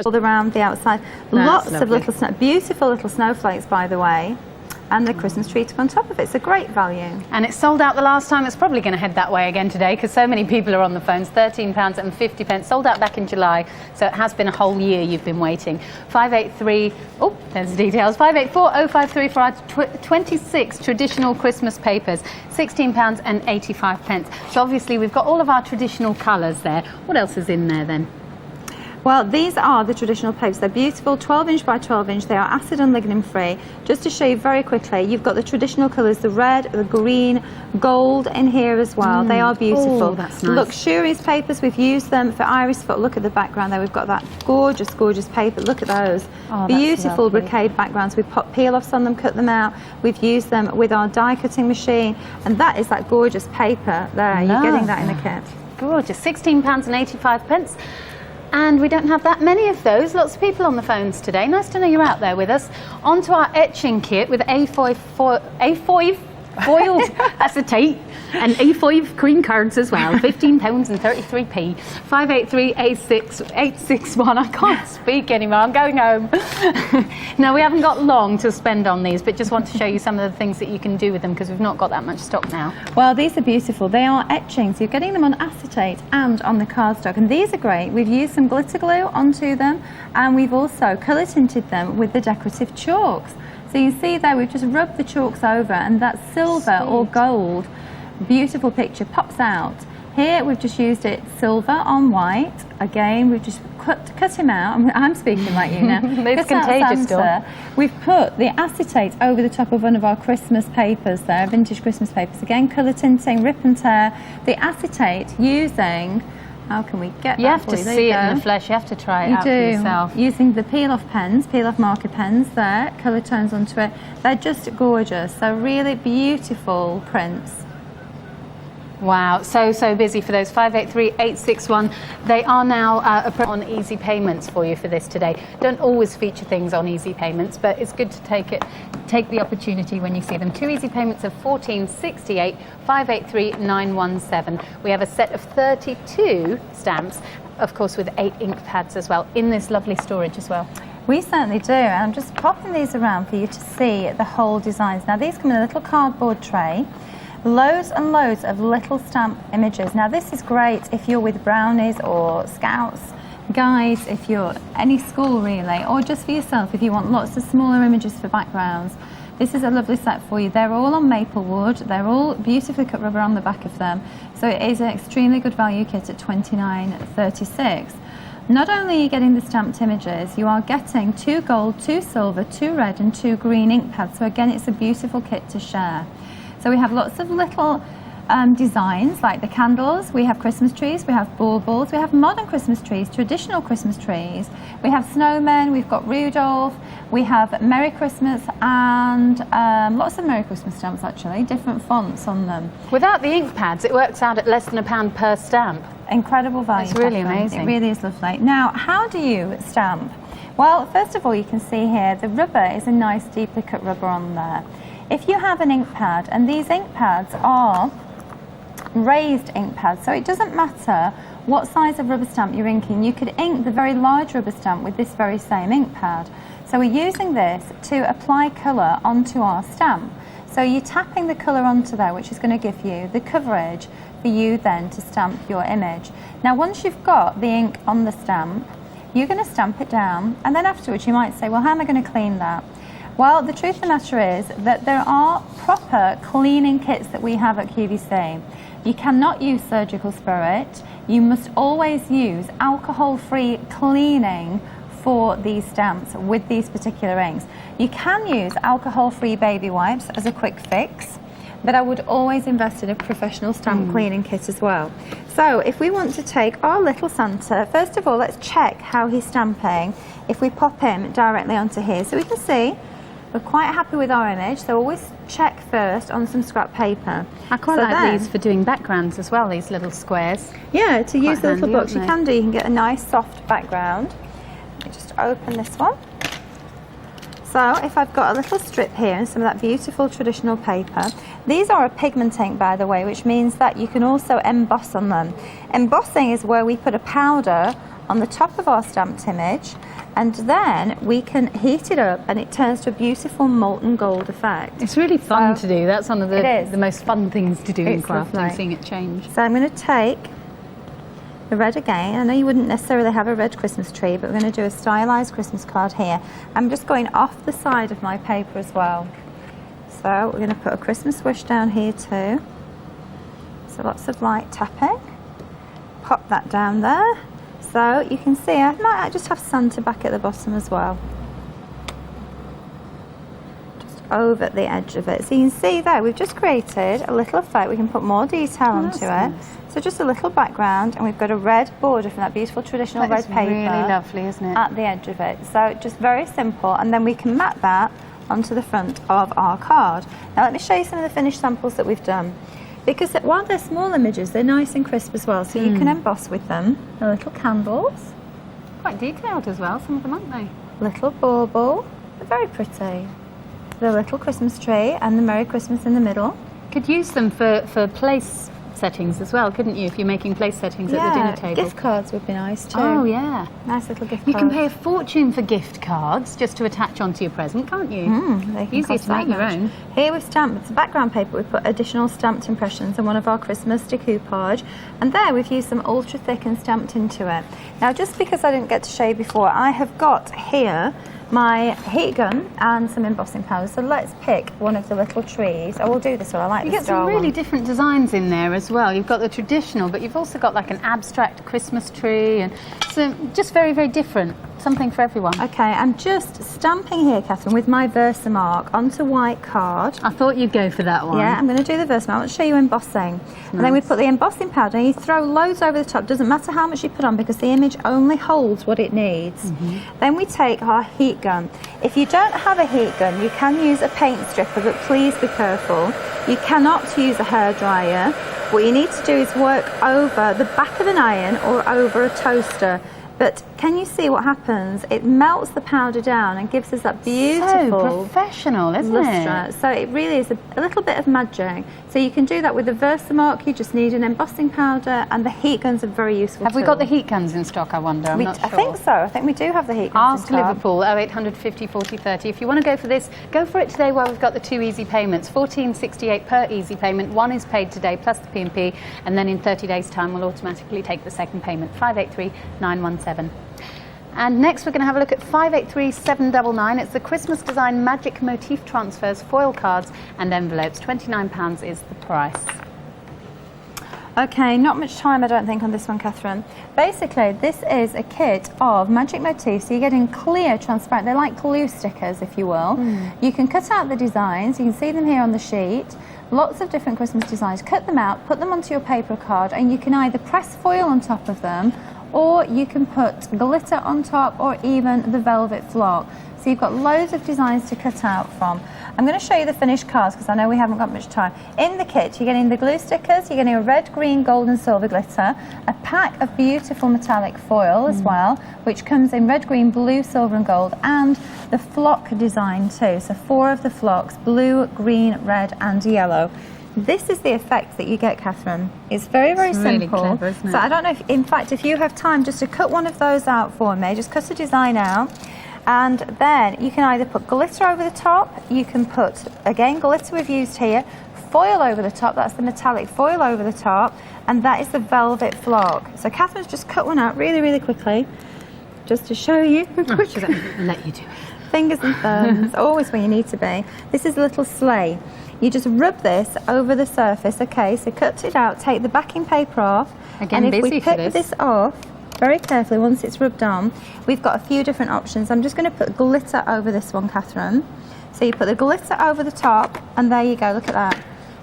all around the outside. That's Lots of little, beautiful little snowflakes, by the way, and the Christmas tree to go on top of it. It's a great value. And it sold out the last time. It's probably going to head that way again today because so many people are on the phones. £13.50. Sold out back in July, so it has been a whole year you've been waiting. 583. Oh, there's the details. 584053 for our 26 traditional Christmas papers. £16.85. So obviously we've got all of our traditional colours there. What else is in there then? Well, these are the traditional papers. They're beautiful, 12-inch by 12-inch. They are acid and lignin-free. Just to show you very quickly, you've got the traditional colours, the red, the green, gold in here as well. They are beautiful. Oh, that's nice. Luxurious papers, we've used them for Iris Foot. Look at the background there. We've got that gorgeous, gorgeous paper. Look at those. Oh, beautiful brocade backgrounds. We've put peel-offs on them, cut them out. We've used them with our die-cutting machine. And that is that gorgeous paper there. You're getting that in the kit. Gorgeous. £16.85. And we don't have that many of those. Lots of people on the phones today. Nice to know you're out there with us. On to our etching kit with A4 foiled acetate and A5 cream cards as well. £15.33. 583861. I can't speak anymore. I'm going home. Now, we haven't got long to spend on these, but just want to show you some of the things that you can do with them because we've not got that much stock now. Well, these are beautiful. They are etching, so you're getting them on acetate and on the cardstock, and these are great. We've used some glitter glue onto them, and we've also colour tinted them with the decorative chalks. So you see there, we've just rubbed the chalks over, and that silver or gold, beautiful picture pops out. Here we've just used it silver on white. Again, we've just cut him out. I'm speaking like you now. It's contagious, Dawn. We've put the acetate over the top of one of our Christmas papers there, vintage Christmas papers. Again, colour tinting, rip and tear. The acetate using, how can we get you that have to see it in the flesh. You have to try it out for yourself. Using the peel-off pens, peel-off marker pens there, colour tones onto it. They're just gorgeous. So really beautiful prints. Wow, so busy for those. 583861. They are now on easy payments for you for this today. Don't always feature things on easy payments, but it's good to take the opportunity when you see them. 2 easy payments of £14.68, 583917. We have a set of 32 stamps, of course, with 8 ink pads as well, in this lovely storage as well. We certainly do, and I'm just popping these around for you to see the whole designs. Now, these come in a little cardboard tray. Loads and loads of little stamp images. Now, this is great if you're with brownies or scouts, guides, if you're any school really, or just for yourself if you want lots of smaller images for backgrounds. This is a lovely set for you. They're all on maple wood. They're all beautifully cut rubber on the back of them. So it is an extremely good value kit at £29.36. Not only are you getting the stamped images, you are getting 2 gold, 2 silver, 2 red and 2 green ink pads. So again, it's a beautiful kit to share. So we have lots of little designs like the candles, we have Christmas trees, we have baubles, we have modern Christmas trees, traditional Christmas trees, we have snowmen, we've got Rudolph, we have Merry Christmas and lots of Merry Christmas stamps actually, different fonts on them. Without the ink pads, it works out at less than £1 per stamp. Incredible value. It's really amazing. It really is lovely. Now, how do you stamp? Well, first of all, you can see here the rubber is a nice deeply cut rubber on there. If you have an ink pad, and these ink pads are raised ink pads, so it doesn't matter what size of rubber stamp you're inking, you could ink the very large rubber stamp with this very same ink pad. So we're using this to apply colour onto our stamp. So you're tapping the colour onto there, which is going to give you the coverage for you then to stamp your image. Now, once you've got the ink on the stamp, you're going to stamp it down, and then afterwards you might say, well, how am I going to clean that? Well, the truth of the matter is that there are proper cleaning kits that we have at QVC. You cannot use surgical spirit. You must always use alcohol-free cleaning for these stamps with these particular inks. You can use alcohol-free baby wipes as a quick fix, but I would always invest in a professional stamp cleaning kit as well. So if we want to take our little Santa, first of all, let's check how he's stamping if we pop him directly onto here. So we can see we're quite happy with our image, so always check first on some scrap paper. I quite like these for doing backgrounds as well, these little squares. Yeah, to use the little books. You you can get a nice soft background. Let me just open this one. So if I've got a little strip here and some of that beautiful traditional paper, these are a pigment ink, by the way, which means that you can also emboss on them. Embossing is where we put a powder on the top of our stamped image, and then we can heat it up and it turns to a beautiful molten gold effect. It's really fun to do. That's one of It is. the most fun things to do in It's crafting, lovely. seeing it change. So I'm going to take the red again. I know you wouldn't necessarily have a red Christmas tree, but we're going to do a stylized Christmas card here. I'm just going off the side of my paper as well. So we're going to put a Christmas wish down here too. So lots of light tapping. Pop that down there. So you can see I might just have Santa back at the bottom as well. Just over the edge of it. So you can see there we've just created a little effect. We can put more detail onto it. Nice. So just a little background, and we've got a red border from that beautiful traditional That is red paper really lovely, isn't it? at the edge of it. So just very simple, and then we can map that onto the front of our card. Now let me show you some of the finished samples that we've done. Because while they're small images, they're nice and crisp as well, so you can emboss with them. The little candles, Quite detailed as well, some of them, aren't they? little bauble, they're very pretty. The little Christmas tree and the Merry Christmas in the middle. Could use them for place settings as well, couldn't you, if you're making place settings at the dinner table? Gift cards would be nice too. Oh, yeah. Nice little gift You cards. can pay a fortune for gift cards just to attach onto your present, can't you? They can Easier cost to make that your much. own. Here we've stamped, it's background paper, we put additional stamped impressions on one of our Christmas decoupage, and there we've used some ultra thick and stamped into it. Now just because I didn't get to show you before, I have got here my heat gun and some embossing powder, so let's pick one of the little trees. I will do this one, I like You the get some star really one. different designs in there as well. You've got the traditional, but you've also got like an abstract Christmas tree, and so just very, very different. Something for everyone. Okay, I'm just stamping here, Catherine, with my Versamark onto white card. I thought you'd go for that one. Yeah, I'm going to do the Versamark. Let's show you embossing. And then we put the embossing powder, and you throw loads over the top. Doesn't matter how much you put on because the image only holds what it needs. Then we take our heat gun. If you don't have a heat gun, you can use a paint stripper, but please be careful. You cannot use a hairdryer. What you need to do is work over the back of an iron or over a toaster. But can you see what happens? It melts the powder down and gives us that beautiful So professional, isn't lustre. it? So it really is a little bit of magic. So you can do that with the Versamark. You just need an embossing powder, and the heat guns are very useful. Have we got the tool. heat guns in stock, I wonder? I'm not sure. I think so. I think we do have the heat guns. Ask in stock. Liverpool, 0800 50 40 30. If you want to go for this, go for it today while we've got the 2 easy payments. $14.68 per easy payment. One is paid today plus the P&P, and then in 30 days' time we'll automatically take the second payment. 583917. And next we're going to have a look at 583799. It's the Christmas Design Magic Motif Transfers, foil cards and envelopes. £29 is the price. Okay, not much time I don't think on this one, Catherine. Basically, this is a kit of magic motifs. So you're getting clear, transparent, they're like glue stickers, if you will. You can cut out the designs, you can see them here on the sheet. Lots of different Christmas designs. Cut them out, put them onto your paper card, and you can either press foil on top of them, or you can put glitter on top, or even the velvet flock. So you've got loads of designs to cut out from. I'm going to show you the finished cards because I know we haven't got much time. In the kit, you're getting the glue stickers, you're getting a red, green, gold and silver glitter, a pack of beautiful metallic foil as well, which comes in red, green, blue, silver and gold, and the flock design too. So 4 of the flocks, blue, green, red and yellow. This is the effect that you get, Catherine. It's very, very It's really simple. clever, isn't it? So I don't know if, in fact, if you have time just to cut one of those out for me, just cut a design out. And then you can either put glitter over the top, you can put, again, glitter we've used here, foil over the top, that's the metallic foil over the top, and that is the velvet flock. So Catherine's just cut one out really, really quickly, just to show you. Let you do it. Fingers and thumbs, always where you need to be. This is a little sleigh. You just rub this over the surface, okay, so cut it out, take the backing paper off, Again, and if we busy for pick this. this off, very carefully, once it's rubbed on, we've got a few different options. I'm just going to put glitter over this one, Catherine. So you put the glitter over the top, and there you go, look at that.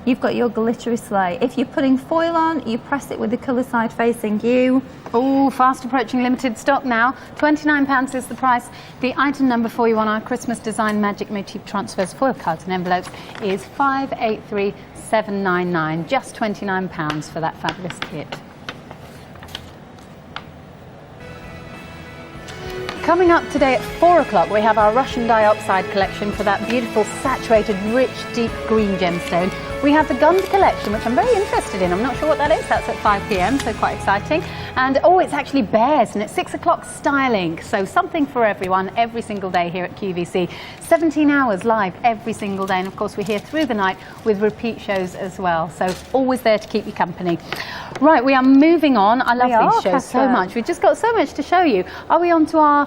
You've got your glittery sleigh. If you're putting foil on, you press it with the colour side facing you. Oh, fast approaching limited stock now. £29 is the price. The item number for you on our Christmas Design Magic Motif Transfers foil cards and envelopes is 583799. Just £29 for that fabulous kit. Coming up today at 4 o'clock, we have our Russian dioxide collection for that beautiful, saturated, rich, deep green gemstone. We have the Gund collection, which I'm very interested in. I'm not sure what that is. That's at 5 p.m, so quite exciting. And oh, it's actually bears, and at 6 o'clock, styling. So something for everyone every single day here at QVC. 17 hours live every single day. And of course, we're here through the night with repeat shows as well. So always there to keep you company. Right, we are moving on. I love these shows so much. We've just got so much to show you. Are we on to our...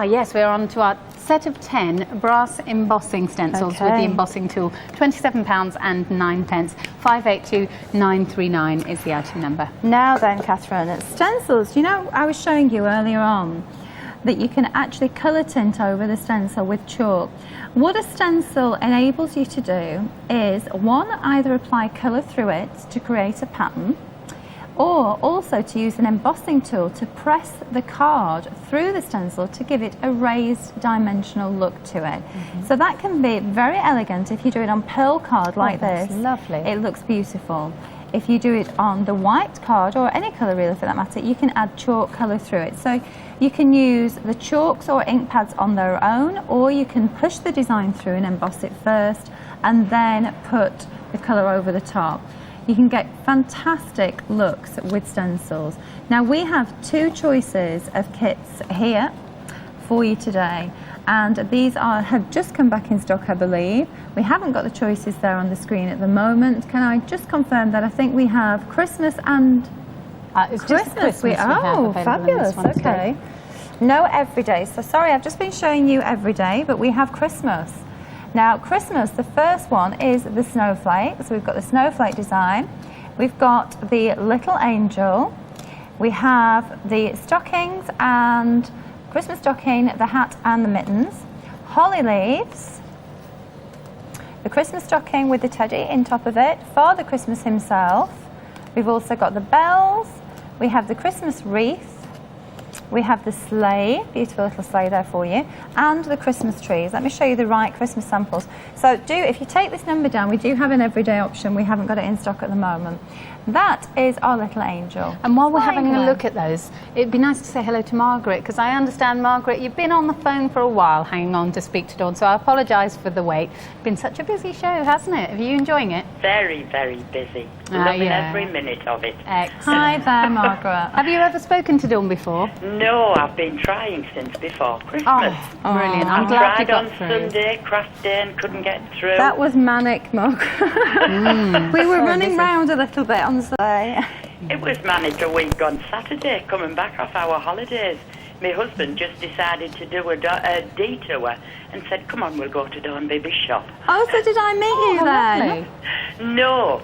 yes, we're on to our set of 10 brass embossing stencils with the embossing tool. £27.09. 582939 is the item number. Now then, Catherine, stencils. You know, I was showing you earlier on that you can actually colour tint over the stencil with chalk. What a stencil enables you to do is, one, either apply colour through it to create a pattern, or also to use an embossing tool to press the card through the stencil to give it a raised dimensional look to it. So that can be very elegant if you do it on pearl card like this. Lovely. It looks beautiful. If you do it on the white card, or any colour really for that matter, you can add chalk colour through it. So you can use the chalks or ink pads on their own, or you can push the design through and emboss it first and then put the colour over the top. You can get fantastic looks with stencils. Now we have 2 choices of kits here for you today, and these have just come back in stock, I believe. We haven't got the choices there on the screen at the moment. Can I just confirm that I think we have Christmas and It's just Christmas we have available fabulous. In this one Okay. No everyday. So sorry, I've just been showing you everyday, but we have Christmas. Now, Christmas, the first one is the snowflake. So we've got the snowflake design. We've got the little angel. We have the stockings and Christmas stocking, the hat and the mittens. Holly leaves. The Christmas stocking with the teddy in top of it. Father Christmas himself. We've also got the bells. We have the Christmas wreath. We have the sleigh, beautiful little sleigh there for you, and the Christmas trees. Let me show you the right Christmas samples. So if you take this number down, we do have an everyday option. We haven't got it in stock at the moment. That is our little angel. And while we're having a look at those, it'd be nice to say hello to Margaret, because I understand, Margaret, you've been on the phone for a while hanging on to speak to Dawn, so I apologise for the wait. It's been such a busy show, hasn't it? Are you enjoying it? Very, very busy. Loving every minute of it. Excellent. Hi there, Margaret. Have you ever spoken to Dawn before? No, I've been trying since before Christmas. Oh, brilliant. I'm I glad you tried got on through. Sunday, craft day, and couldn't get through. That was manic, Margaret. We were running round a little bit on the sleigh. It was manic a week on Saturday, coming back off our holidays. My husband just decided to do a detour and said, come on, we'll go to Dawn Baby's shop. Oh, so did I meet you then? Lovely. No,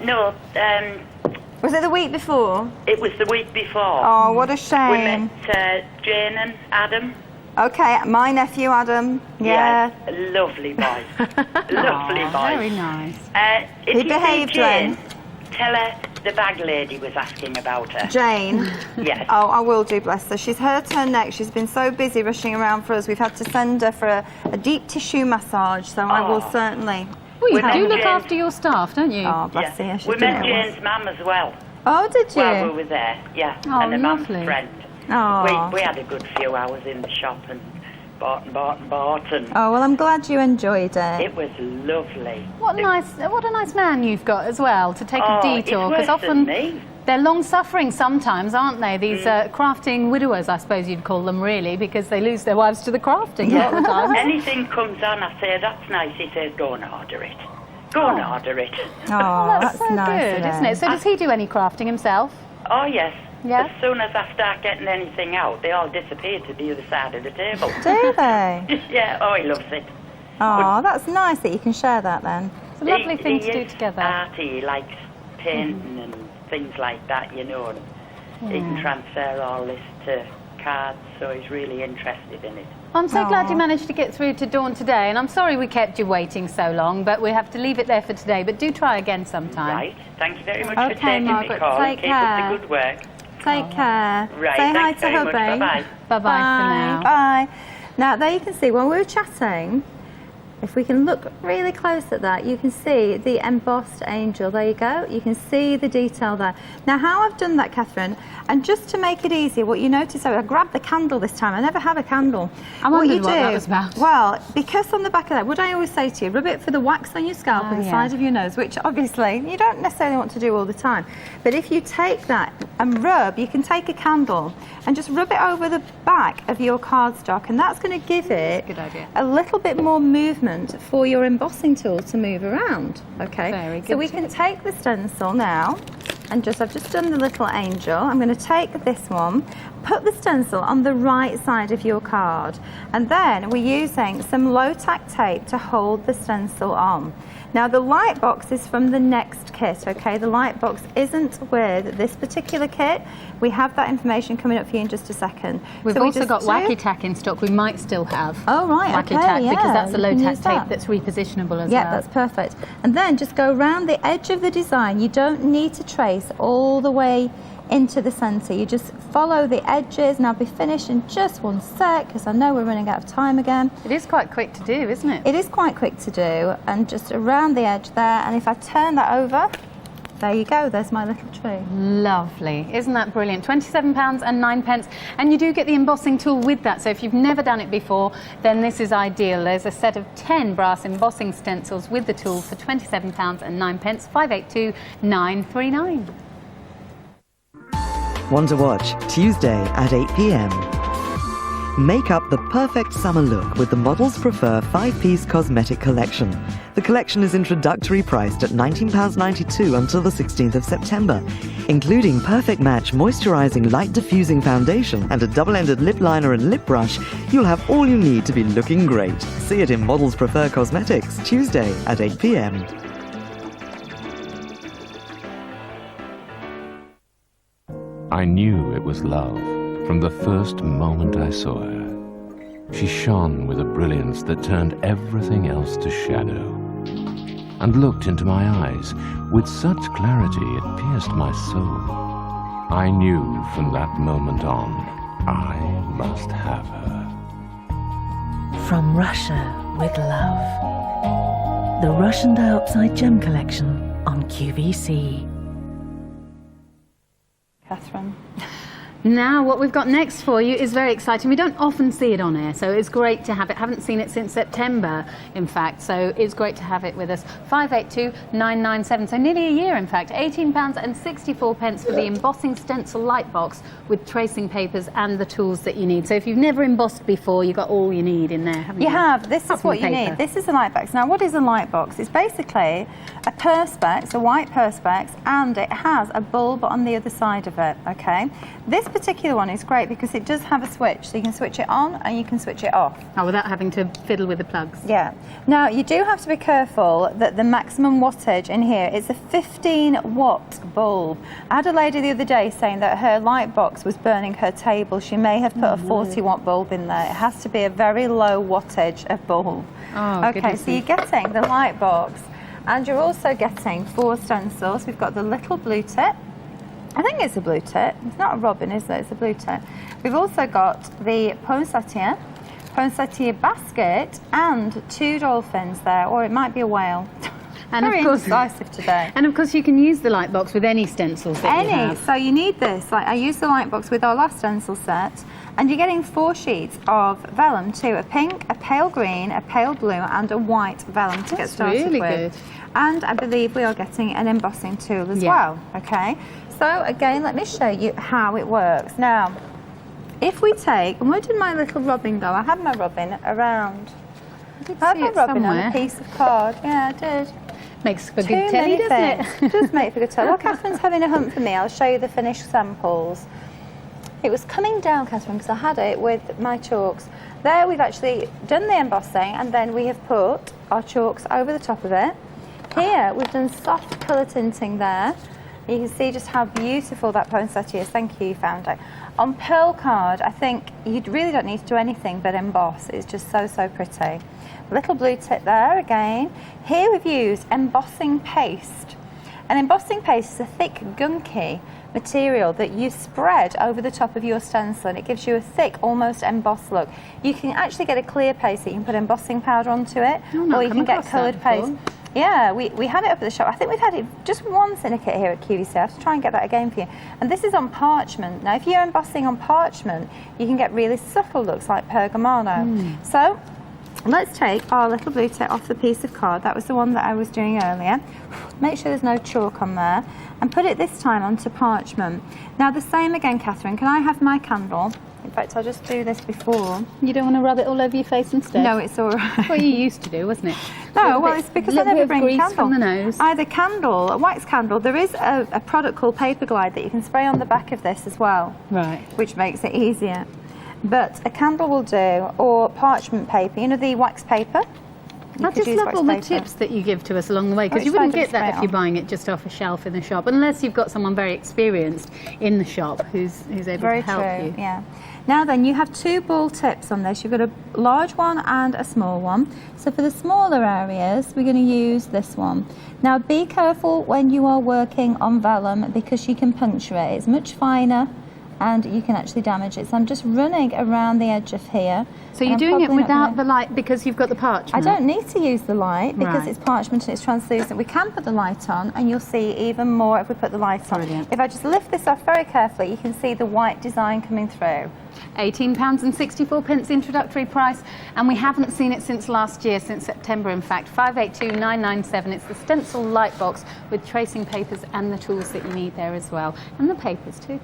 no, Was it the week before? it was the week before. Oh, what a We shame. met Jane and Adam. Okay, my nephew Adam. Yeah. Yes, lovely boy. Lovely Oh, boy. very nice. If He you behaved see Jane, then? tell her the bag lady was asking about her. Jane. Yes. Oh, I will do, bless her. She's hurt her neck. She's been so busy rushing around for us. We've had to send her for a deep tissue massage, so I will certainly. Well, you We do met look Jane. after your staff, don't you? Oh, bless her. She's We doing met it once. Jane's mum as well Oh, did you? while we were there. Yeah, Oh, and a mum's lovely. friend. Oh. We had a good few hours in the shop and bought and Oh, well, I'm glad you enjoyed it. it was lovely. What a nice man you've got as well to take a Oh, detour, it's because worse than often me. they're long suffering sometimes, aren't they? These crafting widowers, I suppose you'd call them, really, because they lose their wives to the crafting a lot of the time. Anything comes on, I say, that's nice. He says, go and order it. Go and order it. Oh, That's so nice good, of isn't him. it? So does he do any crafting himself? Oh, yes. Yeah? As soon as I start getting anything out, they all disappear to the other side of the table. Do they? Yeah, oh, he loves it. Oh, that's nice that you can share that then. It's a lovely thing to do is together. Arty. He likes painting and things like that, you know. And he can transfer all this to cards, so he's really interested in it. I'm so glad Aw. you managed to get through to Dawn today, and I'm sorry we kept you waiting so long, but we have to leave it there for today. But do try again sometime. Right. Thank you very much Okay, for taking Margaret, me call. take Keep up care. the good work. Take care. Right. Say hi Thanks to very much. hubby. Bye-bye. Bye-bye for now. Bye. Now, there you can see, while we were chatting, if we can look really close at that, you can see the embossed angel. There you go. You can see the detail there. Now, how I've done that, Catherine, and just to make it easier, what you notice, I grabbed the candle this time. I never have a candle. I wondered what that was about. Well, because on the back of that, what I always say to you, rub it for the wax on your scalp and the side of your nose, which obviously you don't necessarily want to do all the time. But if you take that and rub, you can take a candle and just rub it over the back of your cardstock, and that's going to give it Good idea. a little bit more movement for your embossing tool to move around. Okay, Very good so we can take the stencil now and I've just done the little angel. I'm going to take this one, put the stencil on the right side of your card, and then we're using some low-tack tape to hold the stencil on. Now, the light box is from the next kit, okay? The light box isn't with this particular kit. We have that information coming up for you in just a second. We've So we also just got do- Wacky Tack in stock. We might still have Oh, right, Wacky okay, Tack because yeah, that's a you low can tack use tape that. that's repositionable as Yeah, well. that's perfect. And then just go around the edge of the design. You don't need to trace all the way into the centre. You just follow the edges, and I'll be finished in just one sec because I know we're running out of time again. It is quite quick to do, isn't it? It is quite quick to do, and just around the edge there, and if I turn that over, there you go, there's my little tree. Lovely. Isn't that brilliant? £27.09. And you do get the embossing tool with that. So if you've never done it before, then this is ideal. There's a set of 10 brass embossing stencils with the tool for £27.09, 582 939. Want to watch Tuesday at 8 p.m. Make up the perfect summer look with the Models Prefer 5-piece cosmetic collection. The collection is introductory priced at £19.92 until the 16th of September. Including Perfect Match moisturizing light diffusing foundation and a double-ended lip liner and lip brush, you'll have all you need to be looking great. See it in Models Prefer Cosmetics, Tuesday at 8 p.m. I knew it was love from the first moment I saw her. She shone with a brilliance that turned everything else to shadow, and looked into my eyes with such clarity it pierced my soul. I knew from that moment on, I must have her. From Russia with love. The Russian Dioxide Gem Collection on QVC. Catherine. Now, what we've got next for you is very exciting. We don't often see it on air, so it's great to have it. Haven't seen it since September, in fact, so it's great to have it with us. 582 997, so nearly a year, in fact. £18.64 for the embossing stencil light box with tracing papers and the tools that you need. So if you've never embossed before, you've got all you need in there, haven't you? You have. This Apart is from what the you paper. need. This is a light box. Now, what is a light box? It's basically a perspex, a white perspex, and it has a bulb on the other side of it, okay? This particular one is great because it does have a switch, so you can switch it on and you can switch it off. Oh, without having to fiddle with the plugs. Yeah. Now, you do have to be careful that the maximum wattage in here is a 15-watt bulb. I had a lady the other day saying that her light box was burning her table. She may have put a 40-watt bulb in there. It has to be a very low wattage of bulb. Oh, okay, goodness so you're getting the light box, and you're also getting 4 stencils. We've got the little blue tip. I think it's a blue tip. It's not a robin, is it? It's a blue tip. We've also got the poinsettia basket, and 2 dolphins there, or it might be a whale. And Very of course, indecisive today. And of course, you can use the light box with any stencils that you have. So you need this. Like I used the light box with our last stencil set, and you're getting 4 sheets of vellum too: a pink, a pale green, a pale blue, and a white vellum to get That's started really with. good. And I believe we are getting an embossing tool as Yeah. well. Okay. So again, let me show you how it works. Now, if we take, and where did my little robin go? I had my robin around. I had see my it robin on somewhere. a piece of card. Yeah, I did. Makes for Too good telly, many doesn't things. it? Does make for good telly. Well, Catherine's having a hunt for me. I'll show you the finished samples. It was coming down, Catherine, because I had it with my chalks. There we've actually done the embossing, and then we have put our chalks over the top of it. Here we've done soft colour tinting there. You can see just how beautiful that poinsettia is. Thank you, you found it. On pearl card, I think you really don't need to do anything but emboss. It's just so, so pretty. Little blue tip there again. Here we've used embossing paste. An embossing paste is a thick, gunky material that you spread over the top of your stencil, and it gives you a thick, almost embossed look. You can actually get a clear paste that you can put embossing powder onto it, or you can get coloured paste. Yeah, we had it up at the shop. I think we've had it just one syndicate here at QVC. I have to try and get that again for you. And this is on parchment. Now, if you're embossing on parchment, you can get really subtle looks like Pergamano. So let's take our little blue tip off the piece of card. That was the one that I was doing earlier. Make sure there's no chalk on there. And put it this time onto parchment. Now, the same again, Catherine. Can I have my candle? In fact, I'll just do this before. You don't want to rub it all over your face instead? No, it's all right. Well, you used to do, wasn't it? No, well, it's because I never bring grease candle. from the nose. Either candle, a wax candle. There is a product called Paper Glide that you can spray on the back of this as well. Right. Which makes it easier. But a candle will do, or parchment paper. You know the wax paper? I just love all the tips that you give to us along the way, because you wouldn't get that if you're buying it just off a shelf in the shop, unless you've got someone very experienced in the shop who's able to help you. Yeah. Now then, you have two ball tips on this. You've got a large one and a small one. So for the smaller areas, we're going to use this one. Now be careful when you are working on vellum, because you can puncture it. It's much finer and you can actually damage it. So I'm just running around the edge of here. So you're doing it without the light because you've got the parchment? I don't need to use the light because it's parchment and it's translucent. We can put the light on and you'll see even more if we put the light on. Brilliant. If I just lift this off very carefully, you can see the white design coming through. £18.64 introductory price, and we haven't seen it since last year, since September in fact. 582997. It's the stencil light box with tracing papers and the tools that you need there as well, and the papers too.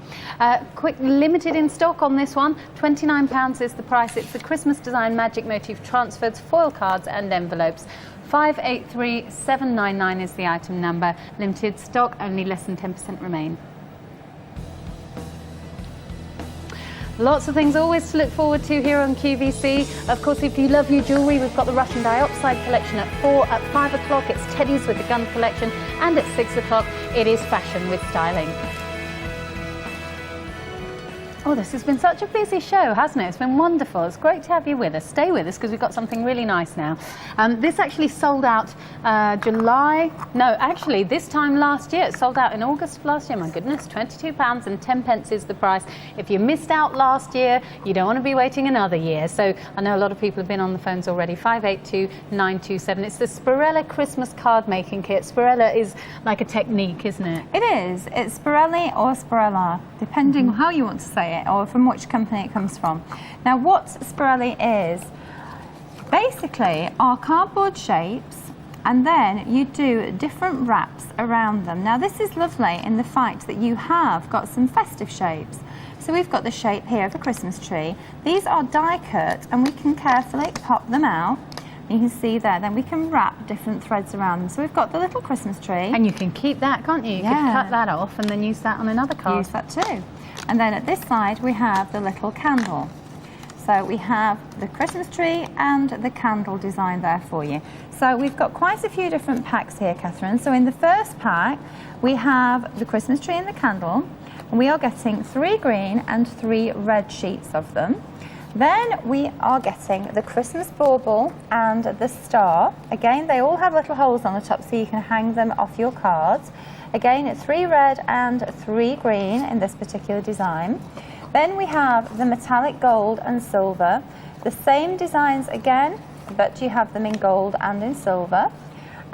Quick, limited in stock on this one. £29 is the price. It's the Christmas design magic motif transfers, foil cards and envelopes. 583799 is the item number. Limited stock, only less than 10% remain. Lots of things always to look forward to here on QVC. Of course, if you love your jewellery, we've got the Russian Dioxide collection at 4. At 5 o'clock, it's Teddy's with the gun collection. And at 6 o'clock, it is fashion with styling. Oh, this has been such a busy show, hasn't it? It's been wonderful. It's great to have you with us. Stay with us because we've got something really nice now. This actually sold out this time last year. It sold out in August of last year. My goodness, £22.10 is the price. If you missed out last year, you don't want to be waiting another year. So I know a lot of people have been on the phones already. 582927. It's the Spirella Christmas card making kit. Spirella is like a technique, isn't it? It is. It's Spirelli or Spirella, depending on how you want to say it, or from which company it comes from. Now, what Spirelli is, basically are cardboard shapes, and then you do different wraps around them. Now, this is lovely in the fact that you have got some festive shapes. So we've got the shape here of a Christmas tree. These are die cut, and we can carefully pop them out. You can see there, then we can wrap different threads around them. So we've got the little Christmas tree. And you can keep that, can't you? You can cut that off and then use that on another card. Use that too. And then at this side, we have the little candle. So we have the Christmas tree and the candle design there for you. So we've got quite a few different packs here, Catherine. So in the first pack, we have the Christmas tree and the candle. And we are getting 3 green and 3 red sheets of them. Then we are getting the Christmas bauble and the star. Again, they all have little holes on the top so you can hang them off your cards. Again, it's 3 red and 3 green in this particular design. Then we have the metallic gold and silver. The same designs again, but you have them in gold and in silver.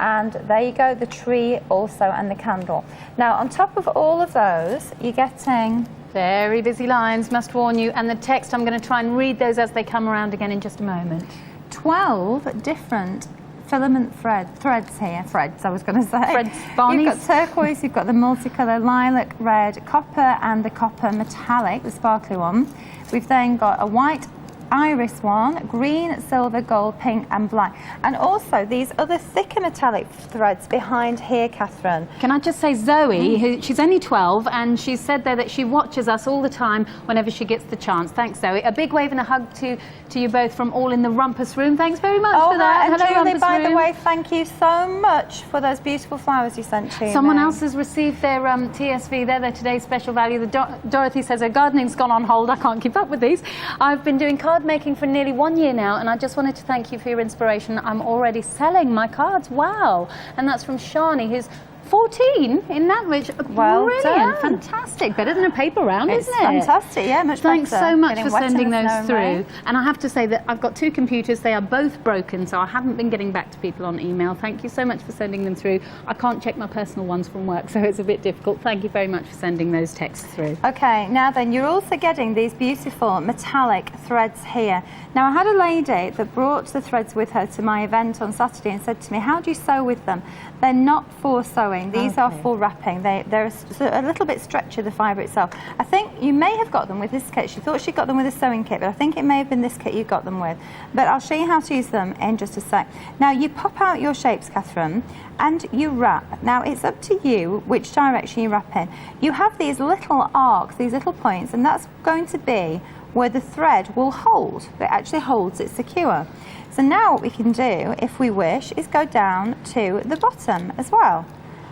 And there you go, the tree also and the candle. Now, on top of all of those, you're getting... Very busy lines, must warn you. And the text, I'm going to try and read those as they come around again in just a moment. 12 different filament threads here. Threads, I was going to say. Threads, Barneys. You've got turquoise, you've got the multicolour lilac, red, copper, and the copper metallic, the sparkly one. We've then got a white iris one, green, silver, gold, pink and black. And also these other thicker metallic threads behind here, Catherine. Can I just say Zoe, she's only 12 and she said there that she watches us all the time whenever she gets the chance. Thanks, Zoe. A big wave and a hug to you both from all in the Rumpus Room. Thanks very much for that. And hello, Julie, Rumpus by Room. the way, thank you so much for those beautiful flowers you sent to me. Someone else has received their TSV. They're their today's special value. Dorothy says her gardening's gone on hold. I can't keep up with these. I've been doing card making for nearly 1 year now, and I just wanted to thank you for your inspiration. I'm already selling my cards. Wow. And that's from Shani, who's 14 in that much. Well Brilliant, done. fantastic. Better than a paper round, It's isn't it? fantastic, yeah, much Thanks better. so much Getting for wet in sending the those snow and through. rain. And I have to say that I've got 2 computers. They are both broken, so I haven't been getting back to people on email. Thank you so much for sending them through. I can't check my personal ones from work, so it's a bit difficult. Thank you very much for sending those texts through. Okay, now then, you're also getting these beautiful metallic threads here. Now, I had a lady that brought the threads with her to my event on Saturday and said to me, how do you sew with them? They're not for sewing. These are for wrapping. They're a little bit stretchy, the fibre itself. I think you may have got them with this kit. She thought she got them with a sewing kit, but I think it may have been this kit you got them with. But I'll show you how to use them in just a sec. Now, you pop out your shapes, Catherine, and you wrap. Now, it's up to you which direction you wrap in. You have these little arcs, these little points, and that's going to be where the thread will hold. It actually holds it secure. So now what we can do, if we wish, is go down to the bottom as well.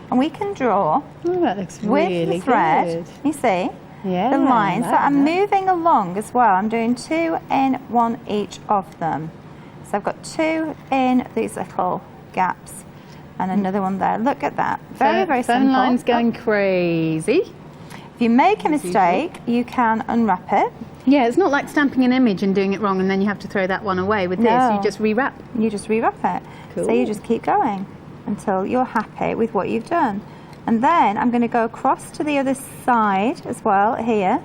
And we can draw Oh, that looks with really the thread, good. you see, Yeah, the lines I that I'm like that. moving along as well. I'm doing 2 in, 1 each of them. So I've got 2 in these little gaps and another one there. Look at that. Very, very Phone simple. line's going crazy. If you make a mistake, you can unwrap it. Yeah, it's not like stamping an image and doing it wrong and then you have to throw that one away. With this, No. you just rewrap. You just rewrap it. So Cool. you just keep going until you're happy with what you've done. And then I'm going to go across to the other side as well here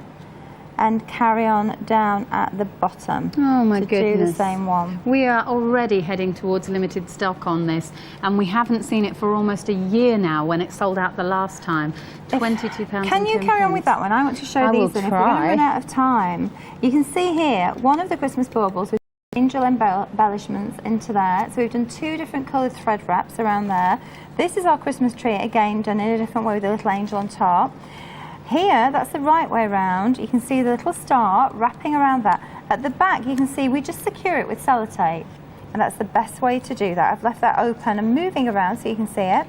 and carry on down at the bottom. Oh my to do the goodness. same one. We are already heading towards limited stock on this, and we haven't seen it for almost a year now when it sold out the last time. £22. Can you carry on with that one? I want to show I will these, and if we're going to try. run out of time, you can see here one of the Christmas baubles with angel embellishments into there. So we've done 2 different coloured thread wraps around there. This is our Christmas tree, again done in a different way with a little angel on top. Here, that's the right way round. You can see the little star wrapping around that. At the back, you can see we just secure it with sellotape. And that's the best way to do that. I've left that open and moving around so you can see it.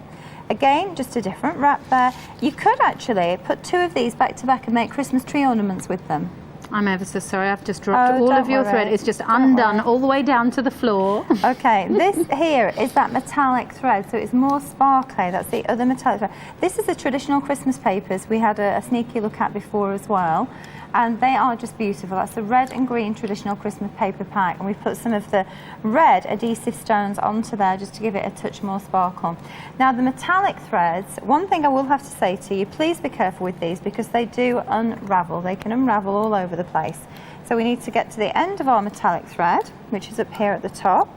Again, just a different wrap there. You could actually put 2 of these back to back and make Christmas tree ornaments with them. I'm ever so sorry, I've just dropped Oh, all don't of your worry. thread. It's just Don't undone worry. all the way down to the floor. Okay, this here is that metallic thread, so it's more sparkly. That's the other metallic thread. This is the traditional Christmas papers we had a sneaky look at before as well. And they are just beautiful. That's the red and green traditional Christmas paper pack. And we've put some of the red adhesive stones onto there just to give it a touch more sparkle. Now the metallic threads, one thing I will have to say to you, please be careful with these because they do unravel. They can unravel all over the place. So we need to get to the end of our metallic thread, which is up here at the top.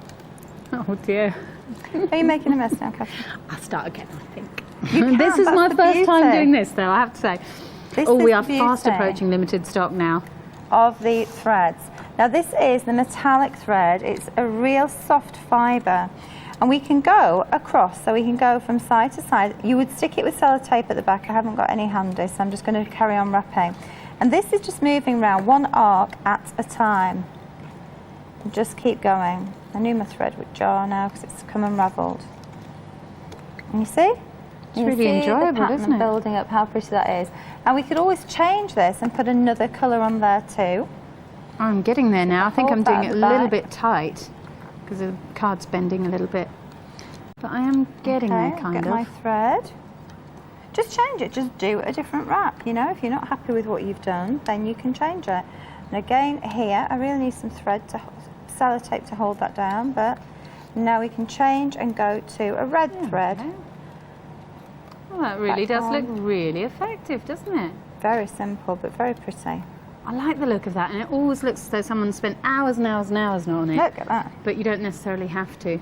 Oh dear. Are you making a mess now, Catherine? I'll start again, I think. You can, This is that's my the first time beauty. doing this, though, I have to say. This Oh, is we the are fast beauty approaching limited stock now. of the threads. Now this is the metallic thread. It's a real soft fibre. And we can go across, so we can go from side to side. You would stick it with sellotape at the back. I haven't got any handy, so I'm just going to carry on wrapping. And this is just moving around one arc at a time. Just keep going. I knew my thread would jar now because it's come unravelled. And you see? It's really enjoyable, the pattern isn't it? building up, how pretty that is. And we could always change this and put another colour on there too. I'm getting there now. I think I'm Hold that doing at it a the little back. bit tight because the card's bending a little bit. But I am getting Okay, there, kind get of. my thread. Just change it, just do a different wrap, you know. If you're not happy with what you've done, then you can change it. And again, here, I really need some thread to sellotape to hold that down, but now we can change and go to a red thread. Well, that really Back does look on. really effective, doesn't it? Very simple, but very pretty. I like the look of that, and it always looks as though someone spent hours and hours and hours on it. Look at that. But you don't necessarily have to.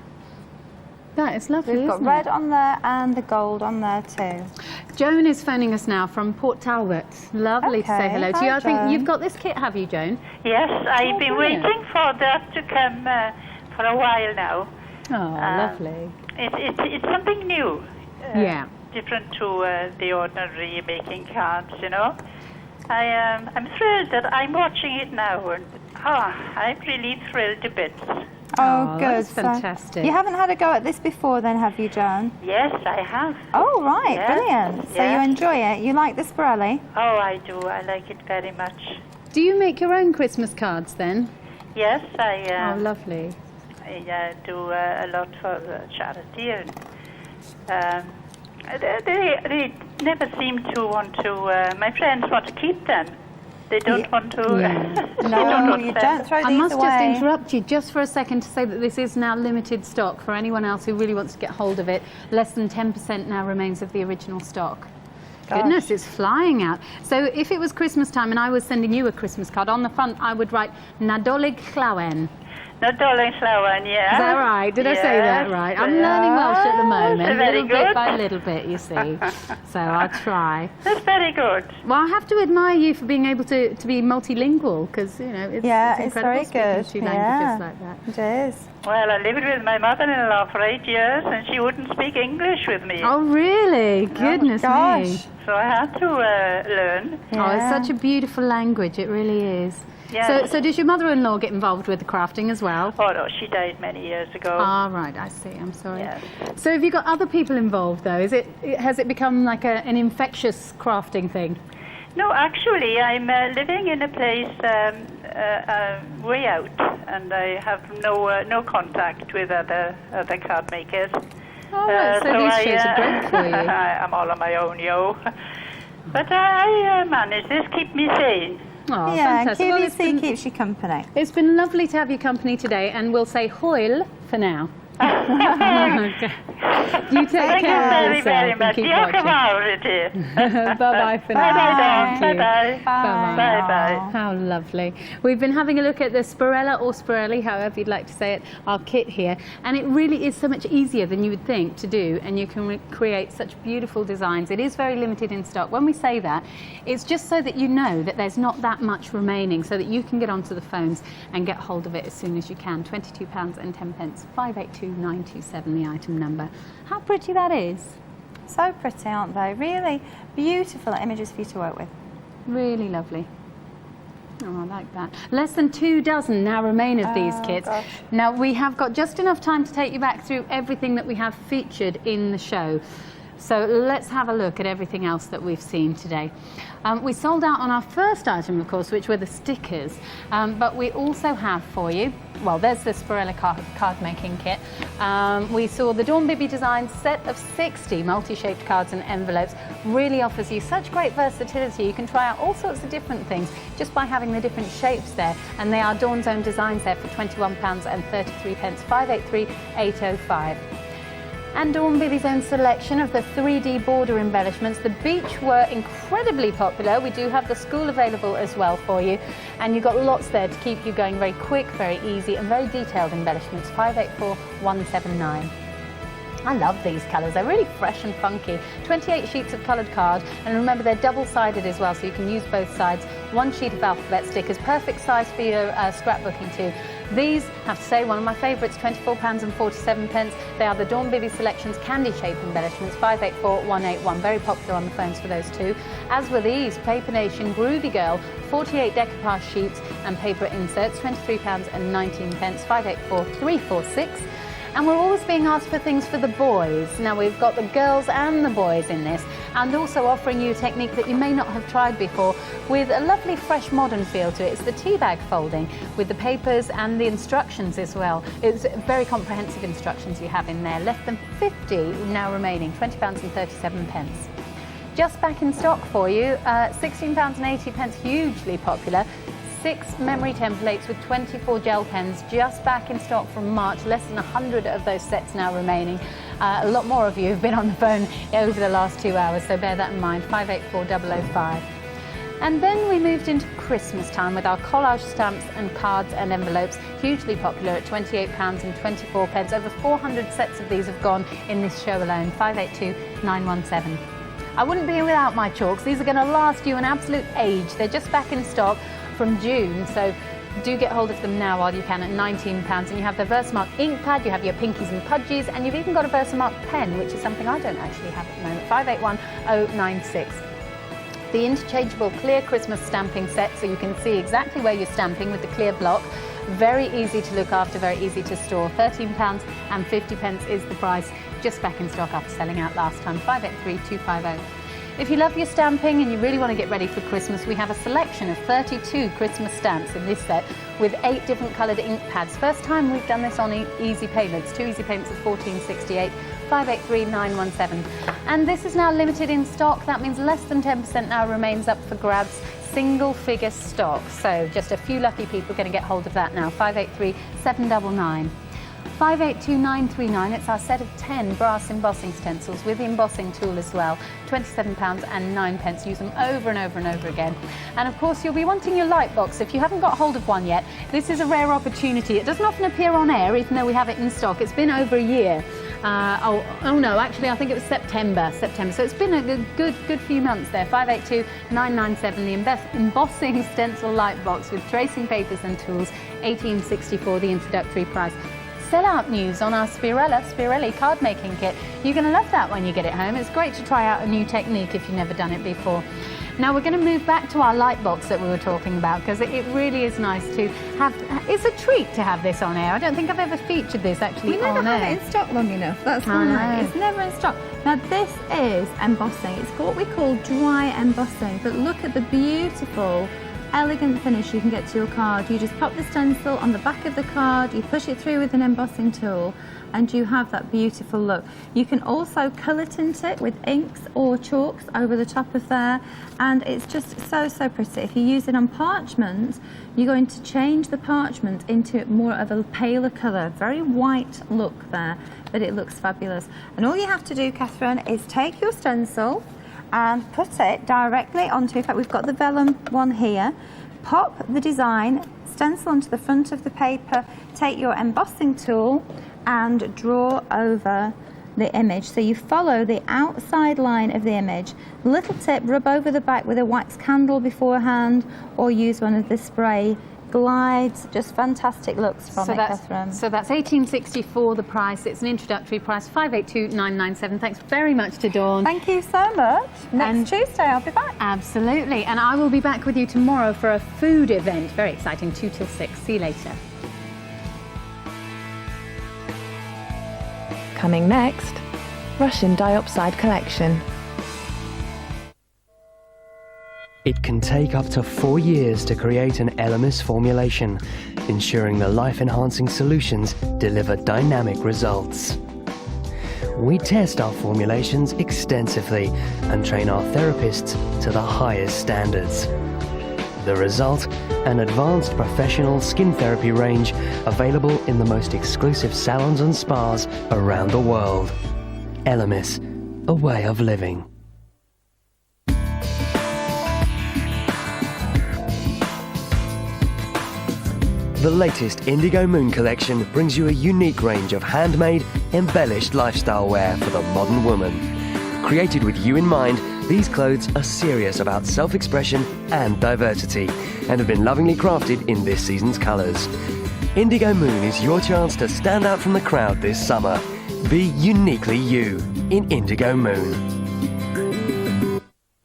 That is lovely, We've got isn't red it? on there and the gold on there too. Joan is phoning us now from Port Talbot. Lovely to say Okay, hello to hi, you. I think Joan. you've got this kit, have you, Joan? Yes, I've been brilliant. waiting for that to come for a while now. Oh, lovely. It's something new. Yeah. Different to the ordinary making cards, you know. I'm thrilled that I'm watching it now, and I'm really thrilled to bits. Oh, good. that's So fantastic. you haven't had a go at this before then, have you, Joan? Yes, I have. Oh, right, Yes, brilliant. So yes. you enjoy it? You like the Sporelli? Oh, I do. I like it very much. Do you make your own Christmas cards then? Yes, Oh, lovely. I do a lot for charity, and They never seem to want to. My friends want to keep them. They don't want to. They No, don't you want don't throw I these must away. just interrupt you just for a second to say that this is now limited stock for anyone else who really wants to get hold of it. Less than 10% now remains of the original stock. Goodness, it's flying out. So if it was Christmas time and I was sending you a Christmas card, on the front I would write Nadolig Llawen. Nadolig Llawen, yeah. Is that right? Did I say that right? I'm learning Welsh at the moment, very little bit good. by little bit, you see. So I'll try. That's very good. Well, I have to admire you for being able to be multilingual, because, you know, it's It's incredible very speaking good. two languages like that. It is. Well, I lived with my mother-in-law for 8 years, and she wouldn't speak English with me. Oh, really? Goodness me. Gosh. So I had to learn. Oh, it's such a beautiful language, it really is. Yes. So does your mother-in-law get involved with the crafting as well? Oh, no, she died many years ago. Ah, right, I see, I'm sorry. Yes. So have you got other people involved, though? Has it become like an infectious crafting thing? No, actually, I'm living in a place way out, and I have no contact with other card makers. Oh, right, so these shows are great for you. I'm all on my own, yo. But I manage this, keep me sane. Oh, Yeah, fantastic. Well, QVC keeps you company. it's been lovely to have your company today, and we'll say Hoyle for now. Okay. You take Thank you care of very, yourself very and much. keep Diolch yn watching. fawr i ti. Bye-bye for now. Bye-bye, Dawn. Thank you. Bye-bye. Bye-bye. Bye-bye. How lovely. We've been having a look at the Spirella or Spirelli, however you'd like to say it, our kit here. And it really is so much easier than you would think to do, and you can create such beautiful designs. It is very limited in stock. When we say that, it's just so that you know that there's not that much remaining, so that you can get onto the phones and get hold of it as soon as you can. £22.10, 582927, the item number. How pretty that is. So pretty, aren't they? Really beautiful images for you to work with. Really lovely. Oh, I like that. Less than 2 dozen now remain of these kits. gosh. Now, we have got just enough time to take you back through everything that we have featured in the show. So let's have a look at everything else that we've seen today. We sold out on our first item, of course, which were the stickers. But we also have for you, well, there's the Spirella card making kit. We saw the Dawn Bibby Designs set of 60 multi-shaped cards and envelopes. Really offers you such great versatility. You can try out all sorts of different things just by having the different shapes there. And they are Dawn's own designs there for £21.33, 583805. And Dawn Bibby's own selection of the 3D border embellishments. The beach were incredibly popular. We do have the school available as well for you. And you've got lots there to keep you going, very quick, very easy, and very detailed embellishments, 584179. I love these colours, they're really fresh and funky. 28 sheets of coloured card, and remember they're double-sided as well, so you can use both sides. 1 sheet of alphabet stickers, perfect size for your scrapbooking too. These, have to say, one of my favourites, £24.47. They are the Dawn Bibby Selections candy shape embellishments, 584181, very popular on the phones for those two. As were these, Paper Nation Groovy Girl, 48 decoupage sheets and paper inserts, £23.19, 584346. And we're always being asked for things for the boys. Now we've got the girls and the boys in this, and also offering you a technique that you may not have tried before with a lovely fresh modern feel to it. It's the tea bag folding with the papers and the instructions as well. It's very comprehensive instructions you have in there. Less than 50 now remaining, £20.37. Just back in stock for you, £16.80, hugely popular. 6 memory templates with 24 gel pens just back in stock from March. Less than 100 of those sets now remaining. A lot more of you have been on the phone over the last 2 hours, so bear that in mind, 584005. And then we moved into Christmas time with our collage stamps and cards and envelopes, hugely popular at £28.24. Over 400 sets of these have gone in this show alone, 582917. I wouldn't be without my chalks. These are going to last you an absolute age. They're just back in stock from June, so do get hold of them now while you can at £19. And you have the Versamark ink pad, you have your pinkies and pudgies, and you've even got a Versamark pen, which is something I don't actually have at the moment, 581096. The interchangeable clear Christmas stamping set, so you can see exactly where you're stamping with the clear block. Very easy to look after, very easy to store. £13.50 is the price, just back in stock after selling out last time, 583250. If you love your stamping and you really want to get ready for Christmas, we have a selection of 32 Christmas stamps in this set with 8 different coloured ink pads. First time we've done this on easy payments, 2 easy payments of £14.68, 583917. And this is now limited in stock. That means less than 10% now remains up for grabs. Single figure stock. So just a few lucky people are going to get hold of that now. 583799. 582939, it's our set of 10 brass embossing stencils with the embossing tool as well. £27.09. Use them over and over and over again. And of course, you'll be wanting your light box. If you haven't got hold of one yet, this is a rare opportunity. It doesn't often appear on air, even though we have it in stock. It's been over a year. Oh no, actually I think it was September. So it's been a good few months there. 582997, the embossing stencil light box with tracing papers and tools, £18.64, the introductory price. Sellout news on our Spirelli card making kit. You're going to love that when you get it home. It's great to try out a new technique if you've never done it before. Now we're going to move back to our light box that we were talking about, because it really is nice to have. It's a treat to have this on air. I don't think I've ever featured this actually on air. We never have it in stock long enough. That's why it's never in stock. Now this is embossing. It's what we call dry embossing. But look at the beautiful, elegant finish you can get to your card. You just pop the stencil on the back of the card, you push it through with an embossing tool, and you have that beautiful look. You can also colour tint it with inks or chalks over the top of there, and it's just so pretty. If you use it on parchment, you're going to change the parchment into more of a paler colour, very white look there, but it looks fabulous. And all you have to do, Catherine, is take your stencil and put it directly onto, in fact we've got the vellum one here, pop the design, stencil onto the front of the paper, take your embossing tool and draw over the image. So you follow the outside line of the image. Little tip, rub over the back with a wax candle beforehand, or use one of the spray glides. Just fantastic looks from Catherine. So that's £18.64 the price. It's an introductory price, 582997. Thanks very much to Dawn. Thank you so much. Next Tuesday I'll be back. Absolutely. And I will be back with you tomorrow for a food event. Very exciting, 2 till 6. See you later. Coming next, Russian Diopside Collection. It can take up to 4 years to create an Elemis formulation, ensuring the life-enhancing solutions deliver dynamic results. We test our formulations extensively and train our therapists to the highest standards. The result? An advanced professional skin therapy range available in the most exclusive salons and spas around the world. Elemis, a way of living. The latest Indigo Moon collection brings you a unique range of handmade, embellished lifestyle wear for the modern woman. Created with you in mind, these clothes are serious about self-expression and diversity, and have been lovingly crafted in this season's colours. Indigo Moon is your chance to stand out from the crowd this summer. Be uniquely you in Indigo Moon.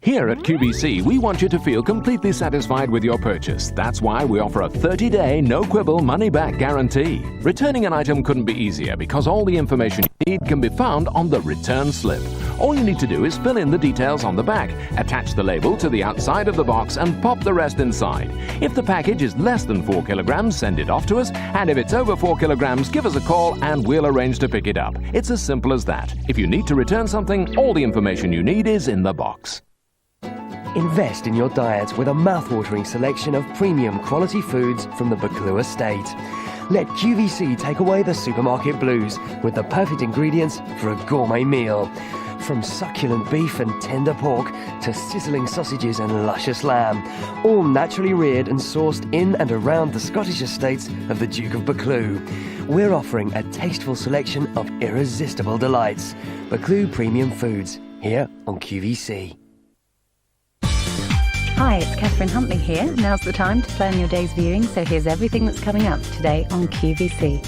Here at QVC, we want you to feel completely satisfied with your purchase. That's why we offer a 30-day, no-quibble, money-back guarantee. Returning an item couldn't be easier because all the information you need can be found on the return slip. All you need to do is fill in the details on the back, attach the label to the outside of the box and pop the rest inside. If the package is less than 4 kilograms, send it off to us, and if it's over 4 kilograms, give us a call and we'll arrange to pick it up. It's as simple as that. If you need to return something, all the information you need is in the box. Invest in your diet with a mouth-watering selection of premium quality foods from the Buccleuch estate. Let QVC take away the supermarket blues with the perfect ingredients for a gourmet meal. From succulent beef and tender pork to sizzling sausages and luscious lamb, all naturally reared and sourced in and around the Scottish estates of the Duke of Buccleuch. We're offering a tasteful selection of irresistible delights. Buccleuch Premium Foods, here on QVC. Hi, it's Catherine Huntley here. Now's the time to plan your day's viewing, so here's everything that's coming up today on QVC.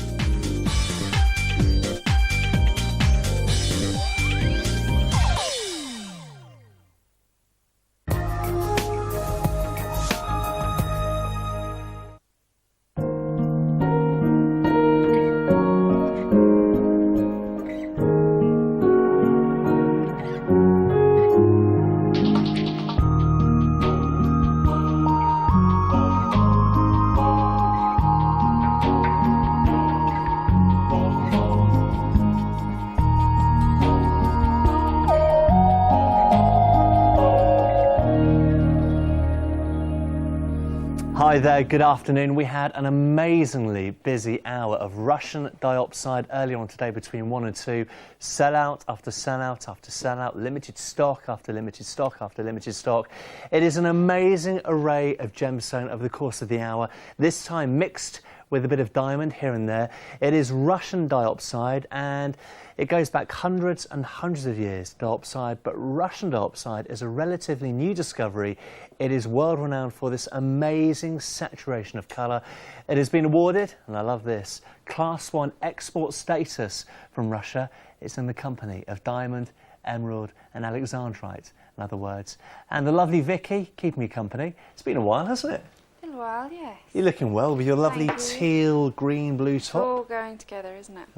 Hi there, good afternoon. We had an amazingly busy hour of Russian diopside earlier on today between 1 and 2. Sellout after sellout after sellout, limited stock after limited stock after limited stock. It is an amazing array of gemstone over the course of the hour, this time mixed with a bit of diamond here and there. It is Russian diopside, and it goes back hundreds and hundreds of years, diopside, but Russian diopside is a relatively new discovery. It is world renowned for this amazing saturation of colour. It has been awarded, and I love this, Class 1 export status from Russia. It's in the company of diamond, emerald and alexandrite, in other words. And the lovely Vicky keeping me company. It's been a while, hasn't it? Well, yes. You're looking well with your lovely teal, green, blue top. All going together, isn't it?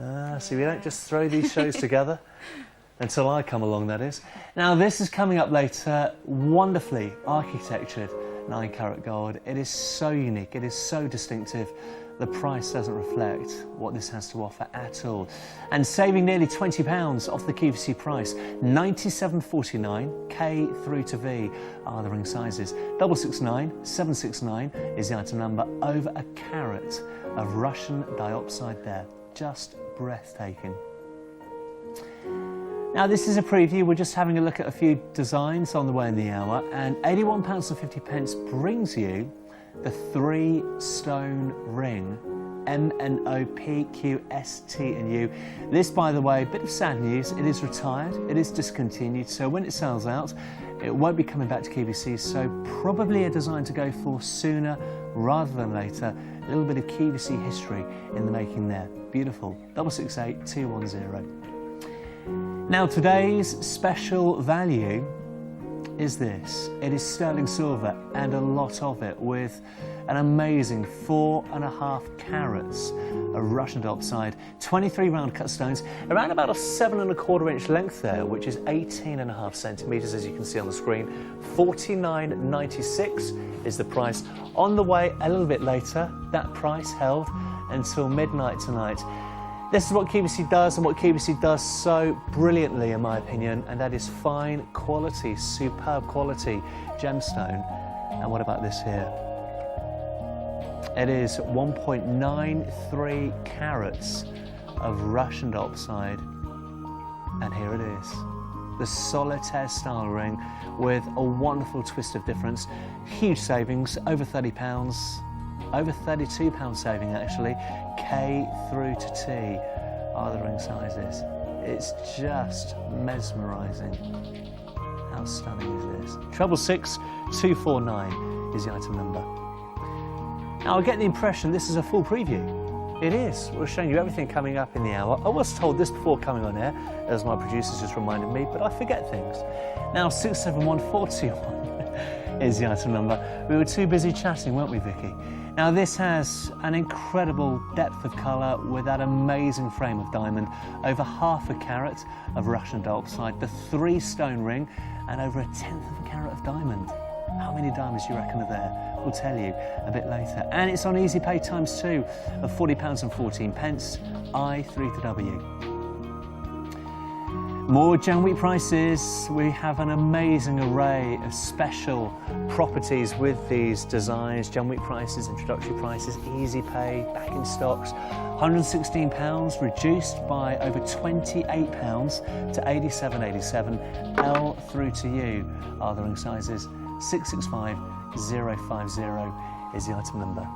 So we don't just throw these shows together. Until I come along, that is. Now, this is coming up later. Wonderfully architectured 9-carat gold. It is so unique. It is so distinctive. The price doesn't reflect what this has to offer at all. And saving nearly £20 off the QVC price, 97.49 K through to V are the ring sizes. 669, 769 is the item number. Over a carat of Russian diopside there. Just breathtaking. Now, this is a preview. We're just having a look at a few designs on the way in the hour, and £81.50 brings you the 3-stone ring, MNOPQST&U. This, by the way, bit of sad news, it is retired, it is discontinued, so when it sells out, it won't be coming back to QVC, so probably a design to go for sooner rather than later. A little bit of QVC history in the making there. Beautiful. 668 210. Now, today's special value is this. It is sterling silver, and a lot of it, with an amazing 4.5 carats of Russian diopside, 23 round cut stones, around about a 7.25 inch length there, which is 18.5 centimetres, as you can see on the screen. $49.96 is the price. On the way a little bit later, that price held until midnight tonight. This is what QVC does, and what QVC does so brilliantly, in my opinion, and that is fine quality, superb quality gemstone. And what about this here? It is 1.93 carats of Russian diopside, and here it is. The solitaire style ring with a wonderful twist of difference. Huge savings, over £30. Over £32 saving, actually. K through to T are the ring sizes. It's just mesmerising. How stunning is this? 666 249 is the item number. Now, I get the impression this is a full preview. It is. We're showing you everything coming up in the hour. I was told this before coming on air, as my producers just reminded me, but I forget things. Now, 671421 is the item number. We were too busy chatting, weren't we, Vicky? Now, this has an incredible depth of colour with that amazing frame of diamond, over half a carat of Russian diopside, the 3-stone ring, and over a 1/10 of a carat of diamond. How many diamonds do you reckon are there? We'll tell you a bit later. And it's on Easy Pay ×2 of £40.14, I through to W. More gem week prices. We have an amazing array of special properties with these designs. Gem week prices, introductory prices, easy pay, back in stocks. £116, reduced by over £28 to £87.87. L through to U are the ring sizes. 665050 is the item number.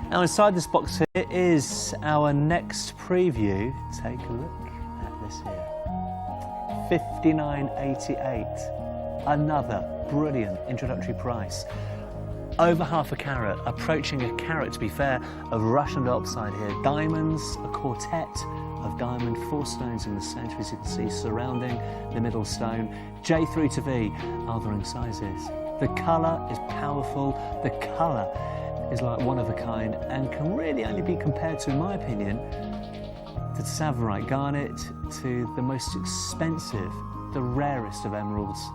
Now, inside this box here is our next preview. Take a look at this here. $59.88. Another brilliant introductory price. Over half a carat, approaching a carat to be fair, of Russian diopside here. Diamonds, a quartet of diamond, 4 stones in the centre, as you can see, surrounding the middle stone. J through to V are the ring sizes. The colour is powerful. The colour is like one of a kind and can really only be compared to, in my opinion, to Tsavorite garnet, to the most expensive, the rarest of emeralds.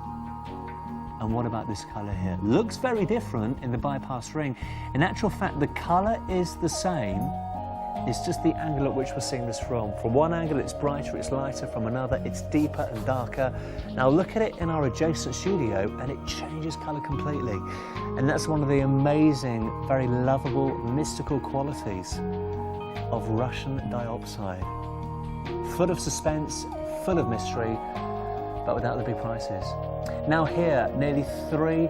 And what about this colour here? Looks very different in the bypass ring. In actual fact, the colour is the same, It's just the angle at which we're seeing this from. From one angle it's brighter, it's lighter, from another it's deeper and darker. Now look at it in our adjacent studio and it changes colour completely. And that's one of the amazing, very lovable, mystical qualities of Russian diopside. Full of suspense, full of mystery, but without the big prices. Now here, nearly 3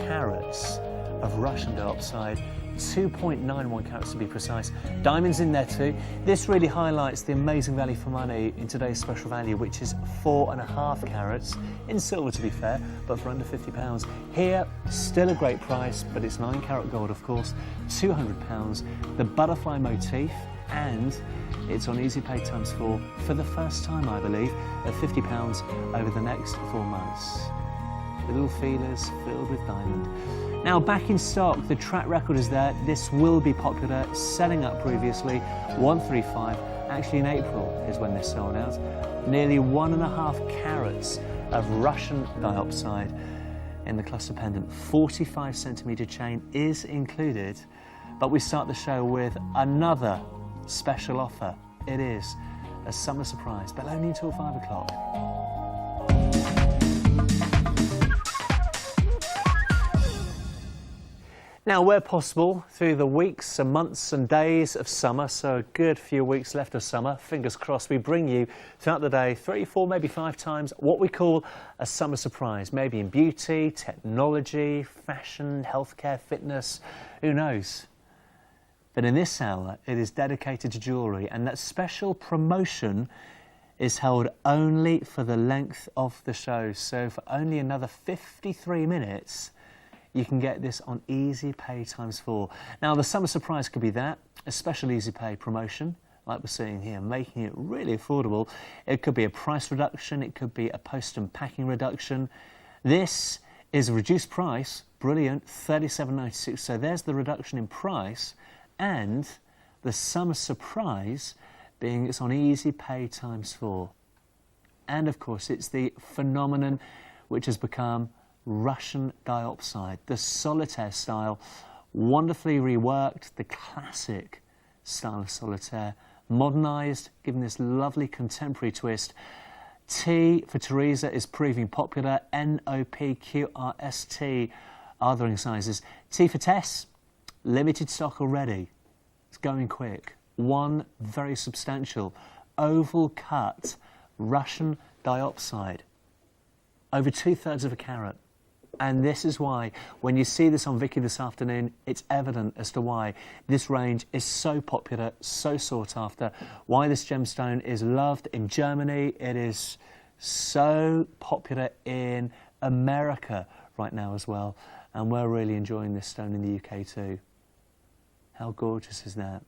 carats of Russian diopside, 2.91 carats to be precise. Diamonds in there too. This really highlights the amazing value for money in today's special value, which is 4.5 carats, in silver to be fair, but for under £50. Here, still a great price, but it's 9 carat gold of course, £200. The butterfly motif, and it's on Easy Pay ×4 for the first time, I believe, at £50 over the next 4 months. Little feelers filled with diamond. Now back in stock, the track record is there. This will be popular, selling up previously, 135. Actually in April is when this sold out. Nearly 1.5 carats of Russian diopside in the cluster pendant. 45 centimetre chain is included, but we start the show with another special offer. It is a summer surprise, but only until 5 o'clock. Now, where possible, through the weeks and months and days of summer, so a good few weeks left of summer, fingers crossed, we bring you throughout the day 3, 4, maybe 5 times what we call a summer surprise, maybe in beauty, technology, fashion, healthcare, fitness, who knows. But in this hour, it is dedicated to jewellery, and that special promotion is held only for the length of the show. So for only another 53 minutes, you can get this on Easy Pay ×4. Now, the summer surprise could be that, a special Easy Pay promotion, like we're seeing here, making it really affordable. It could be a price reduction, it could be a post and packing reduction. This is a reduced price, brilliant, $37.96. So there's the reduction in price, and the summer surprise being it's on Easy Pay ×4. And of course, it's the phenomenon which has become Russian diopside, the solitaire style, wonderfully reworked, the classic style of solitaire, modernised, given this lovely contemporary twist. T for Teresa is proving popular, NOPQRST are the ring sizes. T for Tess, limited stock already. It's going quick. One very substantial, oval cut Russian diopside, over 2/3 of a carat. And this is why, when you see this on Vicky this afternoon, it's evident as to why this range is so popular, so sought after, why this gemstone is loved in Germany. It is so popular in America right now as well. And we're really enjoying this stone in the UK too. How gorgeous is that?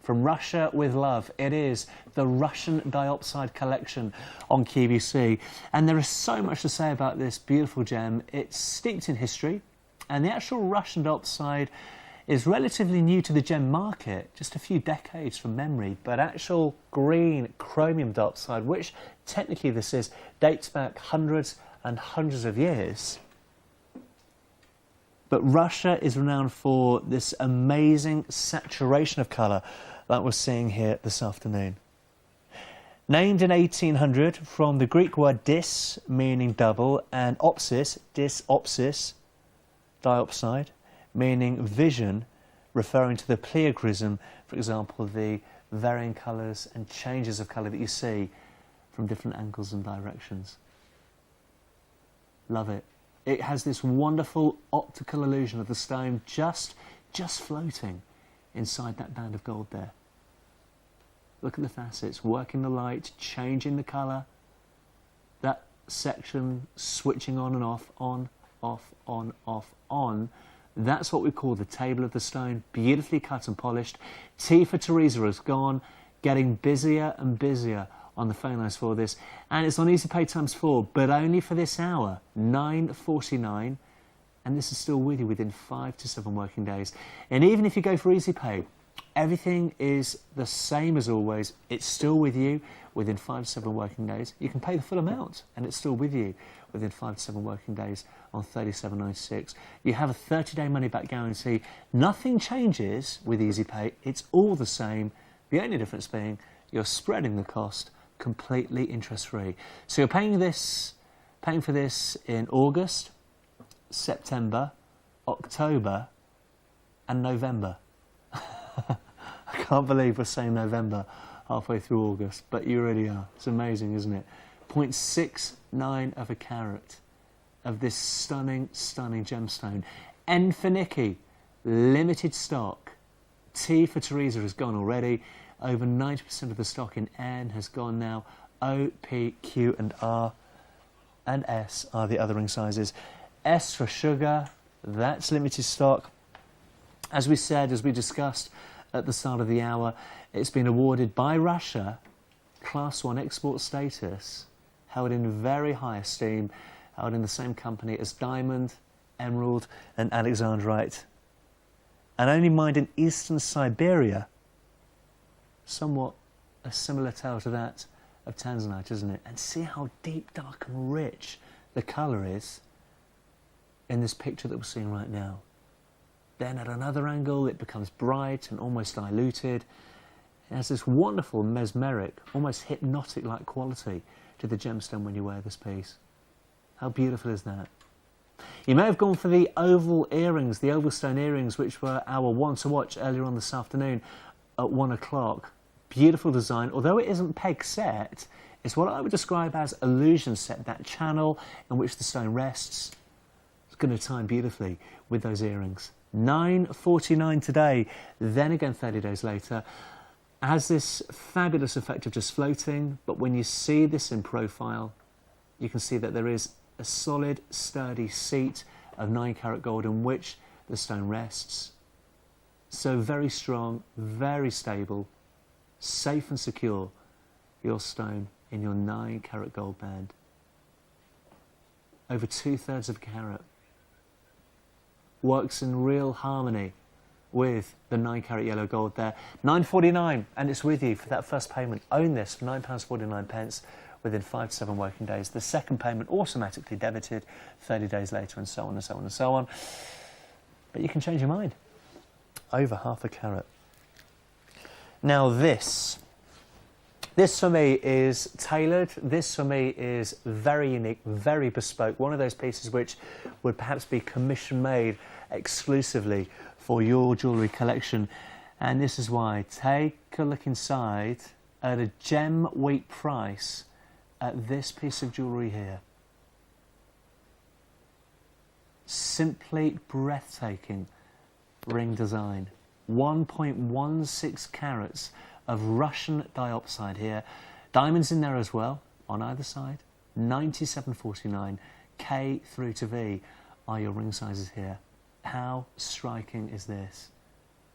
From Russia with love, it is the Russian diopside collection on QVC. And there is so much to say about this beautiful gem. It's steeped in history, and the actual Russian diopside is relatively new to the gem market, just a few decades from memory, but actual green chromium diopside, which technically this is, dates back hundreds and hundreds of years. But Russia is renowned for this amazing saturation of colour that we're seeing here this afternoon. Named in 1800 from the Greek word dis, meaning double, and opsis, disopsis, diopside, meaning vision, referring to the pleochrysm, for example, the varying colours and changes of colour that you see from different angles and directions. Love it. It has this wonderful optical illusion of the stone just floating inside that band of gold there. Look at the facets, working the light, changing the colour. That section switching on and off, on, off, on, off, on. That's what we call the table of the stone, beautifully cut and polished. T for Teresa has gone, getting busier and busier on the phone lines for this, and it's on Easy Pay ×4, but only for this hour, $9.49, and this is still with you within 5 to 7 working days. And even if you go for Easy Pay, everything is the same as always. It's still with you within 5 to 7 working days. You can pay the full amount, and it's still with you within 5 to 7 working days on $37.96. You have a 30-day money-back guarantee. Nothing changes with Easy Pay. It's all the same The only difference being you're spreading the cost completely interest-free. So you're paying for this in August, September, October and November. I can't believe we're saying November halfway through August, but you really are. It's amazing, isn't it? 0.69 of a carat of this stunning, stunning gemstone. N for Nikki, limited stock. T for Teresa has gone already. Over 90% of the stock in N has gone now. O, P, Q and R and S are the other ring sizes. S for Sugar, that's limited stock. As we said, as we discussed at the start of the hour, it's been awarded by Russia Class 1 export status, held in very high esteem, held in the same company as diamond, emerald and alexandrite, and only mined in eastern Siberia. Somewhat a similar tale to that of tanzanite, isn't it? And see how deep, dark and rich the colour is in this picture that we're seeing right now. Then at another angle it becomes bright and almost diluted. It has this wonderful mesmeric, almost hypnotic-like quality to the gemstone when you wear this piece. How beautiful is that? You may have gone for the oval earrings, the oval stone earrings, which were our one to watch earlier on this afternoon at 1 o'clock. Beautiful design, although it isn't peg set, it's what I would describe as illusion set, that channel in which the stone rests. It's going to time beautifully with those earrings. $9.49 today, then again 30 days later. Has this fabulous effect of just floating, but when you see this in profile, you can see that there is a solid, sturdy seat of 9 karat gold in which the stone rests. So very strong, very stable, safe and secure, your stone in your 9 karat gold band. Over 2/3 of a carat. Works in real harmony with the 9 karat yellow gold there. $9.49, and it's with you for that first payment. Own this for £9.49 within 5 to 7 working days. The second payment automatically debited 30 days later, and so on and so on and so on. But you can change your mind. Over half a carat. Now this for me is tailored. This for me is very unique, very bespoke. One of those pieces which would perhaps be commission made exclusively for your jewellery collection. And this is why. Take a look inside at a gem weight price at this piece of jewellery here. Simply breathtaking ring design. 1.16 carats of Russian diopside here. Diamonds in there as well, on either side. 97.49, K through to V are your ring sizes here. How striking is this?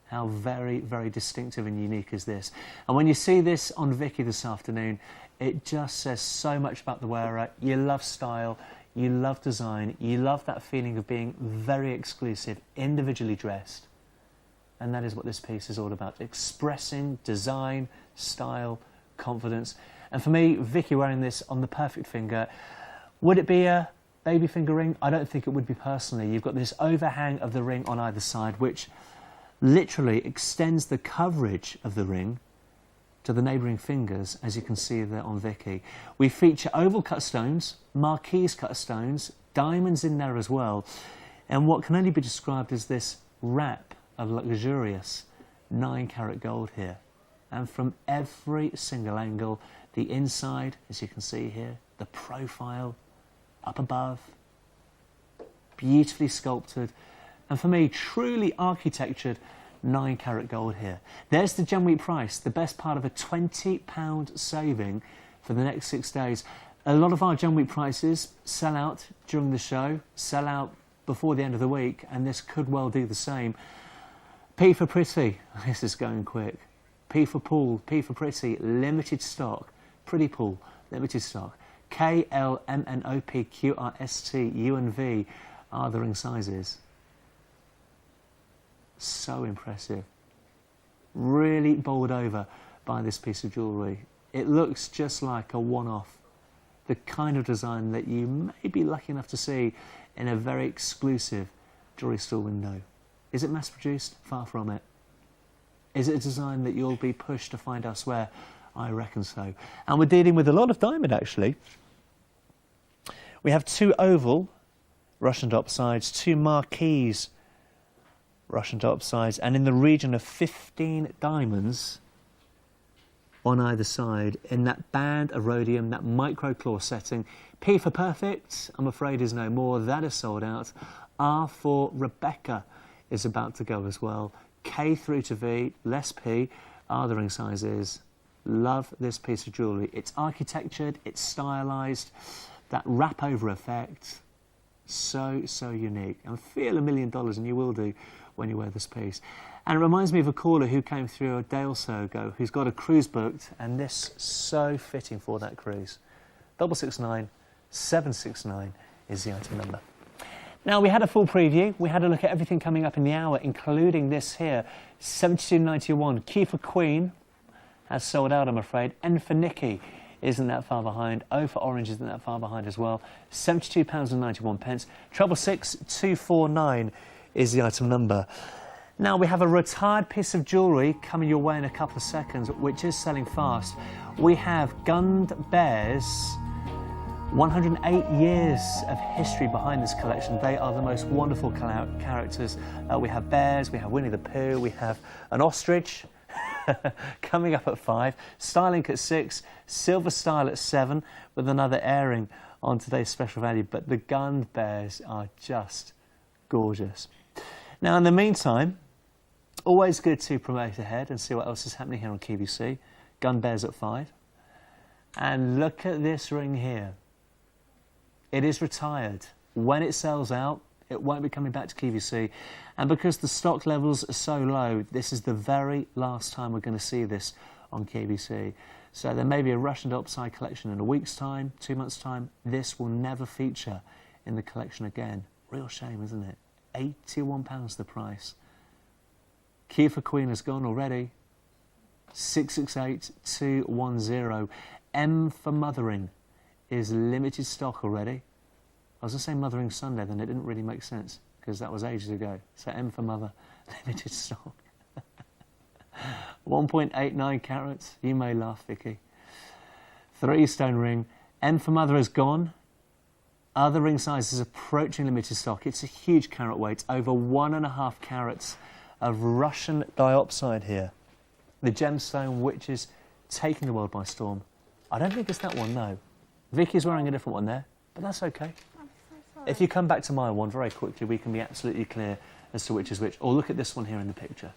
How very, very distinctive and unique is this? And when you see this on Vicky this afternoon, it just says so much about the wearer. You love style, you love design, you love that feeling of being very exclusive, individually dressed. And that is what this piece is all about, expressing design, style, confidence. And for me, Vicky wearing this on the perfect finger, would it be a baby finger ring? I don't think it would be personally. You've got this overhang of the ring on either side, which literally extends the coverage of the ring to the neighbouring fingers, as you can see there on Vicky. We feature oval cut stones, marquise cut stones, diamonds in there as well, and what can only be described as this wrap of luxurious 9 karat gold here. And from every single angle, the inside, as you can see here, the profile, up above, beautifully sculpted, and for me, truly architectured 9 karat gold here. There's the gem week price, the best part of a £20 saving for the next 6 days. A lot of our gem week prices sell out during the show, sell out before the end of the week, and this could well do the same. P for pretty, this is going quick. P for pool, P for pretty, limited stock. Pretty pool, limited stock. K, L, M, N, O, P, Q, R, S, T, U and V are the ring sizes. So impressive. Really bowled over by this piece of jewellery. It looks just like a one-off. The kind of design that you may be lucky enough to see in a very exclusive jewellery store window. Is it mass-produced? Far from it. Is it a design that you'll be pushed to find elsewhere? I reckon so. And we're dealing with a lot of diamond, actually. We have 2 oval Russian topsides, 2 marquise Russian topsides, and in the region of 15 diamonds on either side in that band of rhodium, that micro-claw setting. P for perfect, I'm afraid, is no more. That is sold out. R for Rebecca is about to go as well. K through to V, less P, are the ring sizes. Love this piece of jewellery. It's architectured, it's stylised, that wrap-over effect, so unique. And feel $1 million, and you will do when you wear this piece. And it reminds me of a caller who came through a day or so ago who's got a cruise booked, and this so fitting for that cruise. 669 769 is the item number. Now, we had a full preview. We had a look at everything coming up in the hour, including this here, 72.91. Q for Queen has sold out, I'm afraid. N for Nikki isn't that far behind. O for Orange isn't that far behind as well. £72.91. 666-249 is the item number. Now, we have a retired piece of jewellery coming your way in a couple of seconds, which is selling fast. We have Gund Bears. 108 years of history behind this collection. They are the most wonderful characters. We have bears, we have Winnie the Pooh, we have an ostrich coming up at 5, Starlink at 6, Silver Style at 7, with another airing on today's special value. But the Gund Bears are just gorgeous. Now, in the meantime, always good to promote ahead and see what else is happening here on QVC. Gund Bears at 5. And look at this ring here. It is retired. When it sells out, it won't be coming back to QVC. And because the stock levels are so low, this is the very last time we're going to see this on QVC. So there may be a Russian Topside collection in a week's time, 2 months' time. This will never feature in the collection again. Real shame, isn't it? £81 the price. Q for Queen has gone already. 668-210. M for Mothering is limited stock already. I was going to say Mothering Sunday, then it didn't really make sense because that was ages ago. So M for Mother, limited stock. 1.89 carats. You may laugh, Vicky. 3 stone ring. M for Mother has gone. Other ring sizes approaching limited stock. It's a huge carat weight, over 1.5 carats of Russian diopside here. The gemstone which is taking the world by storm. I don't think it's that one, no. Vicky's wearing a different one there, but that's okay. I'm so sorry. If you come back to my one very quickly, we can be absolutely clear as to which is which. Or look at this one here in the picture.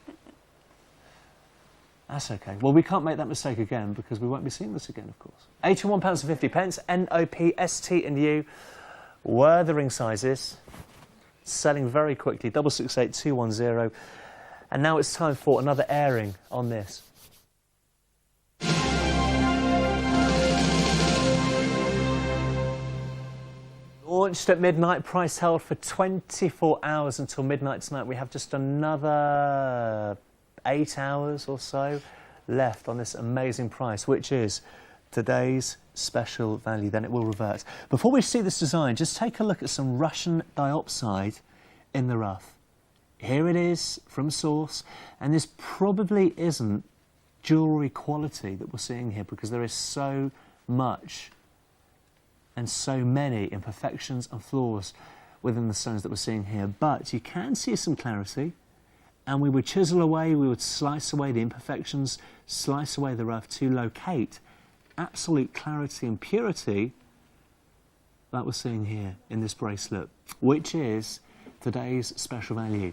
That's okay. Well, we can't make that mistake again because we won't be seeing this again, of course. £81.50. NOP, ST and U were the ring sizes. Selling very quickly. 668-210. And now it's time for another airing on this. Launched at midnight, price held for 24 hours until midnight tonight. We have just another 8 hours or so left on this amazing price, which is today's special value. Then it will revert. Before we see this design, just take a look at some Russian diopside in the rough. Here it is from source, and this probably isn't jewellery quality that we're seeing here because there is so much and so many imperfections and flaws within the stones that we're seeing here. But you can see some clarity, and we would chisel away, we would slice away the imperfections, slice away the rough to locate absolute clarity and purity that we're seeing here in this bracelet, which is today's special value.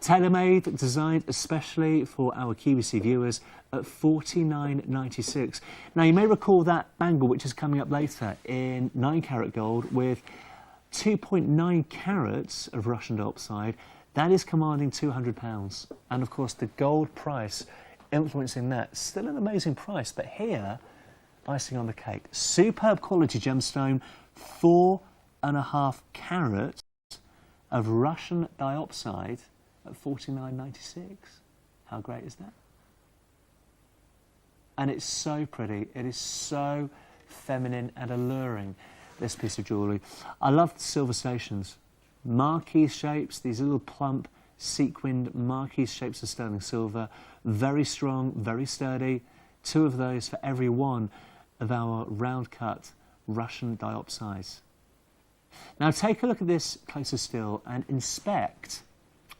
Tailor-made, designed especially for our QVC viewers at $49.96. Now, you may recall that bangle, which is coming up later in 9 carat gold with 2.9 carats of Russian diopside. That is commanding £200. And of course, the gold price influencing that. Still an amazing price, but here, icing on the cake. Superb quality gemstone, 4.5 carats of Russian diopside at $49.96. How great is that? And it's so pretty. It is so feminine and alluring, this piece of jewellery. I love the silver stations. Marquise shapes, these little plump sequined marquise shapes of sterling silver. Very strong, very sturdy. 2 of those for every one of our round cut Russian diopsides. Now take a look at this closer still and inspect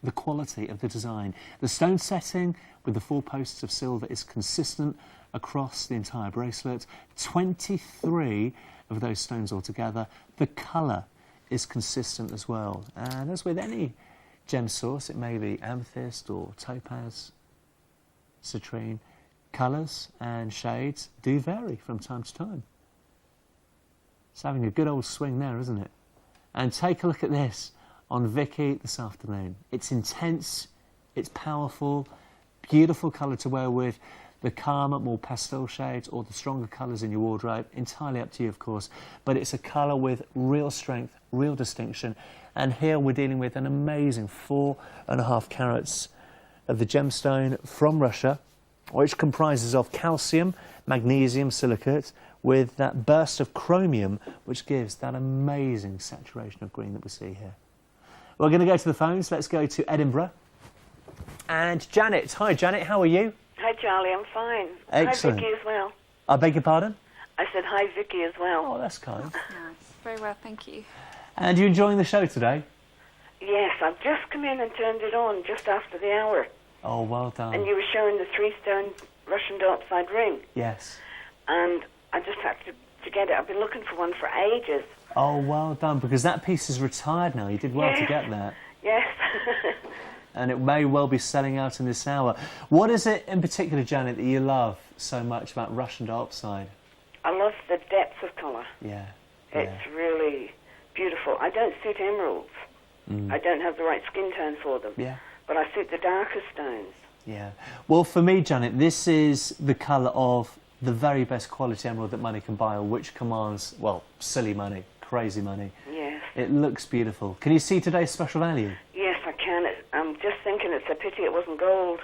the quality of the design. The stone setting with the 4 posts of silver is consistent across the entire bracelet. 23 of those stones altogether. The colour is consistent as well. And as with any gem source, it may be amethyst or topaz, citrine. Colours and shades do vary from time to time. It's having a good old swing there, isn't it? And take a look at this on Vicky this afternoon. It's intense, it's powerful, beautiful colour to wear with the calmer, more pastel shades or the stronger colours in your wardrobe. Entirely up to you, of course. But it's a colour with real strength, real distinction. And here we're dealing with an amazing 4.5 carats of the gemstone from Russia, which comprises of calcium, magnesium silicate, with that burst of chromium, which gives that amazing saturation of green that we see here. We're going to go to the phones. Let's go to Edinburgh. And Janet. Hi, Janet. How are you? Hi, Charlie. I'm fine. Excellent. Hi, Vicky, as well. I beg your pardon? I said hi, Vicky, as well. Oh, that's kind. Very well, thank you. And you enjoying the show today? Yes, I've just come in and turned it on just after the hour. Oh, well done. And you were showing the 3-stone Russian diopside ring. Yes. And I just had to get it. I've been looking for one for ages. Oh, well done, because that piece is retired now. You did well to get that. Yes. And it may well be selling out in this hour. What is it in particular, Janet, that you love so much about Russian diopside? I love the depth of colour. Yeah. It's really beautiful. I don't suit emeralds. I don't have the right skin tone for them. Yeah. But I suit the darker stones. Yeah. Well, for me, Janet, this is the colour of the very best quality emerald that money can buy, or which commands, well, silly money, crazy money. Yes. It looks beautiful. Can you see today's special value? Yes, I can. I'm just thinking it's a pity it wasn't gold.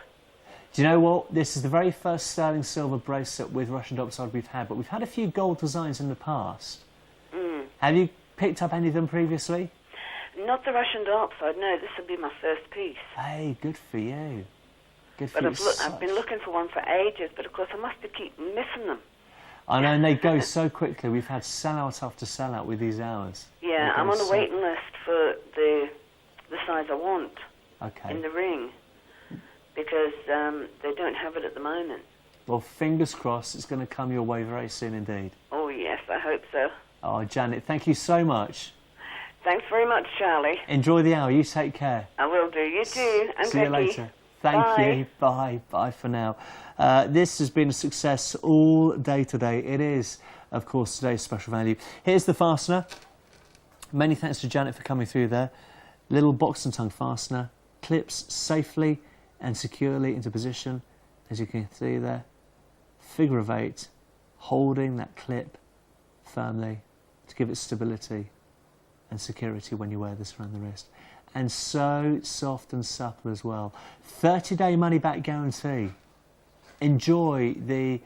Do you know what? This is the very first sterling silver bracelet with Russian diopside we've had, but we've had a few gold designs in the past. Have you picked up any of them previously? Not the Russian diopside, no. This will be my first piece. Hey, good for you. Good for But you. I've been looking for one for ages, but of course I must keep missing them. I know, and they go so quickly. We've had sellout after sellout with these hours. Yeah, I'm on a waiting list for the size I want in the ring, because they don't have it at the moment. Well, fingers crossed it's going to come your way very soon indeed. Oh, yes, I hope so. Oh, Janet, thank you so much. Thanks very much, Charlie. Enjoy the hour. You take care. I will do. You too. And See you Vicky. later. Thank you. Bye. Bye for now. This has been a success all day today. It is, of course, today's special value. Here's the fastener. Many thanks to Janet for coming through there. Little box and tongue fastener. Clips safely and securely into position, as you can see there. Figure of 8, holding that clip firmly to give it stability and security when you wear this around the wrist. And so soft and supple as well. 30-day money-back guarantee. Enjoy the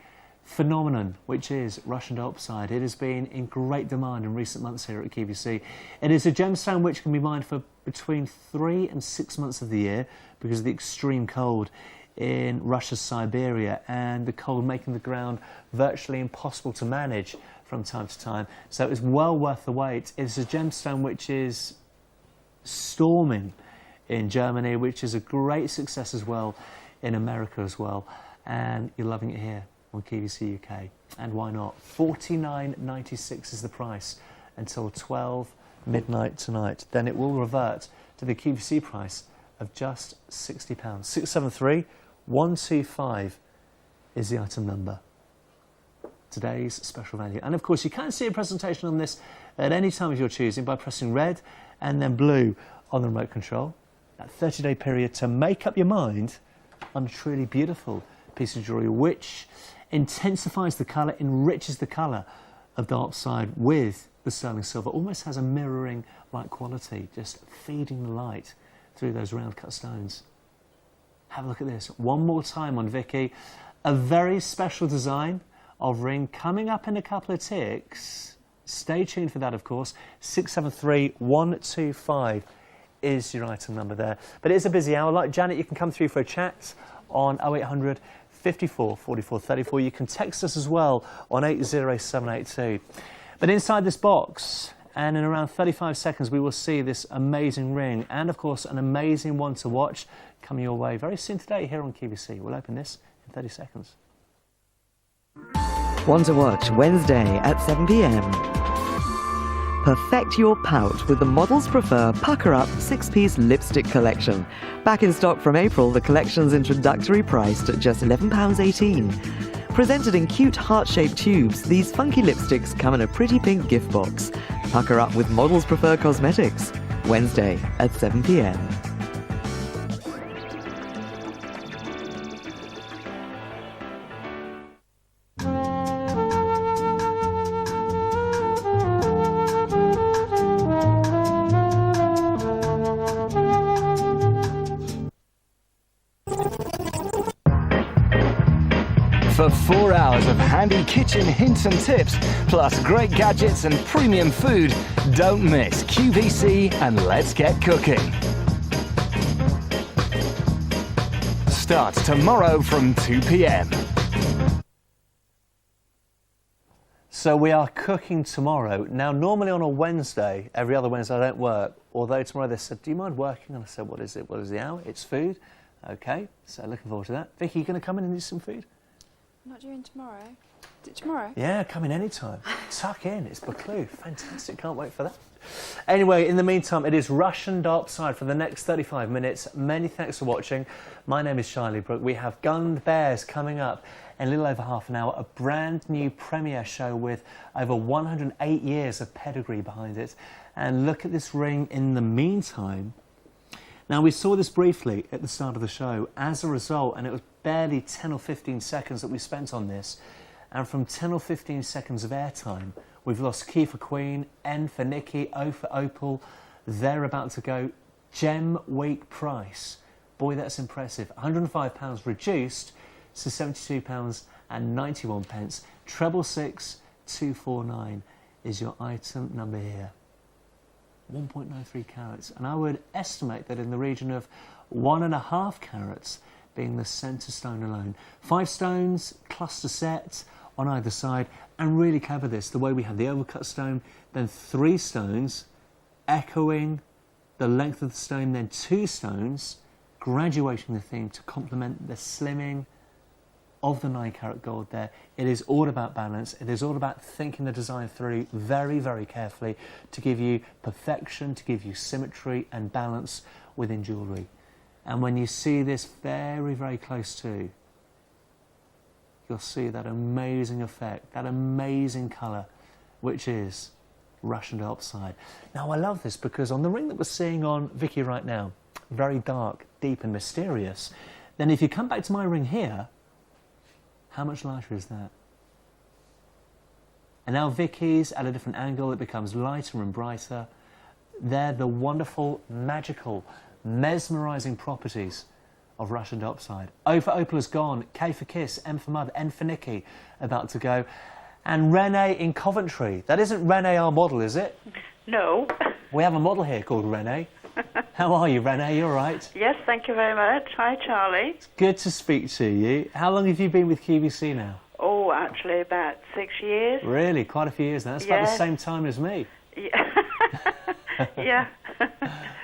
phenomenon which is Russian diopside. It has been in great demand in recent months here at QVC. It is a gemstone which can be mined for between 3 and 6 months of the year because of the extreme cold in Russia's Siberia, and the cold making the ground virtually impossible to manage from time to time. So it's well worth the wait. It's a gemstone which is storming in Germany, which is a great success as well in America as well, and you're loving it here on QVC UK. And why not? $49.96 is the price until 12 midnight tonight. Then it will revert to the QVC price of just £60. 673125 is the item number. Today's special value. And of course you can see a presentation on this at any time of your choosing by pressing red and then blue on the remote control. That 30-day period to make up your mind on a truly beautiful piece of jewellery which intensifies the colour, enriches the colour of diopside with the sterling silver. Almost has a mirroring like quality, just feeding the light through those round cut stones. Have a look at this one more time on Vicky. A very special design of ring coming up in a couple of ticks. Stay tuned for that, of course. 673125 is your item number there. But it is a busy hour. Like Janet, you can come through for a chat on 0800 54 44 34. You can text us as well on 80782. But inside this box, and in around 35 seconds, we will see this amazing ring and, of course, an amazing one to watch coming your way very soon today here on QVC. We'll open this in 30 seconds. One to watch Wednesday at 7 p.m. Perfect your pout with the Models Prefer Pucker Up 6-piece lipstick collection. Back in stock from April, the collection's introductory priced at just £11.18. Presented in cute heart-shaped tubes, these funky lipsticks come in a pretty pink gift box. Pucker up with Models Prefer Cosmetics. Wednesday at 7 p.m. For 4 hours of handy kitchen hints and tips, plus great gadgets and premium food, don't miss QVC and Let's Get Cooking. Starts tomorrow from 2 p.m. So we are cooking tomorrow. Now, normally on a Wednesday, every other Wednesday I don't work, although tomorrow they said, do you mind working? And I said, what is it? What is the hour? It's food. Okay, so looking forward to that. Vicky, you going to come in and do some food? Not doing tomorrow. Is it tomorrow? Yeah, come in anytime. Tuck in, it's Buccleuch. Fantastic, can't wait for that. Anyway, in the meantime, it is Russian Darkside for the next 35 minutes. Many thanks for watching. My name is Charlie Brooke. We have Gunned Bears coming up in a little over half an hour, a brand new premiere show with over 108 years of pedigree behind it. And look at this ring in the meantime. Now, we saw this briefly at the start of the show. As a result, and it was barely 10 or 15 seconds that we spent on this, and from 10 or 15 seconds of airtime, we've lost Q for Queen, N for Nikki, O for Opal. They're about to go. Gem Week price. Boy, that's impressive. £105 reduced to £72.91. 666 249 is your item number here. 1.93 carats, and I would estimate that in the region of 1.5 carats being the centre stone alone. 5 stones, cluster set on either side, and really clever this, the way we have the overcut stone, then 3 stones, echoing the length of the stone, then 2 stones, graduating the theme to complement the slimming of the 9 carat gold there. It is all about balance. It is all about thinking the design through very, very carefully to give you perfection, to give you symmetry and balance within jewellery. And when you see this very, very close to, you'll see that amazing effect, that amazing colour, which is Russian Darkside. Now, I love this because on the ring that we're seeing on Vicky right now, very dark, deep and mysterious, then if you come back to my ring here, how much lighter is that? And now Vicky's at a different angle, it becomes lighter and brighter. They're the wonderful, magical, mesmerising properties of Russian Darkside. O for Opal is gone, K for Kiss, M for Mother, N for Nikki about to go. And Renee in Coventry. That isn't Renee our model, is it? No. We have a model here called Renee. How are you, Renee? You all right? Yes, thank you very much. Hi, Charlie. It's good to speak to you. How long have you been with QVC now? Oh, actually about 6 years. Really? Quite a few years now. That's about the same time as me. Yeah. Yeah.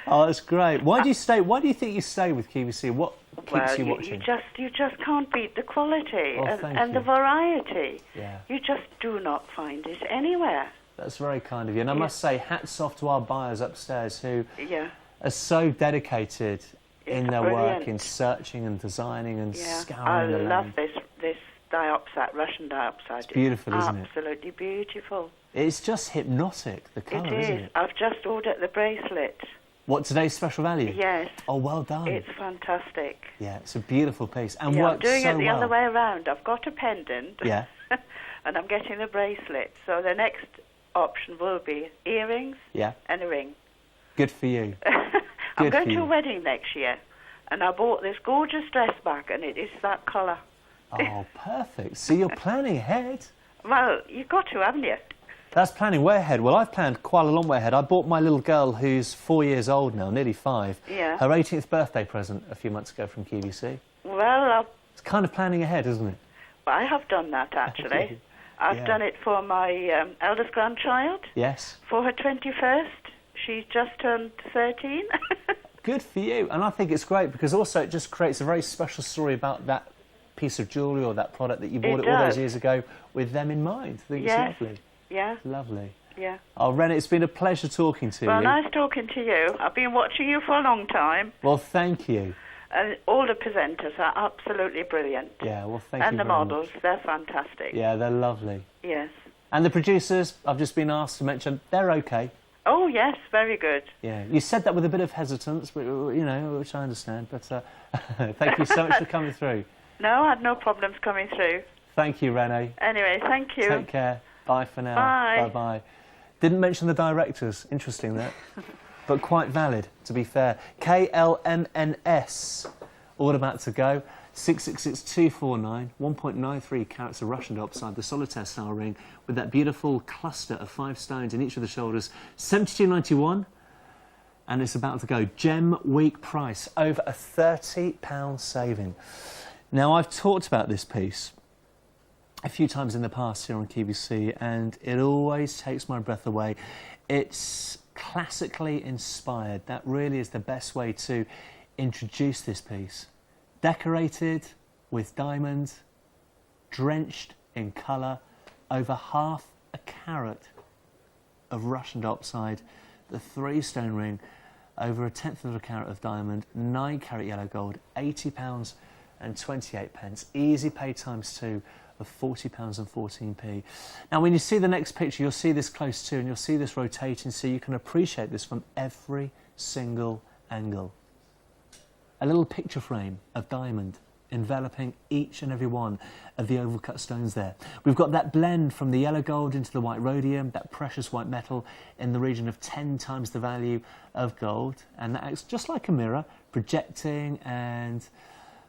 Oh, that's great. Why do you stay? Why do you think you stay with QVC? What keeps you watching? You just can't beat the quality and the variety. Yeah. You just do not find it anywhere. That's very kind of you. And I must say, hats off to our buyers upstairs who Yeah. are so dedicated in their brilliant. work, in searching and designing and scouring the I land. love this diopside, Russian diopside. It's beautiful, isn't it? Absolutely beautiful. It's just hypnotic, the colour, It isn't is. it? I've just ordered the bracelet. What, today's special value? Yes. Oh, well done. It's fantastic. Yeah, it's a beautiful piece and Yeah, I'm works doing so it the well. other way around. I've got a pendant. Yeah. And I'm getting the bracelet. So the next option will be earrings Yeah. and a ring. Good for you. I'm Good going for to you. a wedding next year, and I bought this gorgeous dress back, and it is that colour. Oh, perfect. So you're planning ahead. Well, you've got to, haven't you? That's planning way ahead. Well, I've planned quite a long way ahead. I bought my little girl, who's 4 years old now, nearly 5, Yeah. her 18th birthday present a few months ago from QVC. Well, It's kind of planning ahead, isn't it? I have done that, actually. I've Yeah. done it for my eldest grandchild, Yes. for her 21st. She's just turned 13. Good for you. And I think it's great because also it just creates a very special story about that piece of jewellery or that product that you bought It all those does. years ago with them in mind. I think Yes. it's lovely. Yeah. Lovely. Yeah. Oh, Ren, it's been a pleasure talking to Well, you. nice talking to you. I've been watching you for a long time, Well, thank you. and all the presenters are absolutely brilliant. Yeah, well, thank you And the very much. models, they're fantastic. Yeah, they're lovely. Yes. And the producers, I've just been asked to mention, they're okay. Oh, yes, very good. Yeah, you said that with a bit of hesitance, but, you know, which I understand. But thank you so much for coming through. No, I had no problems coming through. Thank you, Renee. Anyway, thank you. Take care. Bye for now. Bye. Bye-bye. Didn't mention the directors. Interesting, that. But quite valid, to be fair. KLMNS. All about to go. 666249, 1.93 carats of Russian diopside, the solitaire style ring with that beautiful cluster of 5 stones in each of the shoulders. 72.91, and it's about to go. Gem Week price, over a £30 saving. Now, I've talked about this piece a few times in the past here on QVC, and it always takes my breath away. It's classically inspired. That really is the best way to introduce this piece. Decorated with diamonds, drenched in colour, over half a carat of Russian diopside, the 3-stone ring, over a 1/10 of a carat of diamond, 9 carat yellow gold, £80 and 28 pence. Easy pay times 2 of £40 and 14p. Now, when you see the next picture, you'll see this close to, and you'll see this rotating, so you can appreciate this from every single angle. A little picture frame of diamond enveloping each and every one of the oval cut stones there. We've got that blend from the yellow gold into the white rhodium, that precious white metal in the region of 10 times the value of gold, and that acts just like a mirror, projecting and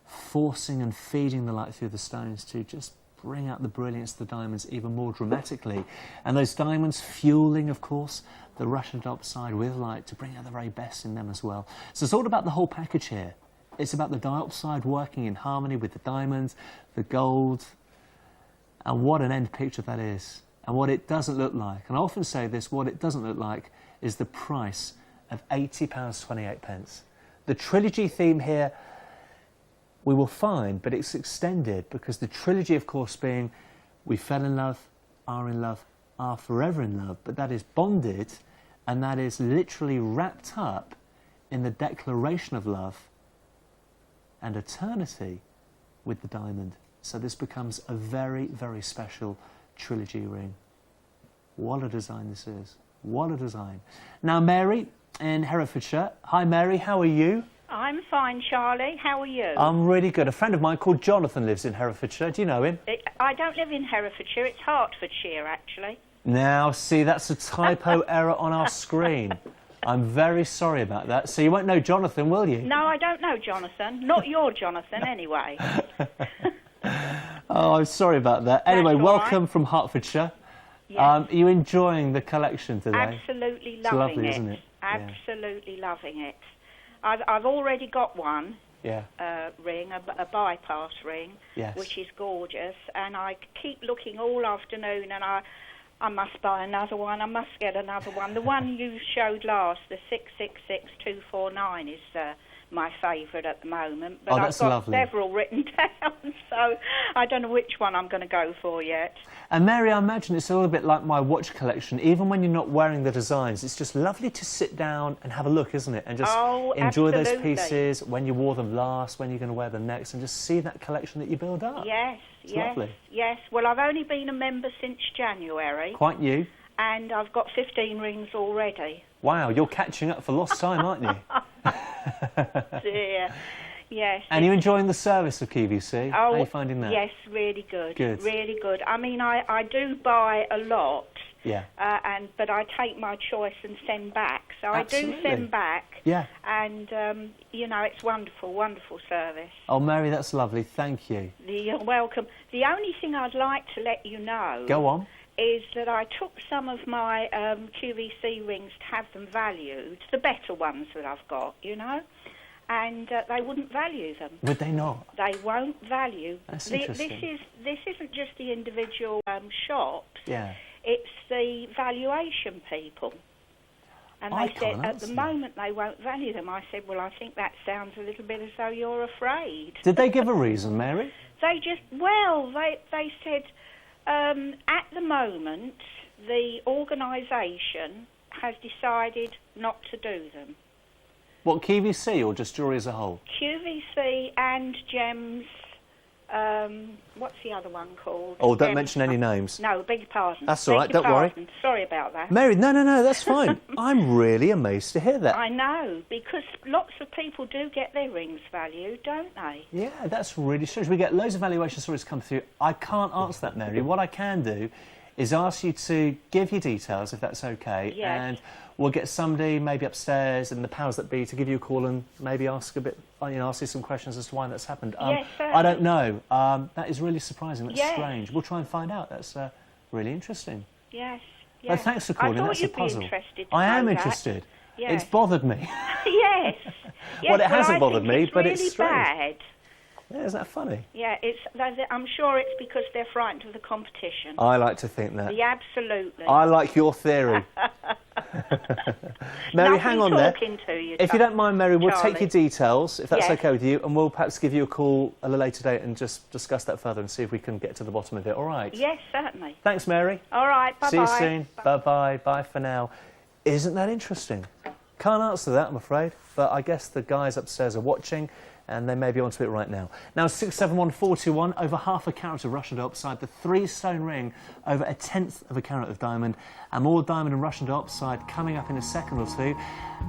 forcing and feeding the light through the stones to just bring out the brilliance of the diamonds even more dramatically. And those diamonds fueling, of course, the Russian diopside with light to bring out the very best in them as well. So it's all about the whole package here. It's about the diopside working in harmony with the diamonds, the gold, and what an end picture that is. And what it doesn't look like, and I often say this, what it doesn't look like is the price of £80.28. The trilogy theme here we will find, but it's extended because the trilogy, of course, being we fell in love, are forever in love, but that is bonded, and that is literally wrapped up in the declaration of love and eternity with the diamond. So this becomes a very, very special trilogy ring. What a design this is. What a design. Now, Mary in Herefordshire. Hi, Mary, how are you? I'm fine, Charlie. How are you? I'm really good. A friend of mine called Jonathan lives in Herefordshire. Do you know him? I don't live in Herefordshire. It's Hertfordshire, actually. Now, see, that's a typo error on our screen. I'm very sorry about that. So you won't know Jonathan, will you? No, I don't know Jonathan. Not your Jonathan, anyway. Oh, I'm sorry about that. Anyway, all welcome right. from Hertfordshire. Yes. Are you enjoying the collection today? Absolutely It's loving lovely, it. isn't it? Yeah. Absolutely loving it. I've already got one Yeah. ring, a bypass ring, Yes. which is gorgeous, and I keep looking all afternoon, and I must buy another one. I must get another one. The one you showed last, the 666249, is my favourite at the moment. But Oh, that's I've got lovely. several written down, so I don't know which one I'm going to go for yet. And Mary, I imagine it's a little bit like my watch collection. Even when you're not wearing the designs, it's just lovely to sit down and have a look, isn't it? And just enjoy those absolutely. pieces, when you wore them last, when you're going to wear them next, and just see that collection that you build up. Yes, It's yes, lovely. yes. Well, I've only been a member since January. Quite new. And I've got 15 rings already. Wow, you're catching up for lost time, aren't you? Dear. Yes. And you enjoying the service of QVC? How are you finding that? Yes, really good. Good. Really good. I mean, I do buy a lot, Yeah. but I take my choice and send back. So I do Absolutely. send back. Yeah. And, you know, it's wonderful, wonderful service. Oh, Mary, that's lovely. Thank you. You're welcome. The only thing I'd like to let you know... Go on. is that I took some of my QVC rings to have them valued, the better ones that I've got, you know, and they wouldn't value them. Would they not? They won't value. That's interesting. This isn't just the individual shops. Yeah. It's the valuation people. And they said at the moment they won't value them. I said, well, I think that sounds a little bit as though you're afraid. Did they give a reason, Mary? They just, well, they said at the moment the organisation has decided not to do them. What, QVC or just jewellery as a whole? QVC and Gems, what's the other one called? Oh, don't Gems, mention any names. No, beg your pardon. That's all right, don't worry. Sorry about that. Mary, no, that's fine. I'm really amazed to hear that. I know, because lots of people do get their rings valued, don't they? Yeah, that's really strange. We get loads of valuation stories come through. I can't answer that, Mary. What I can do is ask you to give your details, if that's okay, yes. And we'll get somebody maybe upstairs in the powers that be to give you a call and maybe ask a bit, ask you some questions as to why that's happened. Yes, I don't know. That is really surprising. That's yes. strange. We'll try and find out. That's really interesting. Yes. Well, thanks for calling. I thought That's you'd a puzzle. Be interested to I am know interested. That. Yes. It's bothered me. Yes. Well, it hasn't I bothered think me, it's but really it's strange. bad. Yeah, is that funny? Yeah, I'm sure it's because they're frightened of the competition. I like to think that. Yeah, absolutely. I like your theory. Mary, hang on there. If you don't mind, Mary, we'll take your details, if that's yes. okay with you, and we'll perhaps give you a call a little later date and just discuss that further and see if we can get to the bottom of it. All right? Yes, certainly. Thanks, Mary. All right, bye-bye. See you soon. Bye-bye. Bye for now. Isn't that interesting? Can't answer that, I'm afraid, but I guess the guys upstairs are watching and they may be onto it right now. Now, 671421, over half a carat of Russian diopside, the 3-stone ring, over 1/10 of a carat of diamond, and more diamond and Russian diopside coming up in a second or two.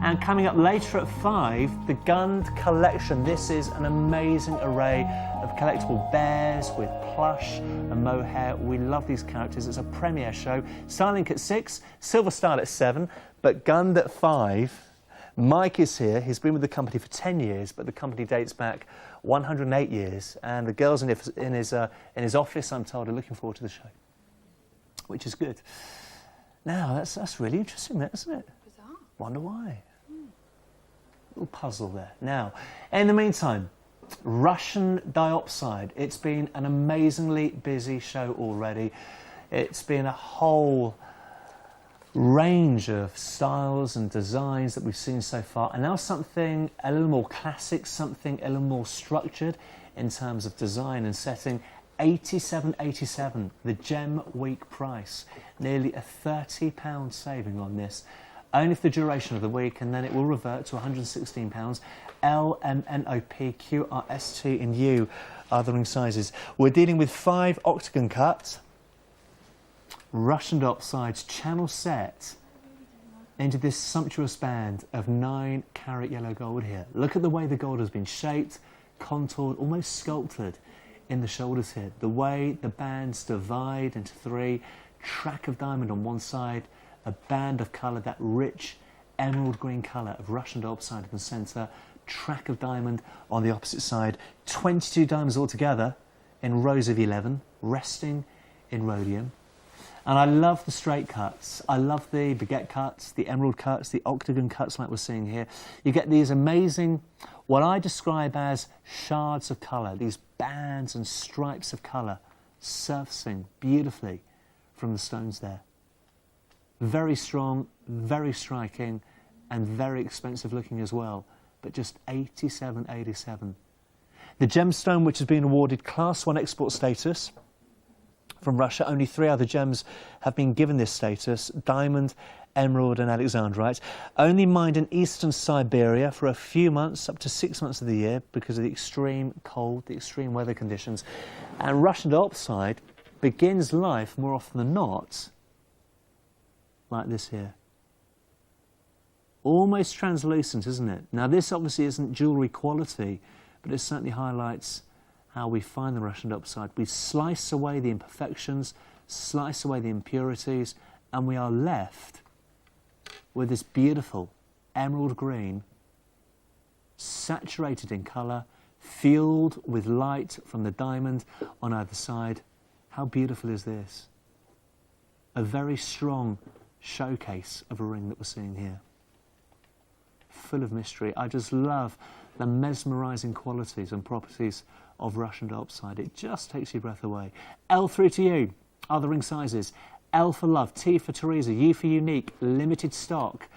And coming up later at 5, the Gund collection. This is an amazing array of collectible bears with plush and mohair. We love these characters. It's a premiere show. Starlink at 6, Silver Style at 7, but Gund at 5. Mike is here. He's been with the company for 10 years, but the company dates back 108 years. And the girls in his office, I'm told, are looking forward to the show, which is good. Now, that's really interesting, isn't it? Bizarre. Wonder why. Little puzzle there. Now, in the meantime, Russian diopside. It's been an amazingly busy show already. It's been a whole range of styles and designs that we've seen so far, and now something a little more classic, something a little more structured in terms of design and setting. £87.87, the Gem Week price. Nearly a £30 saving on this, only for the duration of the week, and then it will revert to £116. L, M, N, O, P, Q, R, S, T and U are the ring sizes. We're dealing with 5 octagon cuts. Russian diopsides channel set into this sumptuous band of 9-carat yellow gold here. Look at the way the gold has been shaped, contoured, almost sculpted in the shoulders here. The way the bands divide into 3, track of diamond on one side, a band of colour, that rich emerald green colour of Russian diopside in the centre, track of diamond on the opposite side, 22 diamonds altogether in rows of 11, resting in rhodium. And I love the straight cuts. I love the baguette cuts, the emerald cuts, the octagon cuts like we're seeing here. You get these amazing, what I describe as shards of colour, these bands and stripes of colour surfacing beautifully from the stones there. Very strong, very striking, and very expensive looking as well, but just £87.87. The gemstone, which has been awarded Class 1 export status from Russia. Only 3 other gems have been given this status: diamond, emerald and alexandrite. Only mined in eastern Siberia for a few months, up to 6 months of the year, because of the extreme cold, the extreme weather conditions. And Russian diopside begins life more often than not like this here. Almost translucent, isn't it? Now this obviously isn't jewellery quality, but it certainly highlights how we find the Russian diopside. We slice away the imperfections, slice away the impurities, and we are left with this beautiful emerald green, saturated in colour, fueled with light from the diamond on either side. How beautiful is this? a very strong showcase of a ring that we're seeing here. Full of mystery. I just love the mesmerising qualities and properties of Russian diopside. It just takes your breath away. L through to you. Other ring sizes. L for love, T for Teresa, U for unique, limited stock.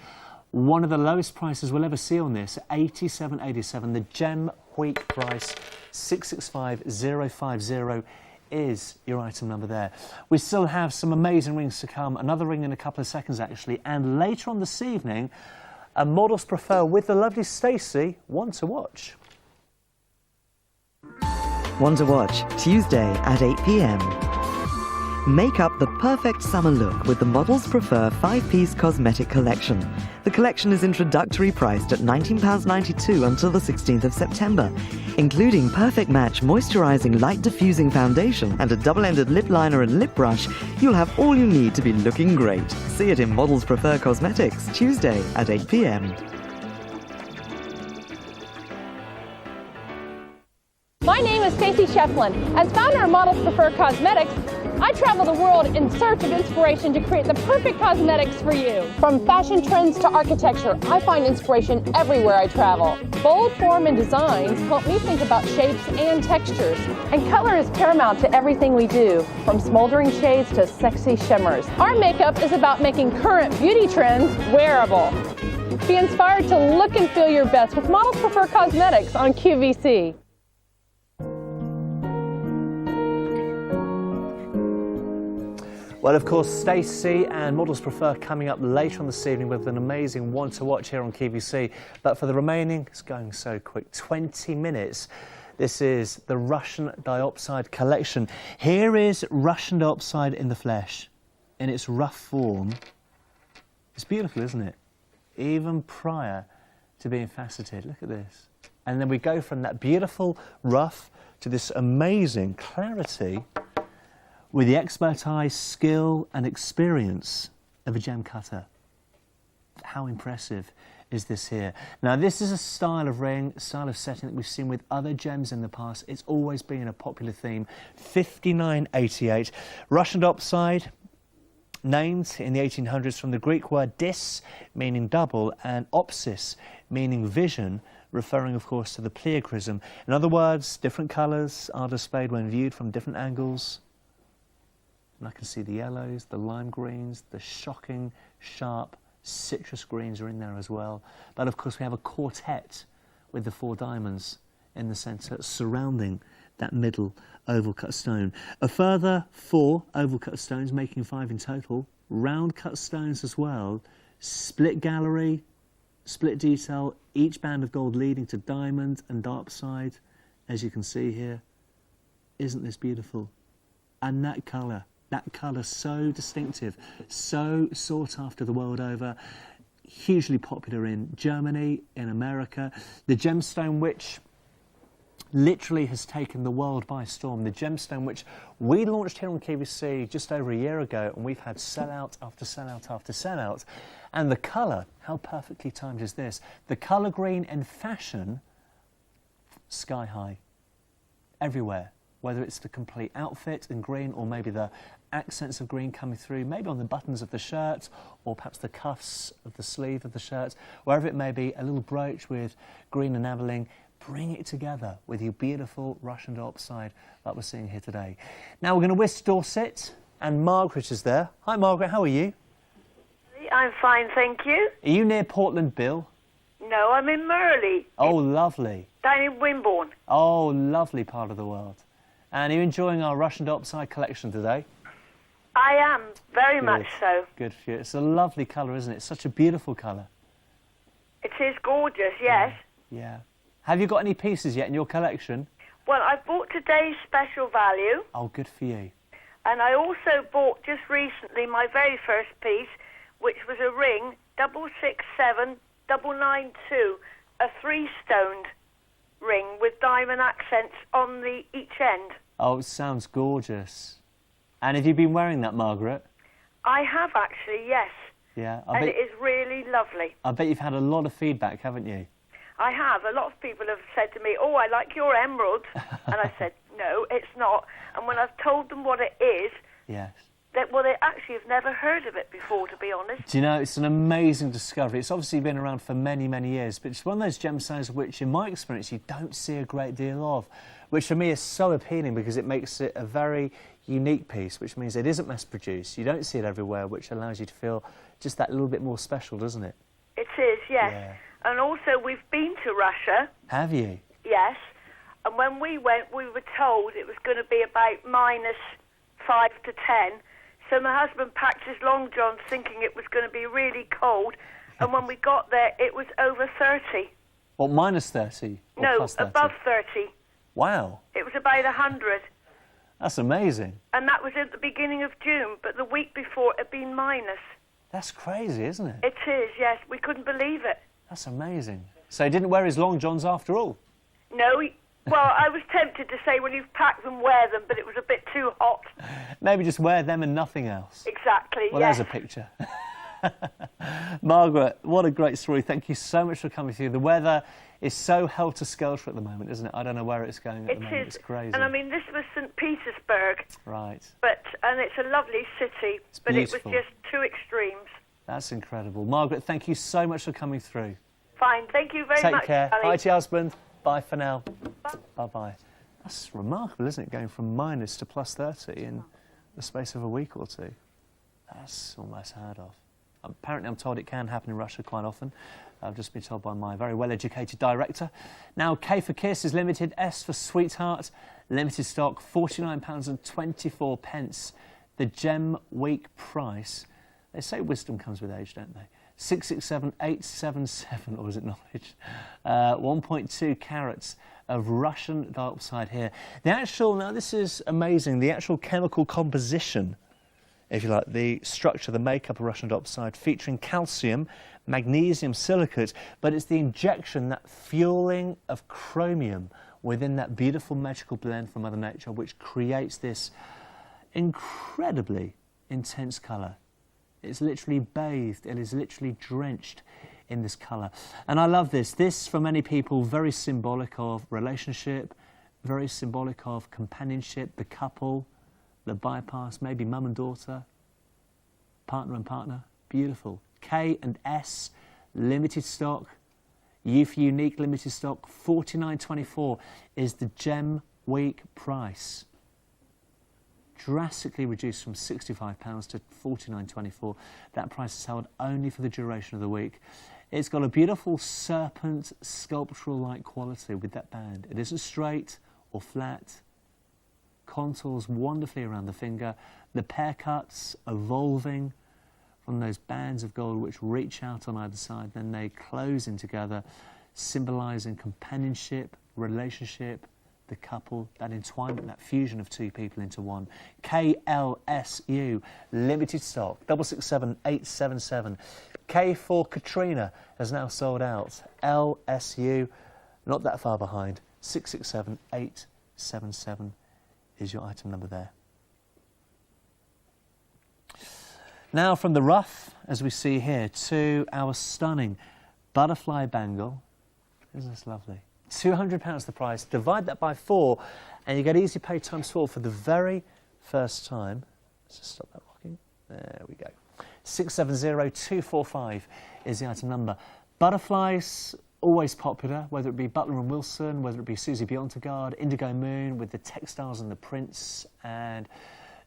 One of the lowest prices we'll ever see on this, $87.87. The gem week price, 665050 is your item number there. We still have some amazing rings to come. Another ring in a couple of seconds, actually. And later on this evening, a Models Prefer with the lovely Stacey, One to Watch. One to Watch, Tuesday at 8 p.m. Make up the perfect summer look with the Models Prefer 5-piece cosmetic collection. The collection is introductory priced at £19.92 until the 16th of September, including Perfect Match moisturising light diffusing foundation and a double-ended lip liner and lip brush. You'll have all you need to be looking great. See it in Models Prefer Cosmetics, Tuesday at 8 p.m. My name is Stacey Shefflin. As founder of Models Prefer Cosmetics, I travel the world in search of inspiration to create the perfect cosmetics for you. From fashion trends to architecture, I find inspiration everywhere I travel. Bold form and designs help me think about shapes and textures. And color is paramount to everything we do, from smoldering shades to sexy shimmers. Our makeup is about making current beauty trends wearable. Be inspired to look and feel your best with Models Prefer Cosmetics on QVC. Well, of course, Stacey and Models Prefer coming up later on this evening with an amazing One to Watch here on QVC. But for the remaining, it's going so quick, 20 minutes. This is the Russian diopside collection. Here is Russian diopside in the flesh, in its rough form. It's beautiful, isn't it? Even prior to being faceted. Look at this. And then we go from that beautiful rough to this amazing clarity with the expertise, skill and experience of a gem cutter. How impressive is this here? Now, this is a style of ring, style of setting that we've seen with other gems in the past. It's always been a popular theme. $59.88. Russian diopside, named in the 1800s from the Greek word dis, meaning double, and opsis, meaning vision, referring, of course, to the pleochrysm. In other words, different colours are displayed when viewed from different angles. And I can see the yellows, the lime greens, the shocking, sharp citrus greens are in there as well. But of course we have a quartet with the 4 diamonds in the centre surrounding that middle oval cut stone. A further 4 oval cut stones, making 5 in total. Round cut stones as well. Split gallery, split detail, each band of gold leading to diamond and diopside, as you can see here. Isn't this beautiful? And that colour so distinctive, so sought after the world over, hugely popular in Germany, in America. The gemstone which literally has taken the world by storm. The gemstone which we launched here on QVC just over a year ago, and we've had sellout after sellout after sellout. And the colour, how perfectly timed is this? The colour green in fashion, sky high, everywhere. Whether it's the complete outfit in green or maybe the accents of green coming through, maybe on the buttons of the shirt or perhaps the cuffs of the sleeve of the shirt, wherever it may be, a little brooch with green enamelling. Bring it together with your beautiful Russian diopside that we're seeing here today. Now we're going to whisk to Dorset, and Margaret is there. Hi Margaret, how are you? I'm fine, thank you. Are you near Portland Bill? No, I'm in Murley. Oh, lovely. Down in Wimborne. Oh, lovely part of the world. And are you enjoying our Russian diopside collection today? I am, very much so. Good for you. It's a lovely colour, isn't it? It's such a beautiful colour. It is gorgeous, yes. Yeah. Have you got any pieces yet in your collection? Well, I bought today's special value. Oh, good for you. And I also bought just recently my very first piece, which was a ring, 667992, a 3-stoned ring with diamond accents on each end. Oh, it sounds gorgeous. And have you been wearing that, Margaret? I have actually, yes. Yeah. And it is really lovely. I bet you've had a lot of feedback, haven't you? I have. A lot of people have said to me, oh, I like your emerald. And I said, no, it's not. And when I've told them what it is, yes, they actually have never heard of it before, to be honest. Do you know, it's an amazing discovery. It's obviously been around for many, many years, but it's one of those gemstones which, in my experience, you don't see a great deal of, which for me is so appealing because it makes it a very unique piece, which means it isn't mass-produced. You don't see it everywhere, which allows you to feel just that little bit more special, doesn't it? It is, yes. Yeah. And also, we've been to Russia. Have you? Yes. And when we went, we were told it was going to be about -5 to 10. So my husband packed his long johns thinking it was going to be really cold. And when we got there, it was over 30. What, -30? Or No, plus 30? above 30. Wow. It was about 100. That's amazing. And that was at the beginning of June, but the week before it had been minus. That's crazy, isn't it? It is, yes. We couldn't believe it. That's amazing. So he didn't wear his long johns after all? No, well, I was tempted to say, when you've packed them, wear them, but it was a bit too hot. Maybe just wear them and nothing else. Exactly, Well, yes. there's a picture. Margaret, what a great story. Thank you so much for coming through. The weather is so helter-skelter at the moment, isn't it? I don't know where it's going at the moment. It's crazy. And I mean, this was St. Petersburg. Right. And it's a lovely city, but it was beautiful. just two extremes. That's incredible. Margaret, thank you so much for coming through. Fine, thank you very Take much, care. Sally. Bye to your husband. Bye for now. Bye-bye. That's remarkable, isn't it? Going from minus to plus 30 in the space of a week or two. That's almost heard of. Apparently, I'm told it can happen in Russia quite often. I've just been told by my very well-educated director. Now, K for Kiss is limited, S for Sweetheart, limited stock, £49.24. The Gem Week price. They say wisdom comes with age, don't they? 667877, or is it knowledge? 1.2 carats of Russian diopside here. The actual, now this is amazing, the actual chemical composition, if you like, the structure, the makeup of Russian diopside, featuring calcium, magnesium silicate, but it's the injection, that fueling of chromium within that beautiful magical blend from Mother Nature, which creates this incredibly intense colour. It's literally bathed, it is literally drenched in this colour. And I love this. This, for many people, very symbolic of relationship, very symbolic of companionship, the couple, the bypass, maybe mum and daughter, partner and partner. Beautiful. K and S, limited stock. Youth Unique limited stock, $49.24 is the Gem Week price. Drastically reduced from £65 to $49.24. That price is held only for the duration of the week. It's got a beautiful serpent sculptural-like quality with that band. It isn't straight or flat. Contours wonderfully around the finger. The pear cuts evolving from those bands of gold which reach out on either side, then they close in together, symbolising companionship, relationship, the couple, that entwinement, that fusion of two people into one. KLSU, limited stock, 667877. K for Katrina has now sold out. LSU, not that far behind, 667877 is your item number there. Now from the rough, as we see here, to our stunning butterfly bangle. Isn't this lovely? £200 the price. Divide that by 4 and you get Easy Pay times 4 for the very first time. Let's just stop that rocking. There we go. 670245 is the item number. Butterflies, always popular, whether it be Butler & Wilson, whether it be Susie Biontagard, Indigo Moon with the textiles and the prints and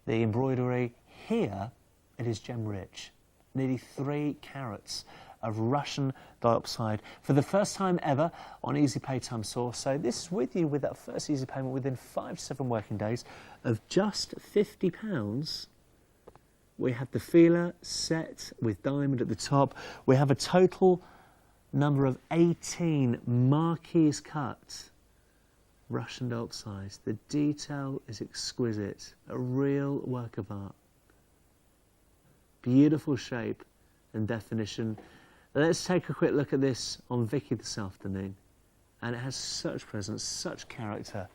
the embroidery. Here it is gem rich. Nearly 3 carats of Russian diopside for the first time ever on Easy Pay times 4. So this is with you with that first easy payment within 5 to 7 working days of just £50. We have the feeler set with diamond at the top. We have a total number of 18 marquise cut Russian diopsides. The detail is exquisite, a real work of art. Beautiful shape and definition. Let's take a quick look at this on Vicky this afternoon. And it has such presence, such character.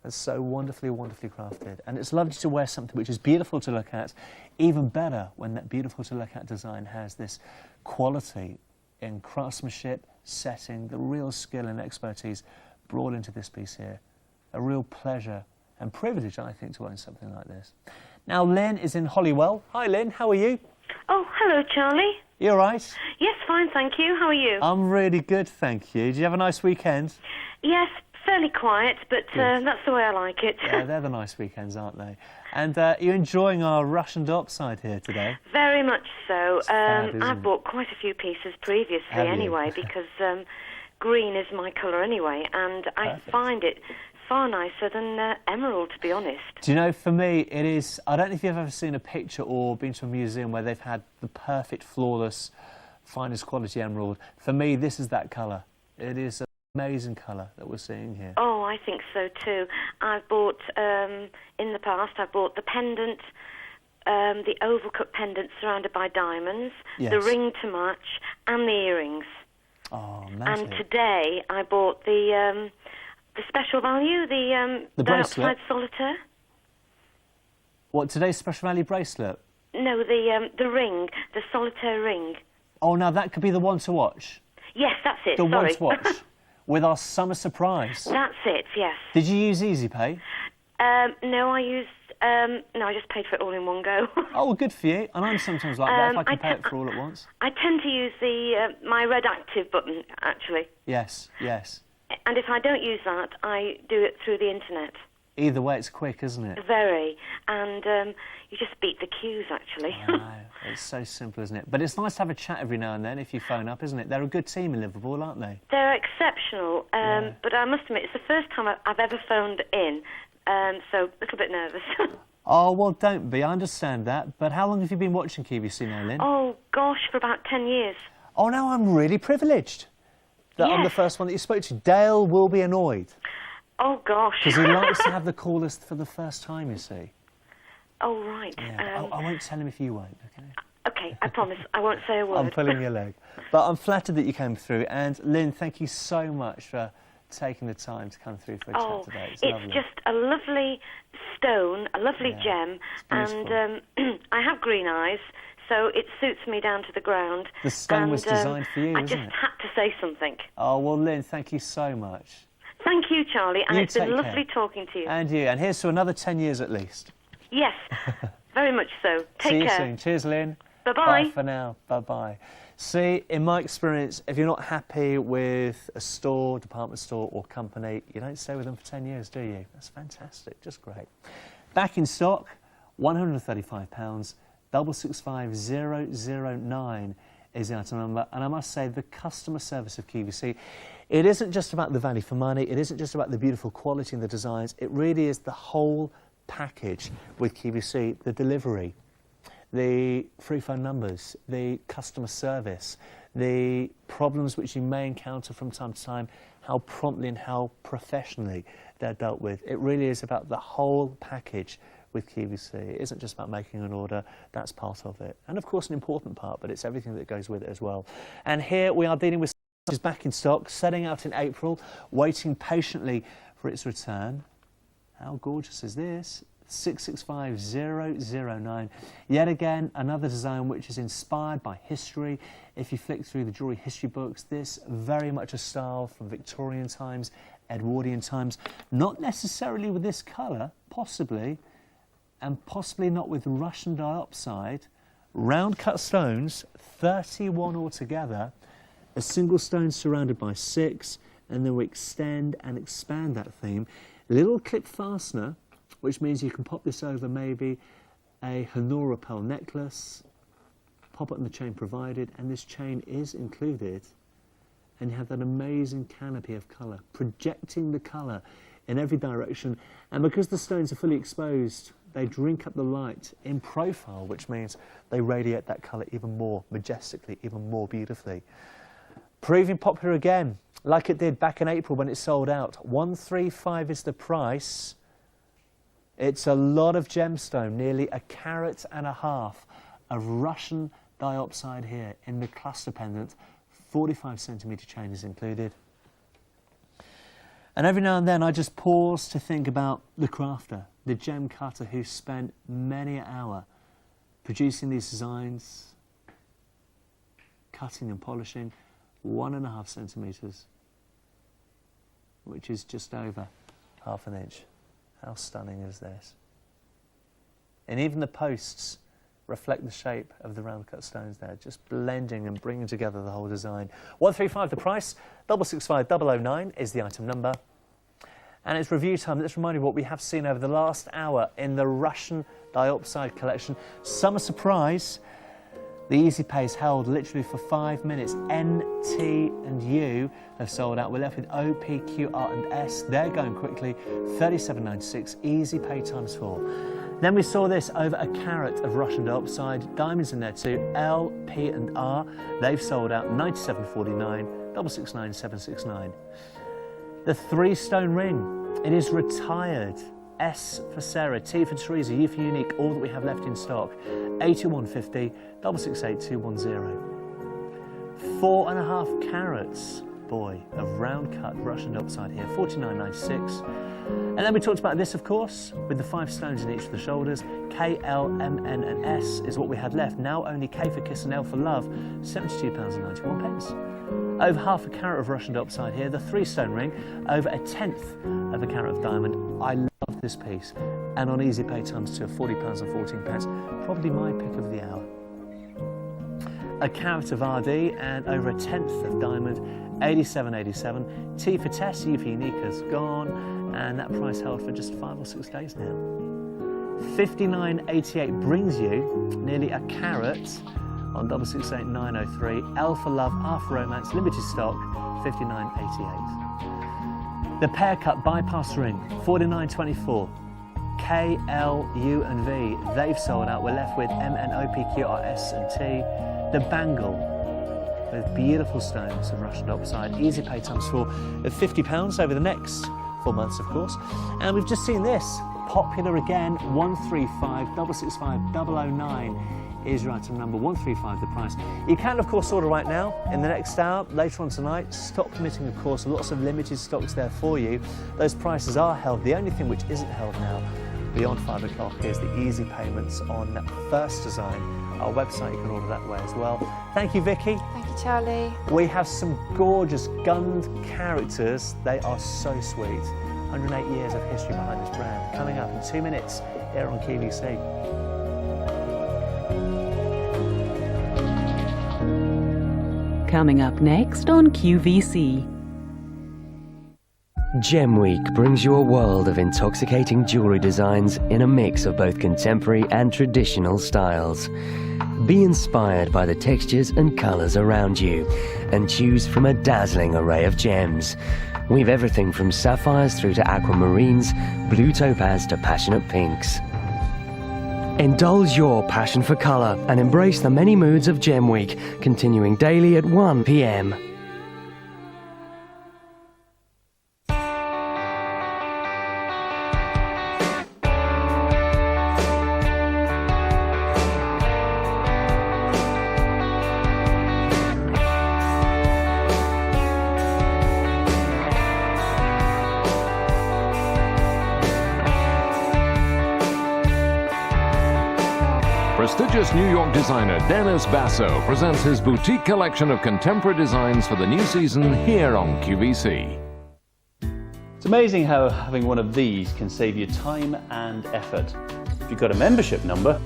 And so wonderfully, wonderfully crafted. And it's lovely to wear something which is beautiful to look at. Even better when that beautiful to look at design has this quality in craftsmanship, setting, the real skill and expertise brought into this piece here. A real pleasure and privilege, I think, to own something like this. Now, Lynn is in Holywell. Hi, Lynn. How are you? Oh, hello, Charlie. You all right? Yes, fine, thank you. How are you? I'm really good, thank you. Did you have a nice weekend? Yes, fairly quiet, but that's the way I like it. Yeah, they're the nice weekends, aren't they? And are you enjoying our Russian dioxide here today? Very much so. fab, I've isn't bought quite a few pieces previously Have you? anyway, because green is my colour anyway, and I find it far nicer than emerald, to be honest. Do you know, for me, it is... I don't know if you've ever seen a picture or been to a museum where they've had the perfect, flawless, finest quality emerald. For me, this is that colour. It is an amazing colour that we're seeing here. Oh, I think so too. I've bought, in the past, I've bought the pendant, the oval cut pendant surrounded by diamonds, Yes. the ring to match, and the earrings. Oh, And magic. today I bought the special value, the bracelet? dioxide solitaire. What, today's special value bracelet? No, the ring, the solitaire ring. Oh, now that could be the one to watch. Yes, that's it. The one Sorry. to watch. With our summer surprise. That's it. Yes. Did you use EasyPay? No, I used. No, I just paid for it all in one go. Oh, well, good for you. And I'm sometimes like that, if I can pay it for all at once. I tend to use the my red active button actually, Yes, yes. and if I don't use that, I do it through the internet. Either way, it's quick, isn't it? Very, and you just beat the queues actually. I know. It's so simple, isn't it? But it's nice to have a chat every now and then if you phone up, isn't it? They're a good team in Liverpool, aren't they? They're exceptional, but I must admit it's the first time I've ever phoned in, so a little bit nervous. Oh, well, don't be. I understand that. But how long have you been watching QVC now, Lynn? Oh gosh, for about 10 years. Oh, now I'm really privileged that I'm the Yes. first one that you spoke to. Dale will be annoyed Oh gosh. because he likes to have the callers for the first time, you see. Oh right. Yeah, but I won't tell him if you won't, okay? Okay, I promise I won't say a word. I'm pulling your leg. But I'm flattered that you came through. And Lynn, thank you so much for taking the time to come through for a Oh, chat today. It's it's lovely. just a lovely stone, a lovely gem, and I have green eyes, so it suits me down to the ground. The stone was designed for you, I wasn't just it? had to say something. Oh, well, Lynn, thank you so much. Thank you, Charlie, and You it's been take lovely care. talking to you. And you. And here's to another 10 years at least. Yes, very much so. Take See you care. soon. Cheers, Lynn. Bye-bye. Bye for now. Bye-bye. See, in my experience, if you're not happy with a store, department store or company, you don't stay with them for 10 years, do you? That's fantastic. Just great. Back in stock, £135, 665009 is the item number. And I must say, the customer service of QVC, it isn't just about the value for money. It isn't just about the beautiful quality and the designs. It really is the whole package with QVC, the delivery, the free phone numbers, the customer service, the problems which you may encounter from time to time, how promptly and how professionally they're dealt with. It really is about the whole package with QVC. It isn't just about making an order, that's part of it. And of course an important part, but it's everything that goes with it as well. And here we are dealing with is back in stock, setting out in April, waiting patiently for its return. How gorgeous is this? 665009. Yet again, another design which is inspired by history. If you flick through the jewellery history books, this very much a style from Victorian times, Edwardian times. Not necessarily with this colour, possibly, and possibly not with Russian diopside. Round cut stones, 31 altogether. A single stone surrounded by 6, and then we extend and expand that theme. Little clip fastener, which means you can pop this over maybe a Honora pearl necklace, pop it on the chain provided, and this chain is included. And you have that amazing canopy of colour, projecting the colour in every direction. And because the stones are fully exposed, they drink up the light in profile, which means they radiate that colour even more majestically, even more beautifully. Proving popular again, like it did back in April when it sold out. 135 is the price. It's a lot of gemstone, nearly 1.5 carats of Russian diopside here in the cluster pendant. 45 centimetre chain is included. And every now and then I just pause to think about the crafter, the gem cutter who spent many an hour producing these designs, cutting and polishing. 1.5 centimetres, which is just over 1/2 inch. How stunning is this? And even the posts reflect the shape of the round cut stones there, just blending and bringing together the whole design. 135 the price, 665 009 is the item number. And it's review time. Let's remind you what we have seen over the last hour in the Russian Diopside collection. Summer surprise, the Easy Pays held literally for 5 minutes. N, T and U have sold out. We're left with O, P, Q, R and S. They're going quickly, 37.96, Easy Pay times 4. Then we saw this over a carat of Russian Diopside, diamonds in there too, L, P and R. They've sold out, 97.49, 669 769. The 3-stone ring, it is retired. S for Sarah, T for Teresa, U for Unique, all that we have left in stock. 81.50, 668 210. 4.5 carats, boy, of round cut Russian Diopside here, 49.96. And then we talked about this, of course, with the 5 stones in each of the shoulders. K, L, M, N and S is what we had left. Now only K for Kiss and L for Love, £72.91. Over half a carat of Russian Diopside here. The 3-stone ring, over a 1/10 of a carat of diamond. I love this piece. And on Easy Pay times 2 of £40.14, probably my pick of the hour. A carat of RD and over a 1/10 of diamond, 87.87. T for Tess, U for Unique has gone. And that price held for just 5 or 6 days now. 59.88 brings you nearly a carat on 668 903. L for Love, R for Romance, limited stock, 59.88. The pear cut bypass ring, 49.24. K, L, U and V, they've sold out. We're left with M, N, O, P, Q, R, S and T. The bangle with beautiful stones of Russian Diopside, Easy Pay times 4 of £50 over the next 4 months, of course. And we've just seen this, popular again, 135 665 009 is your item number, 135 the price. You can, of course, order right now, in the next hour, later on tonight. Stock permitting, of course, lots of limited stocks there for you. Those prices are held. The only thing which isn't held now, beyond 5 o'clock, is the easy payments on that first design. Our website, you can order that way as well. Thank you, Vicky. Thank you, Charlie. We have some gorgeous gunned characters. They are so sweet. 108 years of history behind this brand. Coming up in 2 minutes here on QVC. Coming up next on QVC. Gem Week brings you a world of intoxicating jewellery designs in a mix of both contemporary and traditional styles. Be inspired by the textures and colours around you and choose from a dazzling array of gems. We've everything from sapphires through to aquamarines, blue topaz to passionate pinks. Indulge your passion for colour and embrace the many moods of Gem Week, continuing daily at 1 p.m. Prestigious New York designer Dennis Basso presents his boutique collection of contemporary designs for the new season here on QVC. It's amazing how having one of these can save you time and effort. If you've got a membership number,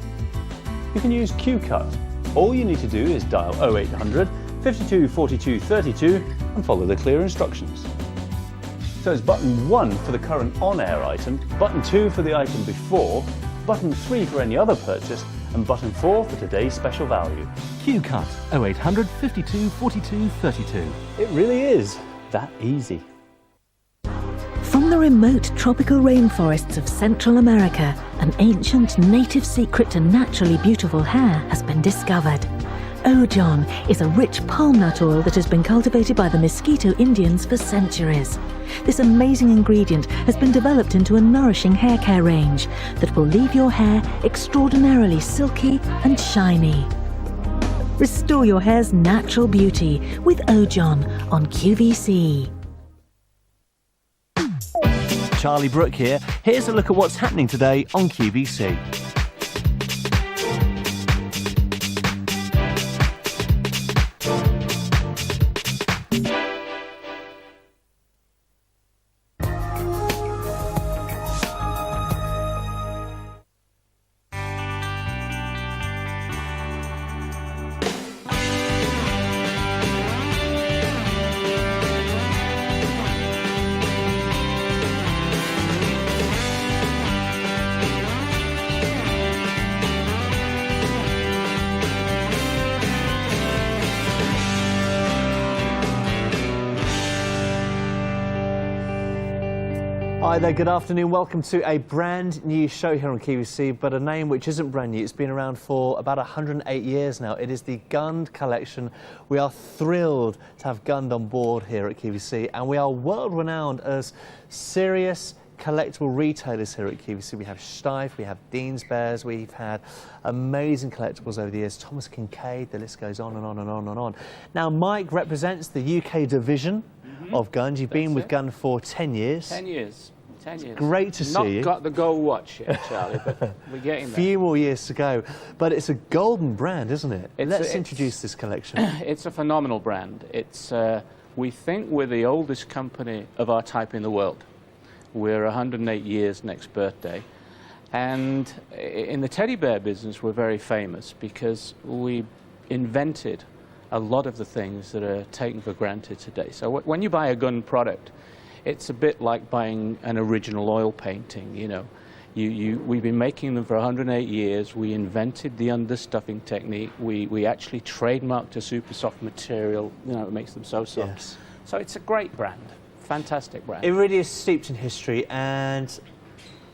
you can use Q-Cut. All you need to do is dial 0800 52 42 32 and follow the clear instructions. So it's button 1 for the current on-air item, button 2 for the item before, button 3 for any other purchase, and button 4 for today's special value. Q-Cut, 0800 52 42 32. It really is that easy. From the remote tropical rainforests of Central America, an ancient native secret to naturally beautiful hair has been discovered. Ojon is a rich palm nut oil that has been cultivated by the Mosquito Indians for centuries. This amazing ingredient has been developed into a nourishing hair care range that will leave your hair extraordinarily silky and shiny. Restore your hair's natural beauty with Ojon on QVC. Charlie Brooke here. Here's a look at what's happening today on QVC. Hi there, good afternoon. Welcome to a brand new show here on QVC, but a name which isn't brand new. It's been around for about 108 years now. It is the Gund Collection. We are thrilled to have Gund on board here at QVC, and we are world renowned as serious collectible retailers here at QVC. We have Steiff, we have Dean's Bears, we've had amazing collectibles over the years, Thomas Kincaid, the list goes on and on and on and on. Now, Mike represents the UK division of Gund. You've been with Gund for 10 years. 10 years. 10 years. Great to see you. Not got the gold watch yet, Charlie, but we're getting there. A few more years to go. But it's a golden brand, isn't it? Let's introduce this collection. It's a phenomenal brand. It's, we think we're the oldest company of our type in the world. We're 108 years next birthday. And in the teddy bear business, we're very famous because we invented a lot of the things that are taken for granted today. So when you buy a Gund product, it's a bit like buying an original oil painting, you know. We've been making them for 108 years. We invented the understuffing technique. We actually trademarked a super soft material, you know, it makes them so soft. Yes. So it's a great brand, fantastic brand. It really is steeped in history and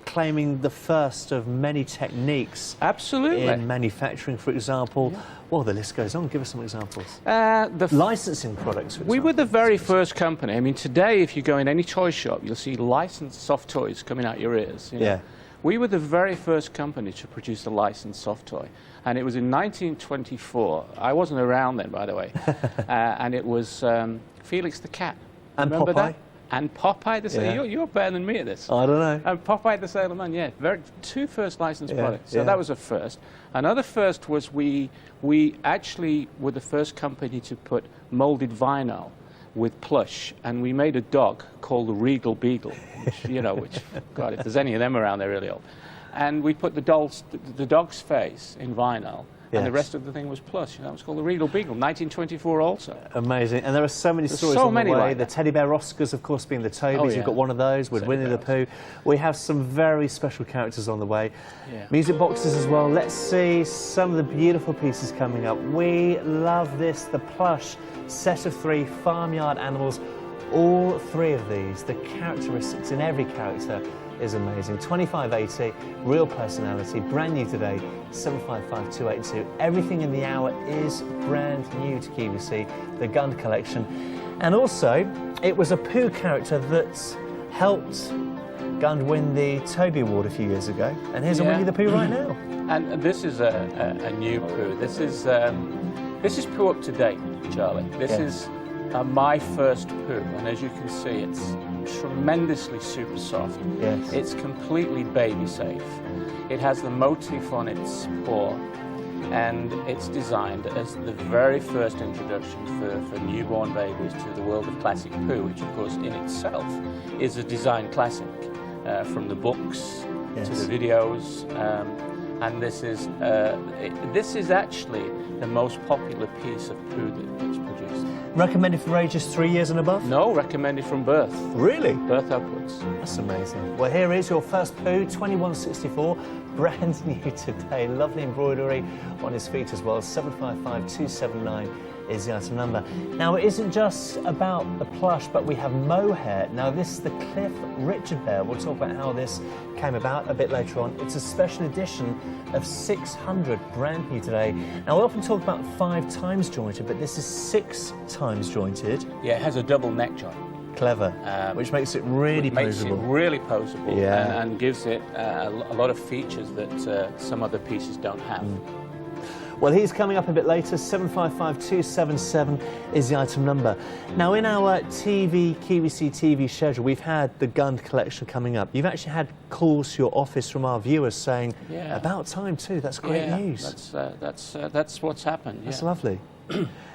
claiming the first of many techniques. Absolutely. In manufacturing, for example. Yeah. Well, the list goes on. Give us some examples. The licensing products, for example. We were the very first company. I mean, today, if you go in any toy shop, you'll see licensed soft toys coming out your ears. You know? Yeah. We were the very first company to produce a licensed soft toy. And it was in 1924. I wasn't around then, by the way. And it was Felix the Cat. And remember Popeye? that? And Popeye the Sailor. Yeah. You're better than me at this. I don't know. And Popeye the Sailor Man, yeah. Two first licensed products. So yeah. that was a first. Another first was we actually were the first company to put molded vinyl with plush, and we made a dog called the Regal Beagle, which, you know, which, God, if there's any of them around, they're really old. And we put the dog's face in vinyl. Yes. And the rest of the thing was plush. That was called the Regal Beagle, 1924 also. Amazing. And there are so many stories on the way. Like the teddy bear Oscars, of course, being the Tobies. Oh, yeah. You've got one of those with Winnie the Pooh. We have some very special characters on the way. Yeah. Music boxes as well. Let's see some of the beautiful pieces coming up. We love this, the plush set of 3 farmyard animals. All 3 of these, the characteristics in every character is amazing. 2580, real personality, brand new today, 755282. Everything in the hour is brand new to QVC, the Gund Collection. And also, it was a Pooh character that helped Gund win the Toby Award a few years ago. And here's a Winnie the Pooh right now. And this is a new Pooh. This is Pooh up to date, Charlie. This is my first Pooh, and as you can see, it's tremendously super soft. Yes. It's completely baby safe. It has the motif on its paw, and it's designed as the very first introduction for newborn babies to the world of classic Pooh, which of course in itself is a design classic, from the books to the videos, and this is actually the most popular piece of Pooh that's produced. Recommended for ages 3 years and above? No, recommended from birth. Really? Birth upwards. That's amazing. Well, here is your first Pooh, 2164, brand new today. Lovely embroidery on his feet as well. 755279 is the item number. Now, it isn't just about the plush, but we have mohair. Now, this is the Cliff Richard bear. We'll talk about how this came about a bit later on. It's a special edition of 600, brand new today. Now, we often talk about 5 times jointed, but this is 6 times jointed. Yeah, it has a double neck joint. Clever, which makes it really posable. Makes it really posable, yeah. and gives it a lot of features that some other pieces don't have. Well, he's coming up a bit later. 755277 is the item number. Now, in our QVC TV schedule, we've had the Gund Collection coming up. You've actually had calls to your office from our viewers saying, about time too. That's great news. That's what's happened. That's lovely.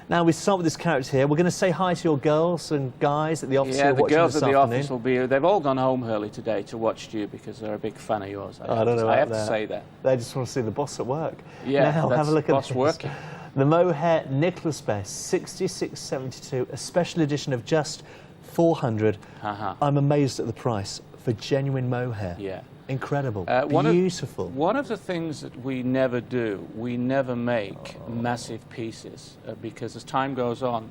Now, we start with this character here. We're going to say hi to your girls and guys at the office. Yeah, the girls at the office will be. They've all gone home early today to watch you because they're a big fan of yours. I don't know. I have to say that. They just want to see the boss at work. Yeah, now, have a look at boss this. working. The mohair Nicholas Bear, 6672, a special edition of just 400. I'm amazed at the price for genuine mohair. Yeah. Incredible. Beautiful. One of the things that we never do, we never make massive pieces because as time goes on,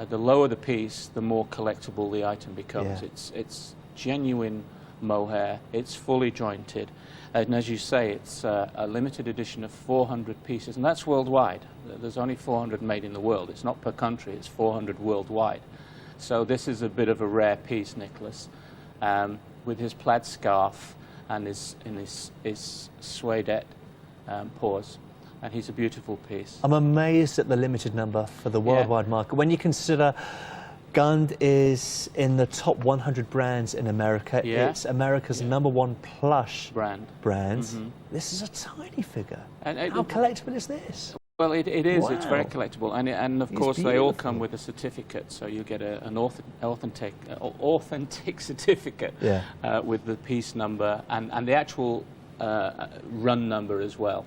the lower the piece, the more collectible the item becomes. It's genuine mohair. It's fully jointed. And as you say, it's a limited edition of 400 pieces, and that's worldwide. There's only 400 made in the world. It's not per country, it's 400 worldwide. So this is a bit of a rare piece, Nicholas, with his plaid scarf and his suedette paws. And he's a beautiful piece. I'm amazed at the limited number for the worldwide market. When you consider Gund is in the top 100 brands in America. Yeah. It's America's #1 plush brand. Mm-hmm. This is a tiny figure. And how collectible is this? Well, it is. Wow. It's very collectible, and of It's course they beautiful. all come with a certificate. So you get an authentic certificate with the piece number and the actual run number as well.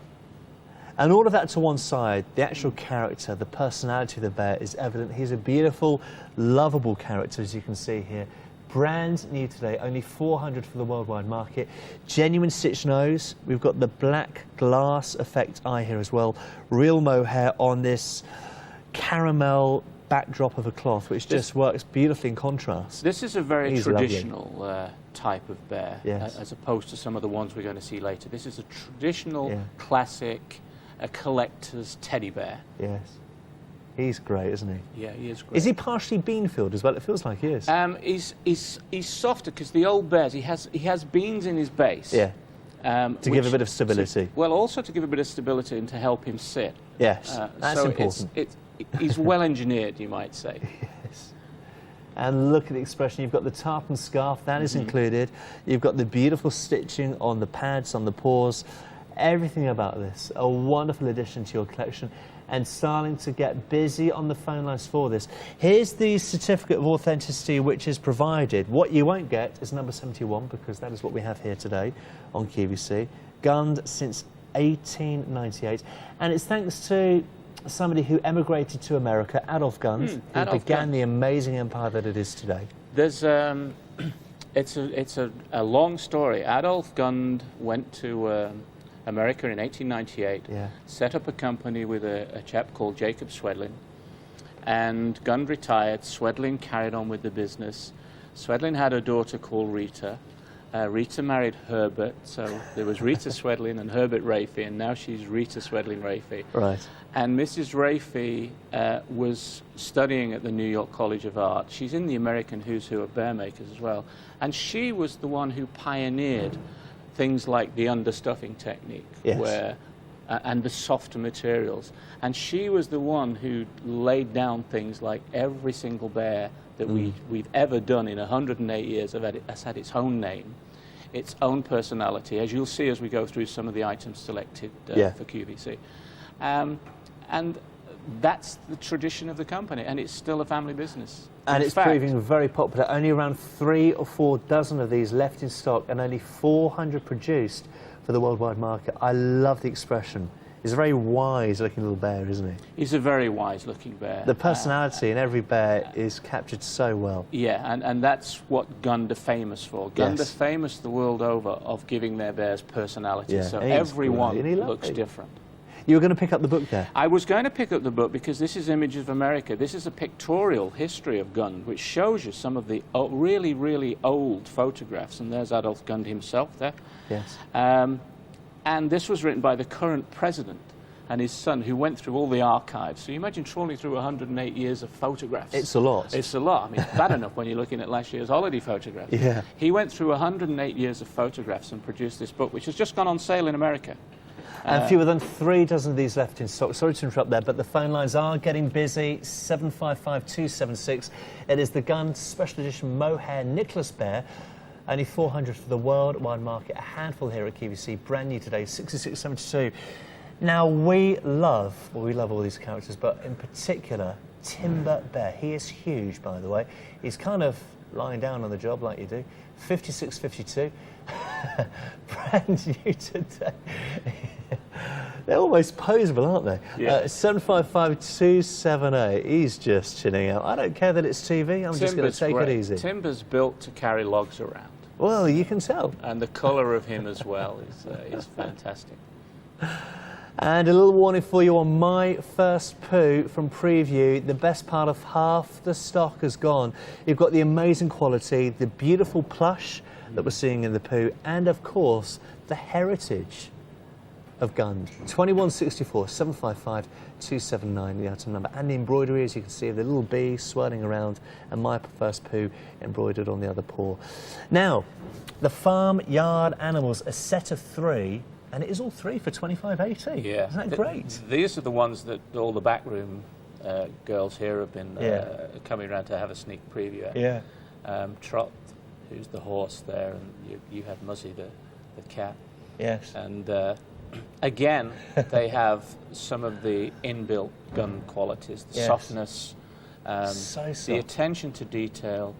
And all of that to one side, the actual character, the personality of the bear is evident. He's a beautiful, lovable character, as you can see here. Brand new today, only 400 for the worldwide market. Genuine stitch nose. We've got the black glass effect eye here as well. Real mohair on this caramel backdrop of a cloth, which just works beautifully in contrast. This is a very He's traditional type of bear, Yes. as opposed to some of the ones we're going to see later. This is a traditional, classic, a collector's teddy bear. Yes. He's great, isn't he? Yeah, he is great. Is he partially bean-filled as well? It feels like he is. He's softer because the old bears, he has beans in his base. Yeah. To give a bit of stability. Well, also to give a bit of stability and to help him sit. Yes, that's so important. He's well engineered, you might say. Yes. And look at the expression. You've got the tartan scarf, that is included. You've got the beautiful stitching on the pads, on the paws. Everything about this, a wonderful addition to your collection, and starting to get busy on the phone lines for this. Here's the certificate of authenticity which is provided. What you won't get is number 71, because that is what we have here today on QVC. Gund since 1898, and it's thanks to somebody who emigrated to America, Adolf Gund, who Adolf began Gund. the amazing empire that it is today. There's it's a long story. Adolf Gund went to America in 1898, set up a company with a chap called Jacob Swedlin, and Gund retired. Swedlin carried on with the business. Swedlin had a daughter called Rita. Rita married Herbert, so there was Rita Swedlin and Herbert Rafey, and now she's Rita Swedlin Rafey. Right. And Mrs. Rafey was studying at the New York College of Art. She's in the American Who's Who of bear makers as well, and she was the one who pioneered things like the understuffing technique, where and the softer materials. And she was the one who laid down things like every single bear that we've ever done in 108 years has had its own name, its own personality, as you'll see as we go through some of the items selected for QVC. And that's the tradition of the company, and it's still a family business. And it's proving very popular. Only around 3 or 4 dozen of these left in stock, and only 400 produced for the worldwide market. I love the expression. He's a very wise-looking little bear, isn't he? He's a very wise-looking bear. The personality in every bear is captured so well. Yeah, and that's what Gund are famous for. Gund are famous the world over of giving their bears personality, Yeah, so he's everyone great. Isn't he looks lovely? different. You were going to pick up the book there? I was going to pick up the book because this is Images of America. This is a pictorial history of Gund, which shows you some of the really, really old photographs. And there's Adolf Gund himself there. Yes. And this was written by the current president and his son, who went through all the archives. So you imagine trawling through 108 years of photographs. It's a lot. It's a lot. I mean, bad enough when you're looking at last year's holiday photographs. Yeah. He went through 108 years of photographs and produced this book, which has just gone on sale in America. And fewer than 3 dozen of these left in stock. Sorry to interrupt there, but the phone lines are getting busy. 755-276. It is the Gund Special Edition Mohair Nicholas Bear. Only 400 for the worldwide market. A handful here at QVC. Brand new today, 66.72. Now, we love all these characters, but in particular, Timber Bear. He is huge, by the way. He's kind of lying down on the job like you do. 56.52. Brand new today. They're almost poseable, aren't they? Yeah. 755-278. He's just chilling out. I don't care that it's TV. I'm just going to take it easy. Timber's built to carry logs around. Well, you can tell. And the colour of him as well is fantastic. And a little warning for you on my first poo from preview. The best part of half the stock has gone. You've got the amazing quality, the beautiful plush, that we're seeing in the Pooh, and of course the heritage of Gund. 2164 755 279, the item number, and the embroidery, as you can see, the little bee swirling around, and my first Pooh embroidered on the other paw. Now, the farmyard animals, a set of 3, and it is all 3 for $25.80. Yeah, isn't that great? These are the ones that all the backroom girls here have been coming around to have a sneak preview at. Yeah. Trot, who's the horse there, and you have Muzzy, the cat. Yes. And again, they have some of the inbuilt Gund qualities, the softness, so soft. the attention to detail,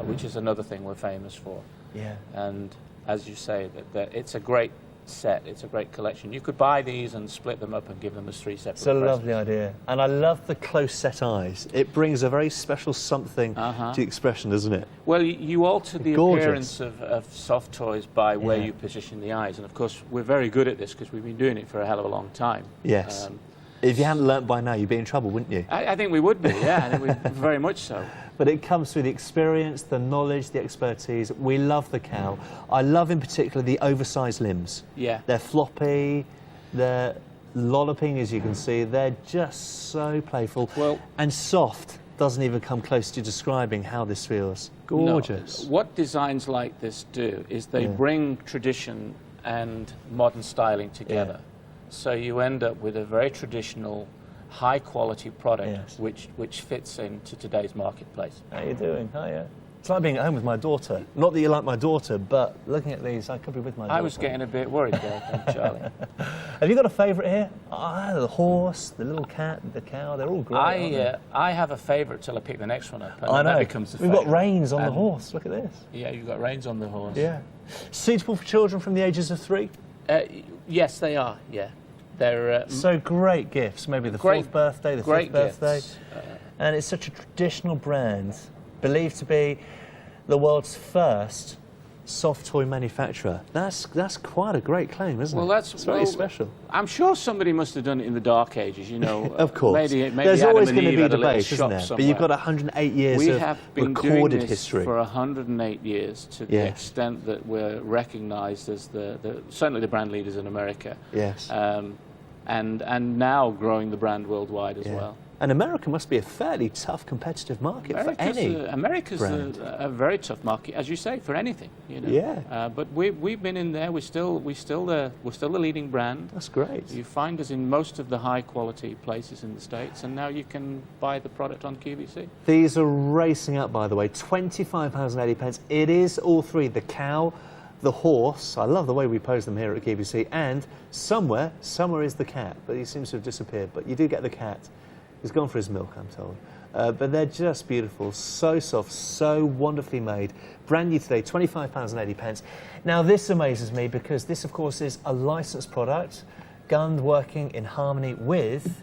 which is another thing we're famous for. Yeah. And as you say, that it's a great set, it's a great collection. You could buy these and split them up and give them as 3 separate It's a presents. lovely idea. And I love the close set eyes. It brings a very special something to the expression, doesn't it? Well, you alter the Gorgeous. appearance of soft toys by where you position the eyes. And of course, we're very good at this because we've been doing it for a hell of a long time. Yes. If you hadn't learnt by now, you'd be in trouble, wouldn't you? I think we would be, yeah. I think we very much so. But it comes through the experience, the knowledge, the expertise. We love the cow. I love in particular the oversized limbs. Yeah. They're floppy, they're lolloping, as you can see. They're just so playful. Well, and soft doesn't even come close to describing how this feels. Gorgeous. No. What designs like this do is they bring tradition and modern styling together. So you end up with a very traditional, high-quality product which fits into today's marketplace. How you doing? Hiya. It's like being at home with my daughter. Not that you like my daughter, but looking at these, I could be with my daughter. I was getting a bit worried there, Charlie. Have you got a favourite here? The horse, the little cat, the cow, they're all great, aren't they? I have a favourite till I pick the next one up. And I know. That becomes a We've got favourite. reins on the horse. Look at this. Yeah, you've got reins on the horse. Yeah. Suitable for children from the ages of 3? Yes, they are, yeah. They're so great gifts, maybe the 4th birthday, the 5th birthday. And it's such a traditional brand, believed to be the world's first soft toy manufacturer. That's quite a great claim, isn't it? That's it's very special. I'm sure somebody must have done it in the dark ages, you know. Of course. Maybe There's Adam always and going to Eve be had a little debate, isn't shop there? somewhere. But you've got 108 years we of have been recorded doing this history. for 108 years to the extent that we're recognised as certainly the brand leaders in America. Yes. And now growing the brand worldwide as well. And America must be a fairly tough competitive market for any America's brand. a very tough market, as you say, for anything. You know? Yeah. But we've been in there. We're still the leading brand. That's great. You find us in most of the high quality places in the States, and now you can buy the product on QVC. These are racing up, by the way. £25.80. It is all 3: the cow, the horse. I love the way we pose them here at QVC. And somewhere is the cat, but he seems to have disappeared. But you do get the cat. He's gone for his milk, I'm told. But they're just beautiful, so soft, so wonderfully made. Brand new today, £25.80. Now, this amazes me because this, of course, is a licensed product. Gund working in harmony with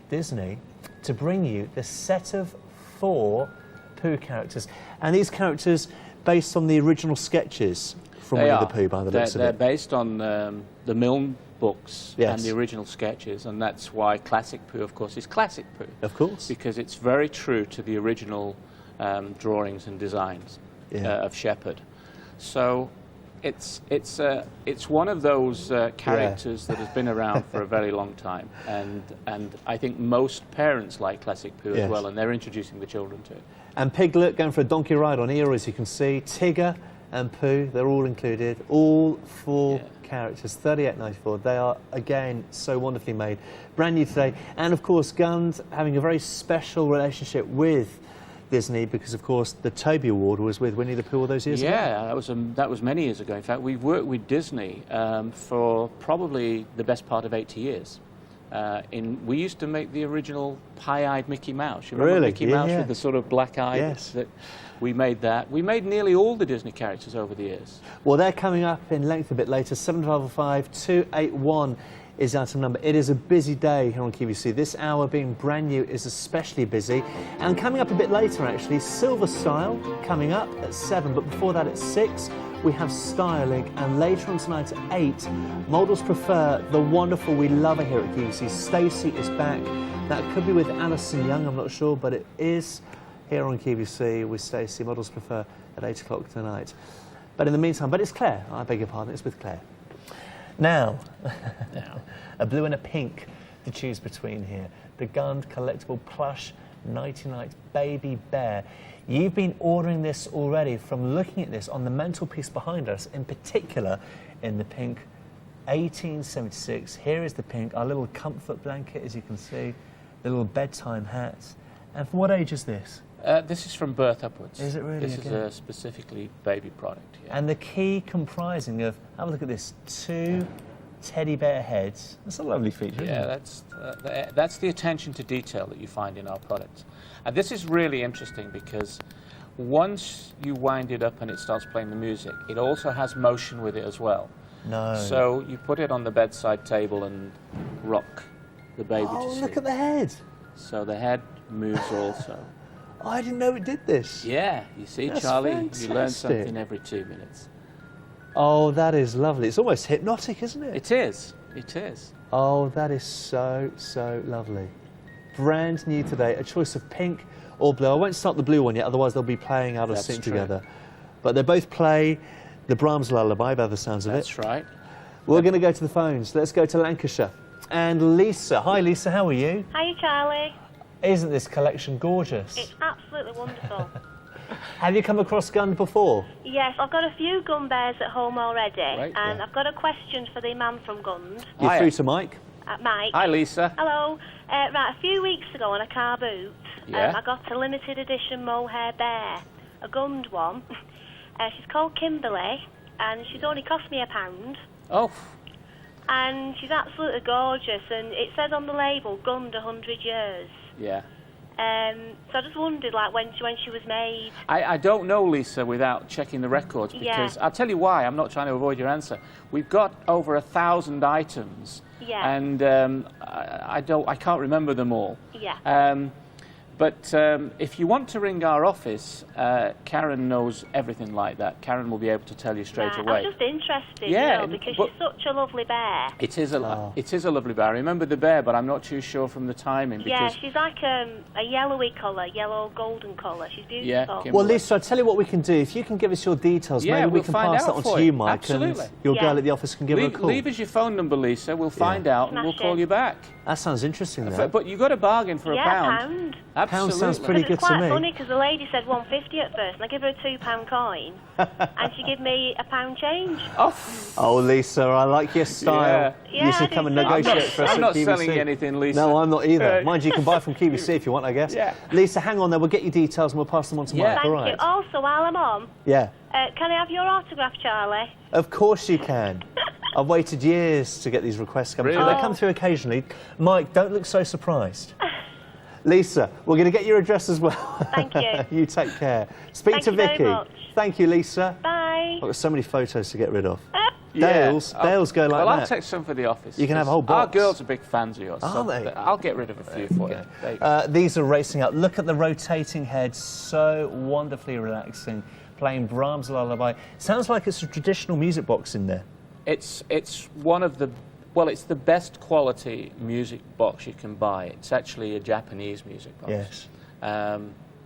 Disney to bring you the set of 4 Pooh characters. And these characters based on the original sketches from Winnie the Pooh, by the looks of it. They're based on the Milne books Yes. and the original sketches, and that's why Classic Pooh, of course, is Classic Pooh. Of course. Because it's very true to the original drawings and designs of Shepard. So it's one of those characters that has been around for a very long time, and I think most parents like Classic Pooh as well, and they're introducing the children to it. And Piglet going for a donkey ride on Eeyore, as you can see. Tigger and Pooh, they're all included. All 4 characters, $38.94. They are, again, so wonderfully made. Brand new today. And, of course, Gund having a very special relationship with Disney because, of course, the Toby Award was with Winnie the Pooh all those years ago. Yeah, that was many years ago. In fact, we've worked with Disney for probably the best part of 80 years. We used to make the original pie-eyed Mickey Mouse. You remember Mickey Mouse with the sort of black eye? Yes. We made that. We made nearly all the Disney characters over the years. Well, they're coming up in length a bit later. 755 281 is item number. It is a busy day here on QVC. This hour being brand new is especially busy. And coming up a bit later, actually, Silver Style coming up at 7. But before that, at 6, we have Styling. And later on tonight at 8, Models Prefer the wonderful We Love Her here at QVC. Stacey is back. That could be with Alison Young, I'm not sure, but it is here on QVC with Stacey. Models Prefer at 8 o'clock tonight. But in the meantime, but it's Claire. I beg your pardon, it's with Claire. Now, a blue and a pink to choose between here. The Gund collectible plush Nighty Night baby bear. You've been ordering this already from looking at this on the mantelpiece behind us, in particular in the pink 1876. Here is the pink, our little comfort blanket, as you can see, the little bedtime hats. And from what age is this? This is from birth upwards. Is it really? This is a specifically baby product. Yeah. And the key comprising of, have a look at this, 2 teddy bear heads. That's a lovely feature, isn't it? That's the attention to detail that you find in our products. And this is really interesting because once you wind it up and it starts playing the music, it also has motion with it as well. No. So you put it on the bedside table and rock the baby to sleep. Look at the head. So the head moves also. Oh, I didn't know it did this. Yeah, you see, That's Charlie, fantastic. you learn something every 2 minutes. Oh, that is lovely. It's almost hypnotic, isn't it? It is. It is. Oh, that is so, so lovely. Brand new today, a choice of pink or blue. I won't start the blue one yet, otherwise they'll be playing out of sync together. But they both play the Brahms Lullaby by the sounds of it. That's right. We're going to go to the phones. Let's go to Lancashire. And Lisa. Hi, Lisa. How are you? Hi, Charlie. Isn't this collection gorgeous? It's absolutely wonderful. Have you come across Gund before? Yes, I've got a few Gund bears at home already, Right, and I've got a question for the man from Gund. You're through to Mike. Mike. Hi, Lisa. Hello. Right, a few weeks ago on a car boot, Yeah. I got a limited edition mohair bear, a Gund one. She's called Kimberly, and she's only cost me £1. Oh. And she's absolutely gorgeous, and it says on the label, Gund 100 years. Yeah. So I just wondered, like, when she was made. I don't know, Lisa, without checking the records, because I'll tell you why. I'm not trying to avoid your answer. We've got over 1,000 items, and I can't remember them all. Yeah. But if you want to ring our office, Karen knows everything like that. Karen will be able to tell you straight away. I'm just interested, Yeah, you know, because she's such a lovely bear. It is a lovely bear. I remember the bear, but I'm not too sure from the timing. Yeah, Because she's like a yellowy colour, yellow golden colour. She's beautiful. Well, Lisa, I'll tell you what we can do. If you can give us your details, Yeah, maybe we we'll can find pass out that on for to you. you, Mike, Absolutely. and your girl at the office can give her a call. Leave us your phone number, Lisa. We'll find out, and we'll call you back. That sounds interesting, though. But you got a bargain for Yeah, £1. £1. Absolutely. sounds pretty good It's to quite me. funny because the lady said 150 at first, and I give her a £2 coin, and she gave me £1 change. Oh, Lisa, I like your style. Yeah, You I should do come and too. negotiate for us I'm at not QVC. selling you anything, Lisa. No, I'm not either. Right. Mind you, you can buy from QVC if you want, I guess. Yeah. Lisa, hang on there. We'll get your details and we'll pass them on to Mike. Thank All right. you. Also, while I'm on, Yeah. can I have your autograph, Charlie? Of course you can. I've waited years to get these requests coming through. Really? They come through occasionally. Mike, don't look so surprised. Lisa, we're going to get your address as well. Thank you. You take care. Speak Thank to you very Vicky. much. Thank you, Lisa. Bye. I've got so many photos to get rid of. Yeah. Dales go like well, that. I'll take some for the office. You can have a whole Our box. girls are big fans of yours. Are so they? I'll get rid of a few for you. There you go. These are racing up. Look at the rotating head, so wonderfully relaxing. Playing Brahms Lullaby. Sounds like it's a traditional music box in there. It's one of the, well, it's the best quality music box you can buy. It's actually a Japanese music box. Yes.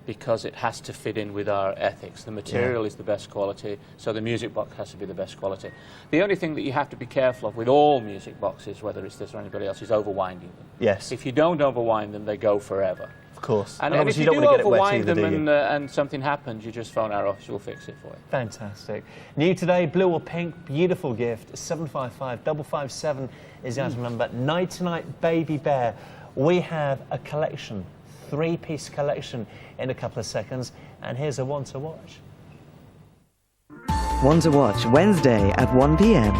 Because it has to fit in with our ethics. The material is the best quality, so the music box has to be the best quality. The only thing that you have to be careful of with all music boxes, whether it's this or anybody else, is overwinding them. Yes. If you don't overwind them, they go forever. Of course. And if obviously you don't do want to get it wet overwind either, them do you? and something happens, you just phone our office, we'll fix it for you. Fantastic. New today, blue or pink, beautiful gift. 755 557 is the item number. Night Night Baby Bear. We have a collection, 3-piece collection in a couple of seconds. And here's a one to watch. One to watch Wednesday at 1 p.m.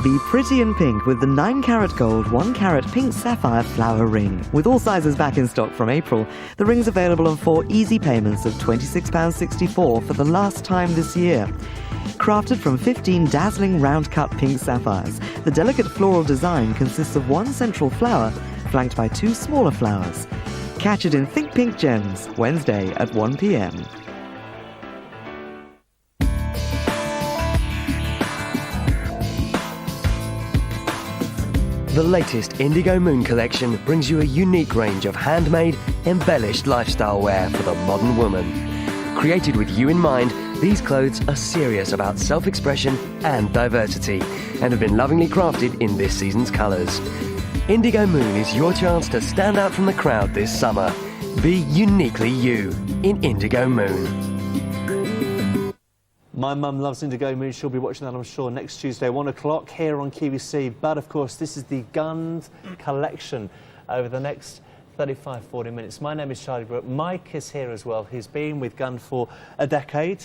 Be pretty in pink with the 9-carat gold 1-carat pink sapphire flower ring. With all sizes back in stock from April, the ring's available on 4 easy payments of £26.64 for the last time this year. Crafted from 15 dazzling round-cut pink sapphires, the delicate floral design consists of 1 central flower flanked by 2 smaller flowers. Catch it in Think Pink Gems, Wednesday at 1 p.m. The latest Indigo Moon collection brings you a unique range of handmade, embellished lifestyle wear for the modern woman. Created with you in mind, these clothes are serious about self-expression and diversity and have been lovingly crafted in this season's colours. Indigo Moon is your chance to stand out from the crowd this summer. Be uniquely you in Indigo Moon. My mum loves Indigo Moon. She'll be watching that, I'm sure, next Tuesday, 1 o'clock here on QVC. But, of course, this is the Gund collection over the next 35, 40 minutes. My name is Charlie Brooke. Mike is here as well. He's been with Gund for a decade.